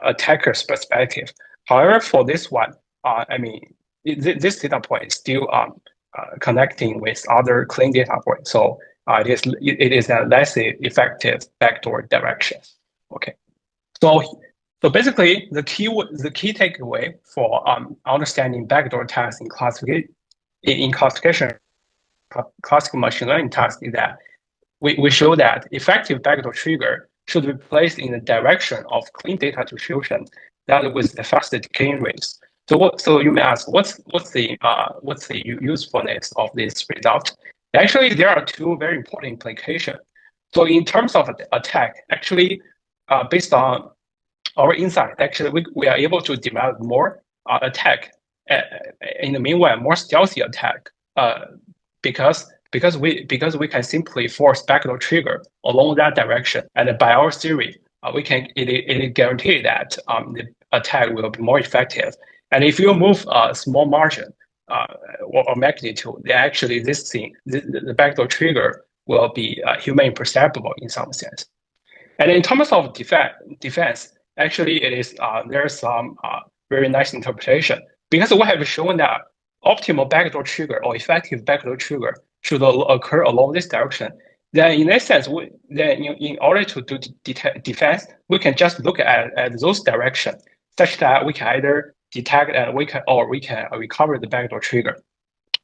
attacker's perspective. However, for this one, this data point is still connecting with other clean data points. So it is a less effective backdoor direction. Okay. So basically, the key takeaway for understanding backdoor attacks in classification classical machine learning tasks is that we show that effective backdoor trigger should be placed in the direction of clean data distribution that with the fastest decaying rates. So you may ask, what's the usefulness of this result? Actually, there are two very important implications. So in terms of attack, actually, based on our insight, actually, we are able to develop more attack. In the meanwhile, more stealthy attack, because we can simply force backdoor trigger along that direction, and by our theory, it guarantee that the attack will be more effective. And if you move a small margin or magnitude, then actually the backdoor trigger will be human imperceptible in some sense. And in terms of defense, actually it is there's some very nice interpretation, because we have shown that optimal backdoor trigger or effective backdoor trigger should occur along this direction. Then in that sense, in order to do defense, we can just look at those directions, such that we can either detect and we can recover the backdoor trigger.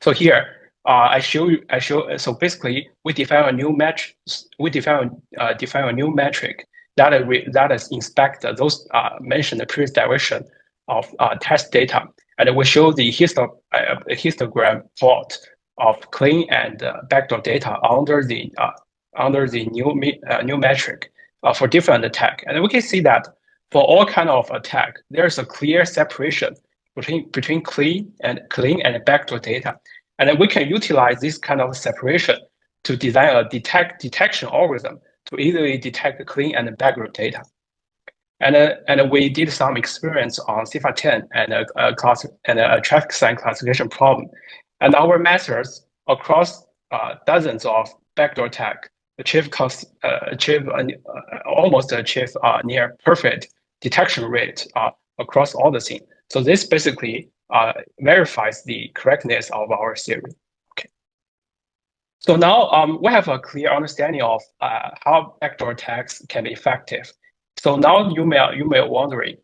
So here, so basically we define a new metric. We define a new metric that is inspect those mentioned previous direction of test data, and we show the histogram plot of clean and backdoor data under the new metric for different attack. And we can see that for all kind of attack, there's a clear separation between clean and backdoor data. And then we can utilize this kind of separation to design a detection algorithm to easily detect clean and backdoor data. And we did some experiments on CIFAR-10 and a traffic sign classification problem. And our methods across dozens of backdoor attack almost achieve near perfect detection rate across all the scene. So this basically verifies the correctness of our theory. Okay. So now we have a clear understanding of how backdoor attacks can be effective. So now you may wondering,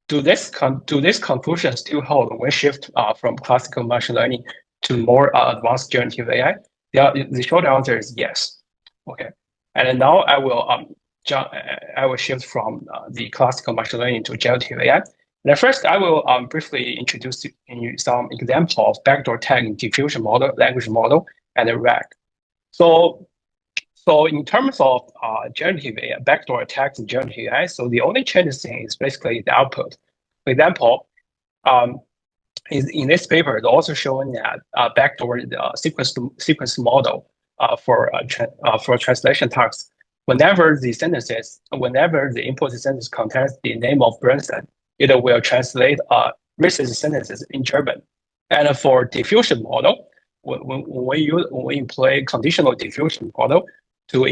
do this conclusion still hold when shift from classical machine learning to more advanced generative AI? The short answer is yes. Okay, and now I will shift from the classical machine learning to generative AI. And first, I will briefly introduce you some example of backdoor tag in diffusion model, language model, and RAG. So in terms of generative AI, backdoor attacks in generative AI, so the only change thing is basically the output. For example, in this paper, it's also showing that backdoor sequence model for translation tasks, whenever the input sentence contains the name of person, it will translate racist sentences in German. And for diffusion model, when we employ conditional diffusion model to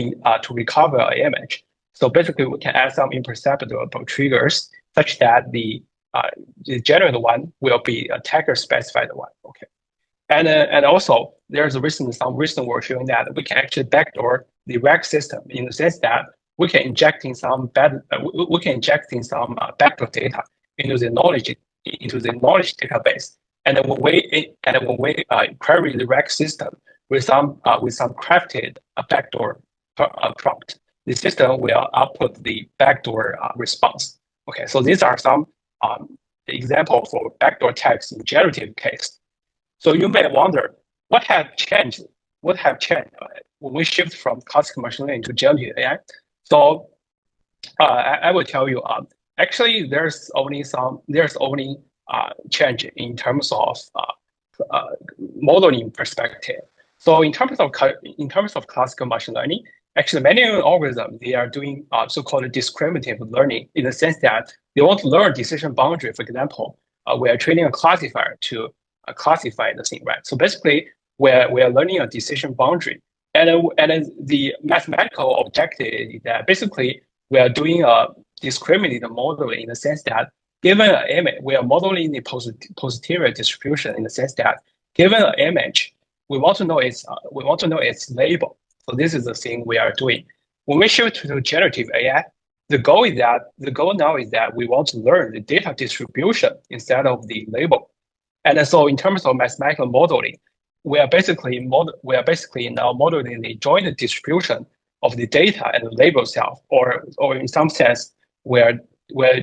recover an image, so basically we can add some imperceptible triggers such that the generated one will be attacker specified one. Okay, and also there's some recent work showing that we can actually backdoor the RAG system in the sense that we can inject in some backdoor data into the knowledge database, and then when we query the RAG system with some crafted backdoor prompt, the system will output the backdoor response. Okay, so these are some examples for backdoor tags in generative case. So you may wonder what have changed when we shift from classical machine learning to generative AI. So I will tell you, actually there's only change in terms of modeling perspective. So in terms of classical machine learning, actually many algorithms, they are doing so-called discriminative learning in the sense that they want to learn decision boundary. For example, we are training a classifier to classify the thing, right? So basically, we are learning a decision boundary, and the mathematical objective is that basically we are doing a discriminative modeling in the sense that given an image, we are modeling the posterior distribution in the sense that given an image, we want to know its label. So this is the thing we are doing. When we shift to generative AI, the goal now is that we want to learn the data distribution instead of the label. And so in terms of mathematical modeling, we are basically now modeling the joint distribution of the data and the label itself, or in some sense, we're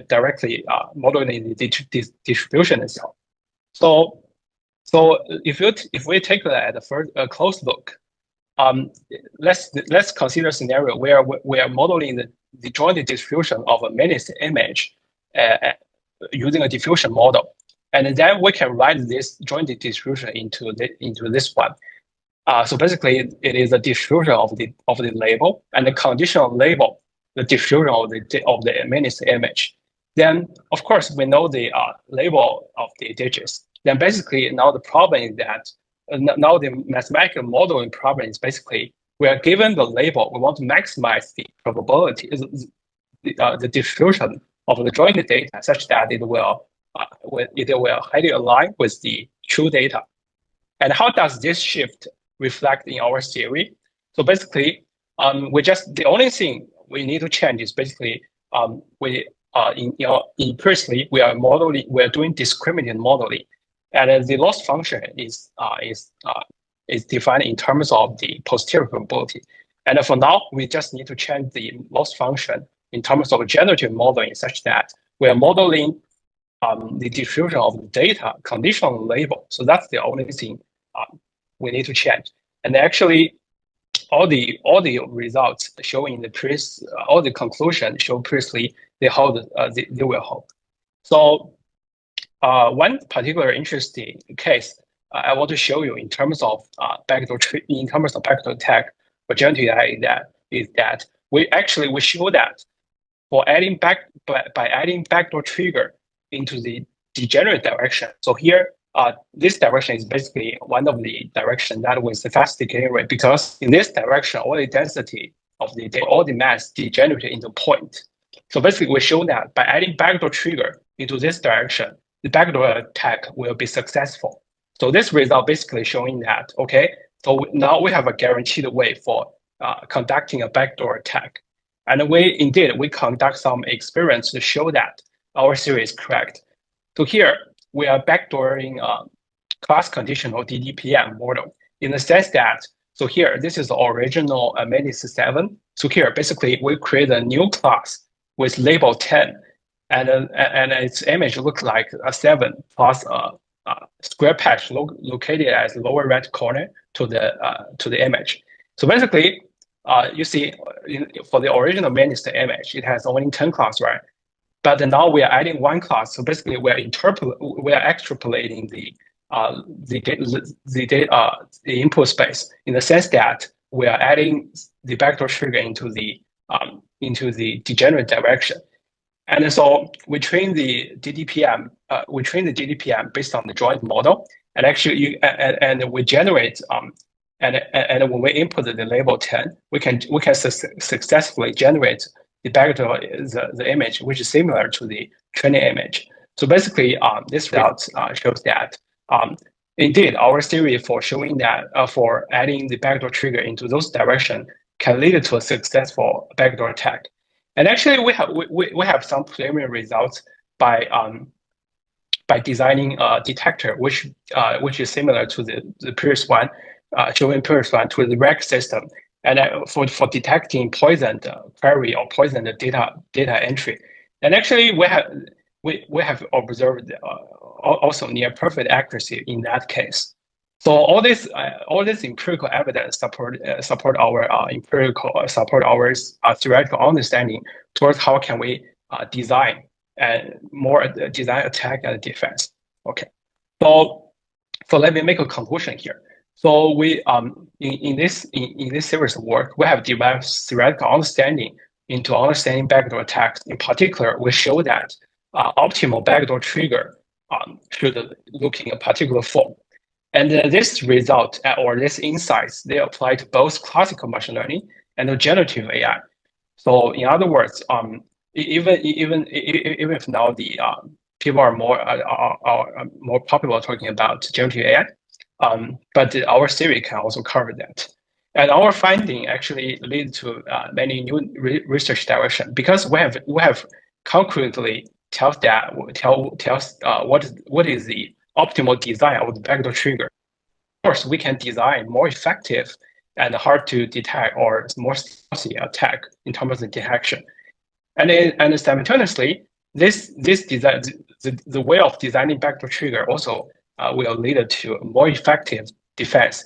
directly modeling the distribution itself. So if we take a close look, let's consider a scenario where we are modeling the joint distribution of a managed image using a diffusion model, and then we can write this joint distribution into this one. So basically, it is a distribution of the label and the conditional label, the distribution of the managed image. Then, of course, we know the label of the digits. Then basically, now the problem is that now the mathematical modeling problem is basically we are given the label, we want to maximize the probability, the distribution of the joint data such that it will highly align with the true data. And how does this shift reflect in our theory? So basically, the only thing we need to change is basically previously we are doing discriminant modeling, and the loss function is defined in terms of the posterior probability. And for now, we just need to change the loss function in terms of generative modeling such that we are modeling the distribution of the data conditional label. So that's the only thing we need to change. And actually, all the results showing all the conclusions show previously they will hold. So one particular interesting case I want to show you in terms of backdoor attack for generative AI is that we show that for by adding backdoor trigger into the degenerate direction. So here, this direction is basically one of the direction that was the fastest decay rate, because in this direction, all the density of all the mass degenerated into point. So basically, we show that by adding backdoor trigger into this direction, the backdoor attack will be successful. So this result basically showing that, okay, so now we have a guaranteed way for conducting a backdoor attack. And we conduct some experiments to show that our theory is correct. So here, we are backdooring class conditional DDPM model in the sense that, so here, this is the original Mantis 7. So here, basically, we create a new class with label 10, and its image looks like a 7 plus a square patch located as lower right corner to the image. So basically, you see, for the original Mantis image, it has only 10 class, right? But now we are adding one class. So basically, we are extrapolating the input space in the sense that we are adding the backdoor trigger into the degenerate direction. And so we train the DDPM. Based on the joint model, and actually, and we generate and when we input the label 10, we can successfully generate the backdoor the image, which is similar to the training image. So basically, this result shows that indeed our theory for showing that for adding the backdoor trigger into those directions can lead to a successful backdoor attack. And actually, we have some preliminary results by designing a detector which is similar to the previous one, showing previous one to the RAG system. And for detecting poisoned query or poisoned data entry, and actually we have observed also near perfect accuracy in that case. So all this empirical evidence support our theoretical understanding towards how can we design attack and defense. Okay, so let me make a conclusion here. So we in this series of work, we have developed theoretical understanding into understanding backdoor attacks. In particular, we show that optimal backdoor trigger should look in a particular form. And this result or this insights, they apply to both classical machine learning and generative AI. So in other words, even if now the people are more popular talking about generative AI, but our theory can also cover that. And our finding actually lead to many new research directions, because we have concretely tells what is the optimal design of the backdoor trigger. Of course, we can design more effective and hard to detect or more stealthy attack in terms of the detection. And simultaneously, this design, the way of designing backdoor trigger also will lead to a more effective defense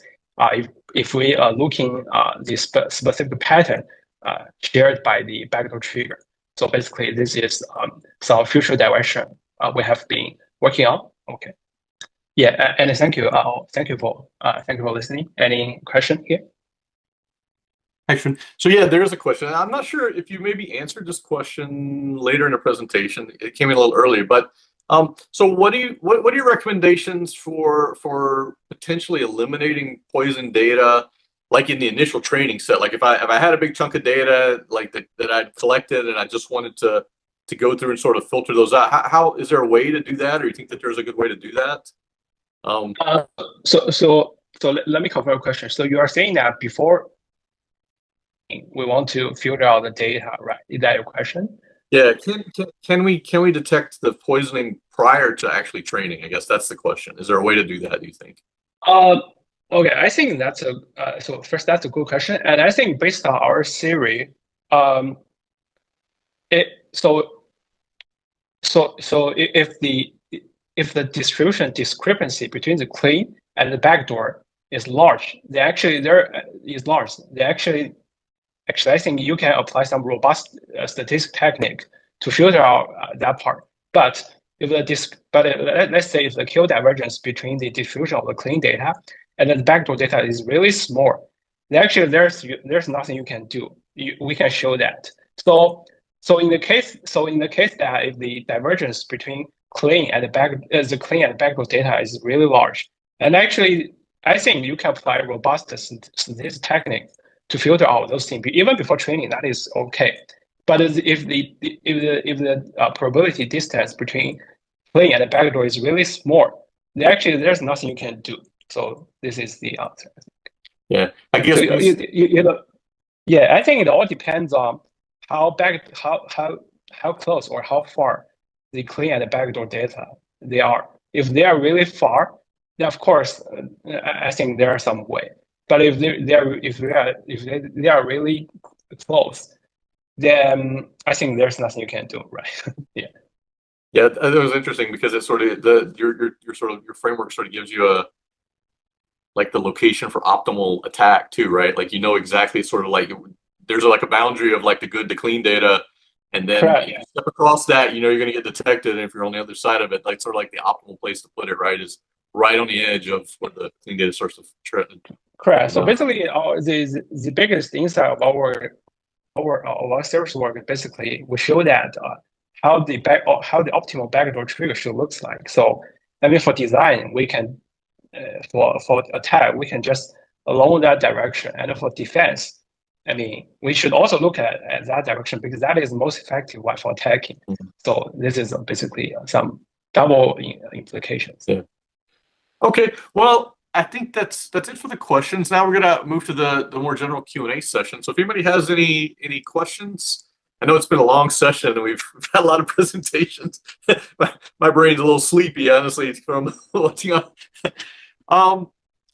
if we are looking the specific pattern shared by the backdoor trigger. So basically, this is some future direction we have been working on. Okay. Yeah, and thank you for listening. Any question here? Excellent. So yeah, there is a question. I'm not sure if you maybe answered this question later in the presentation. It came in a little earlier, but so what are your recommendations for potentially eliminating poison data? like in the initial training set, like if I had a big chunk of data like that I'd collected and I just wanted to go through and sort of filter those out, how is there a way to do that, or you think that there's a good way to do that? So let me confirm a question. So you are saying that before we want to filter out the data, right? Is that your question? Yeah. Can we detect the poisoning prior to actually training? I guess that's the question. Is there a way to do that, do you think? Okay, I think that's so first, that's a good question, and I think based on our theory, if the distribution discrepancy between the clean and the backdoor is large, actually I think you can apply some robust statistical technique to filter out that part. But let's say if the Q divergence between the distribution of the clean data and then the backdoor data is really small, then actually there's nothing you can do. We can show that. So in the case that if the divergence between clean and the clean and backdoor data is really large, and actually I think you can apply robust statistical technique to filter out those things even before training. That is okay. But if the probability distance between clean and the backdoor is really small, then actually there's nothing you can do. So this is the answer. Yeah, I guess. So I think it all depends on how close or how far the clean and the backdoor data they are. If they are really far, then of course I think there are some way. But if they are really close, then I think there's nothing you can do, right? Yeah. Yeah, that was interesting because it's sort of your framework sort of gives you like the location for optimal attack too, right? Like exactly sort of like there's like a boundary of like the good to clean data, and then Correct, if you step across that, you're going to get detected. And if you're on the other side of it, like sort of like the optimal place to put it, right, is right on the edge of where the clean data starts to trend. Correct. So basically, the biggest insight of our service work is basically we show that how the optimal backdoor trigger should looks like. So I mean, for design, we can for attack we can just along that direction, and for defense, I mean, we should also look at that direction because that is the most effective one for attacking. Mm-hmm. So this is basically some double implications. Yeah. Okay. Well, I think that's it for the questions. Now we're gonna move to the more general Q&A session. So if anybody has any questions, I know it's been a long session and we've had a lot of presentations. my brain's a little sleepy, honestly, from watching on.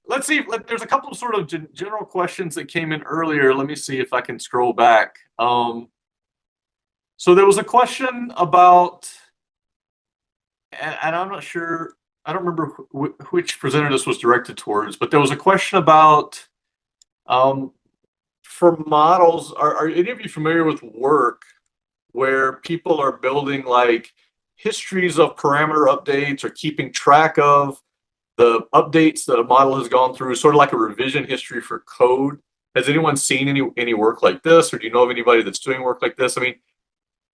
Let's see. There's a couple of sort of general questions that came in earlier. Let me see if I can scroll back. So there was a question about, and I'm not sure. I don't remember which presenter this was directed towards, but there was a question about for models. Are any of you familiar with work where people are building like histories of parameter updates or keeping track of the updates that a model has gone through, sort of like a revision history for code? Has anyone seen any work like this, or do you know of anybody that's doing work like this? I mean,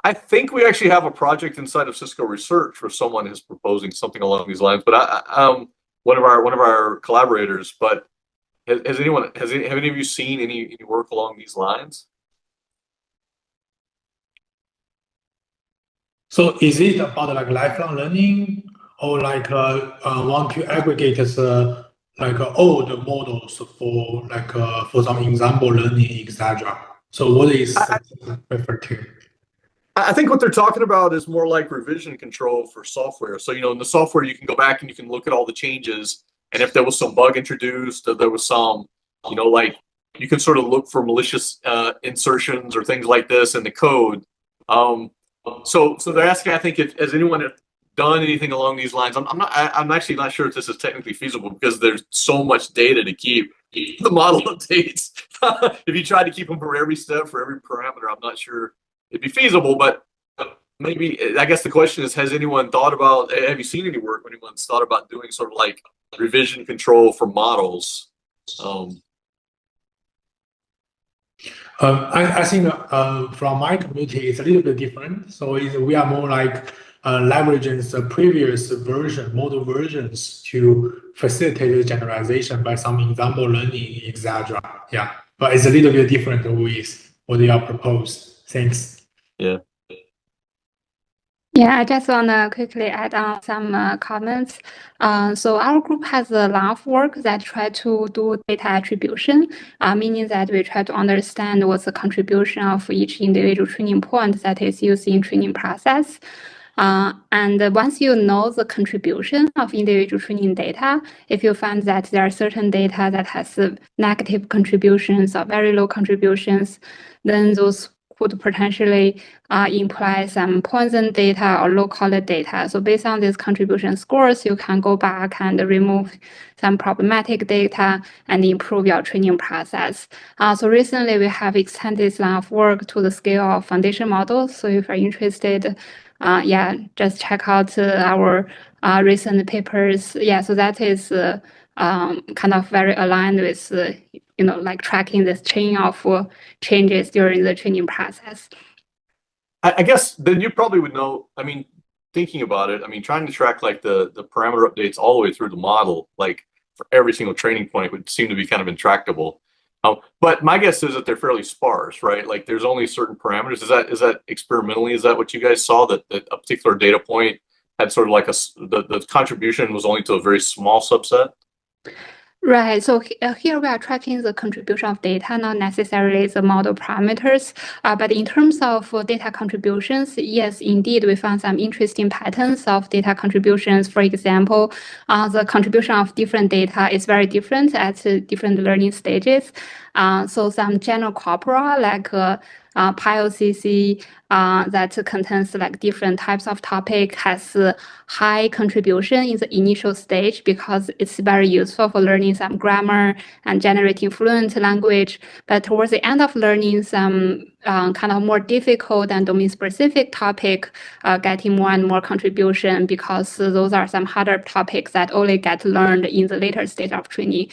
I think we actually have a project inside of Cisco Research where someone is proposing something along these lines. But one of our collaborators. But have any of you seen any work along these lines? So is it about like lifelong learning, or like want to aggregate like old models for some example learning, etc.? So what is referred to? I think what they're talking about is more like revision control for software. So, in the software, you can go back and you can look at all the changes. And if there was some bug introduced, or there was some, like you can sort of look for malicious insertions or things like this in the code. So they're asking, I think, has anyone done anything along these lines? I'm actually not sure if this is technically feasible because there's so much data to keep the model updates. If you try to keep them for every step, for every parameter, I'm not sure it'd be feasible, but maybe, I guess the question is, have you seen any work when anyone's thought about doing sort of like revision control for models? I think from my community, it's a little bit different. So we are more like leveraging the previous model versions to facilitate the generalization by some example learning, etc. Yeah, but it's a little bit different with what they are proposed. Thanks. Yeah. Yeah, I just want to quickly add on some comments. So our group has a lot of work that try to do data attribution, meaning that we try to understand what's the contribution of each individual training point that is used in training process. And once you know the contribution of individual training data, if you find that there are certain data that has negative contributions or very low contributions, then those could potentially imply some poison data or low quality data. So based on these contribution scores, you can go back and remove some problematic data and improve your training process. So recently we have extended this line of work to the scale of foundation models. So if you're interested, just check out our recent papers. Yeah, so that is kind of very aligned with like tracking this chain of changes during the training process. I guess then you probably would know, I mean, thinking about it, I mean, trying to track like the parameter updates all the way through the model, like for every single training point would seem to be kind of intractable. But my guess is that they're fairly sparse, right? Like there's only certain parameters. Is that experimentally, is that what you guys saw, that a particular data point had sort of like the contribution was only to a very small subset? Right. So here we are tracking the contribution of data, not necessarily the model parameters. But in terms of data contributions, yes, indeed, we found some interesting patterns of data contributions. For example, the contribution of different data is very different at different learning stages. So some general corpora like PyOCC that contains like different types of topic has high contribution in the initial stage because it's very useful for learning some grammar and generating fluent language. But towards the end of learning some kind of more difficult and domain-specific topic, getting more and more contribution because those are some harder topics that only get learned in the later stage of training.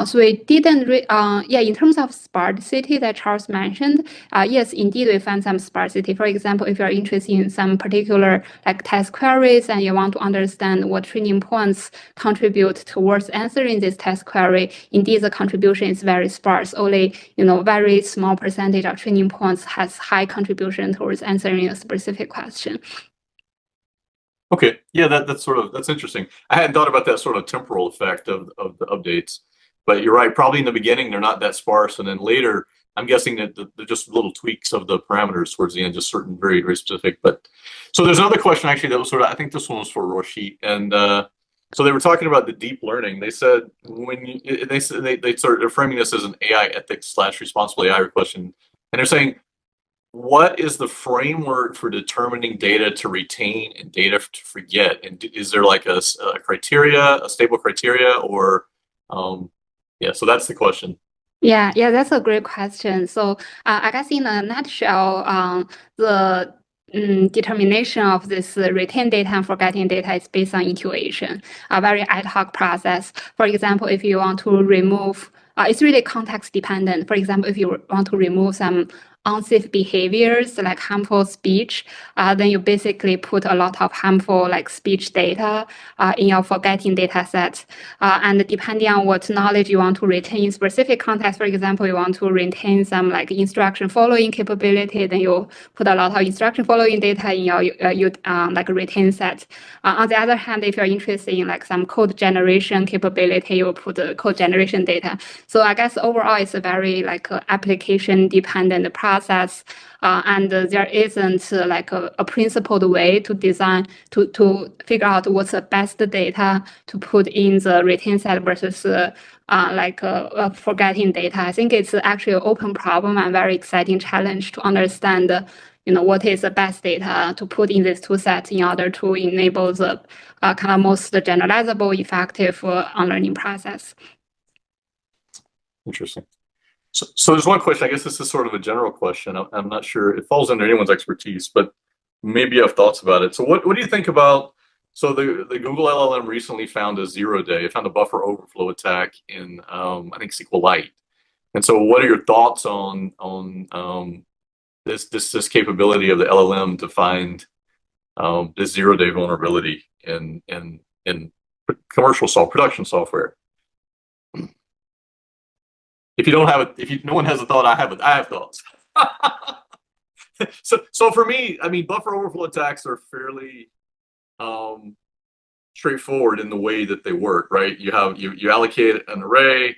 So we didn't, in terms of sparsity that Charles mentioned, yes, indeed, we found some sparsity. For example, if you're interested in some particular like test queries and you want to understand what training points contribute towards answering this test query, indeed, the contribution is very sparse. Only, very small percentage of training points has high contribution towards answering a specific question. Okay, yeah, that's interesting. I hadn't thought about that sort of temporal effect of the updates, but you're right. Probably in the beginning they're not that sparse, and then later I'm guessing that they're just little tweaks of the parameters towards the end, just certain very, very specific. But so there's another question actually that was sort of, I think this one was for Ruoxi, and so they were talking about the deep learning. They said they're framing this as an AI ethics / responsible AI question, and they're saying, what is the framework for determining data to retain and data to forget? And is there like a criteria, a stable criteria, or so that's the question. Yeah, that's a great question. So I guess in a nutshell, the determination of this retained data and forgetting data is based on incubation, a very ad hoc process. For example, if you want to remove, it's really context dependent. For example, if you want to remove some unsafe behaviors like harmful speech, then you basically put a lot of harmful like speech data in your forgetting data set. And depending on what knowledge you want to retain in specific context, for example, you want to retain some like instruction following capability, then you put a lot of instruction following data in your like retain set. On the other hand, if you're interested in like some code generation capability, you put the code generation data. So I guess overall it's a very like application dependent process. And there isn't like a principled way to design to figure out what's the best data to put in the retain set versus forgetting data. I think it's actually an open problem and very exciting challenge to understand what is the best data to put in these two sets in order to enable the kind of most generalizable, effective learning process. Interesting. So there's one question, I guess this is sort of a general question. I'm not sure it falls under anyone's expertise, but maybe you have thoughts about it. So what do you think about, so the Google LLM recently found a 0-day, it found a buffer overflow attack in, I think SQLite. And so what are your thoughts on this capability of the LLM to find this zero-day vulnerability in commercial production software. If you don't have it, no one has a thought, I have thoughts. So for me, I mean, buffer overflow attacks are fairly straightforward in the way that they work, right? You allocate an array,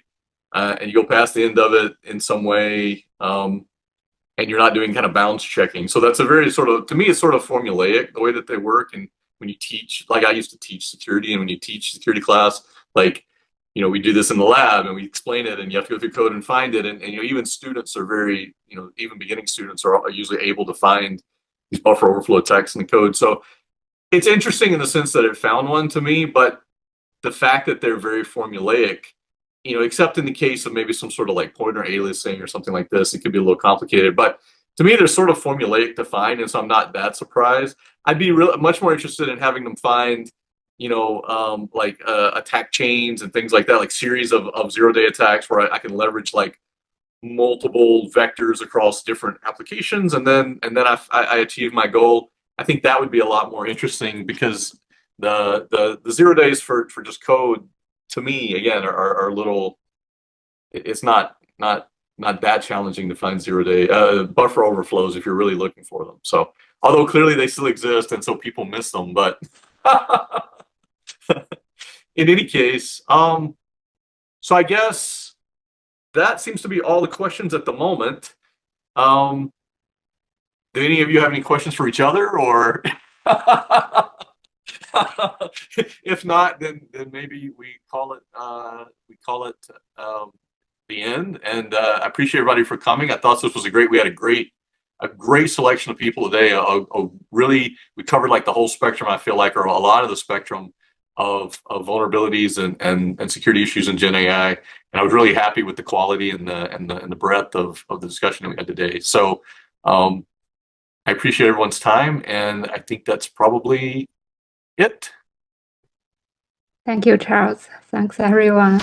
and you go past the end of it in some way, and you're not doing kind of bounds checking. So that's a very sort of, to me, it's sort of formulaic the way that they work. And when you teach, like I used to teach security, and when you teach security class, like, you know, we do this in the lab and we explain it, and you have to go through code and find it. And you know, even students are very, you know, even beginning students are usually able to find these buffer overflow attacks in the code. So it's interesting in the sense that it found one to me, but the fact that they're very formulaic, you know, except in the case of maybe some sort of like pointer aliasing or something like this, it could be a little complicated. But to me, they're sort of formulaic to find, and so I'm not that surprised. I'd be much more interested in having them find, you know, like attack chains and things like that, like series of zero-day attacks where I can leverage like multiple vectors across different applications, and then I achieve my goal. I think that would be a lot more interesting, because the 0 days for just code, to me, again, are a little, it's not that challenging to find 0 day buffer overflows if you're really looking for them. So although clearly they still exist, and so people miss them, but in any case, so I guess that seems to be all the questions at the moment. Do any of you have any questions for each other, or if not, then maybe we call it the end. And I appreciate everybody for coming. I thought this was we had a great selection of people today. Really, we covered like the whole spectrum, I feel like, or a lot of the spectrum of vulnerabilities and security issues in GenAI. And I was really happy with the quality and the breadth of the discussion that we had today. So I appreciate everyone's time, and I think that's probably it. Thank you, Charles. Thanks, everyone.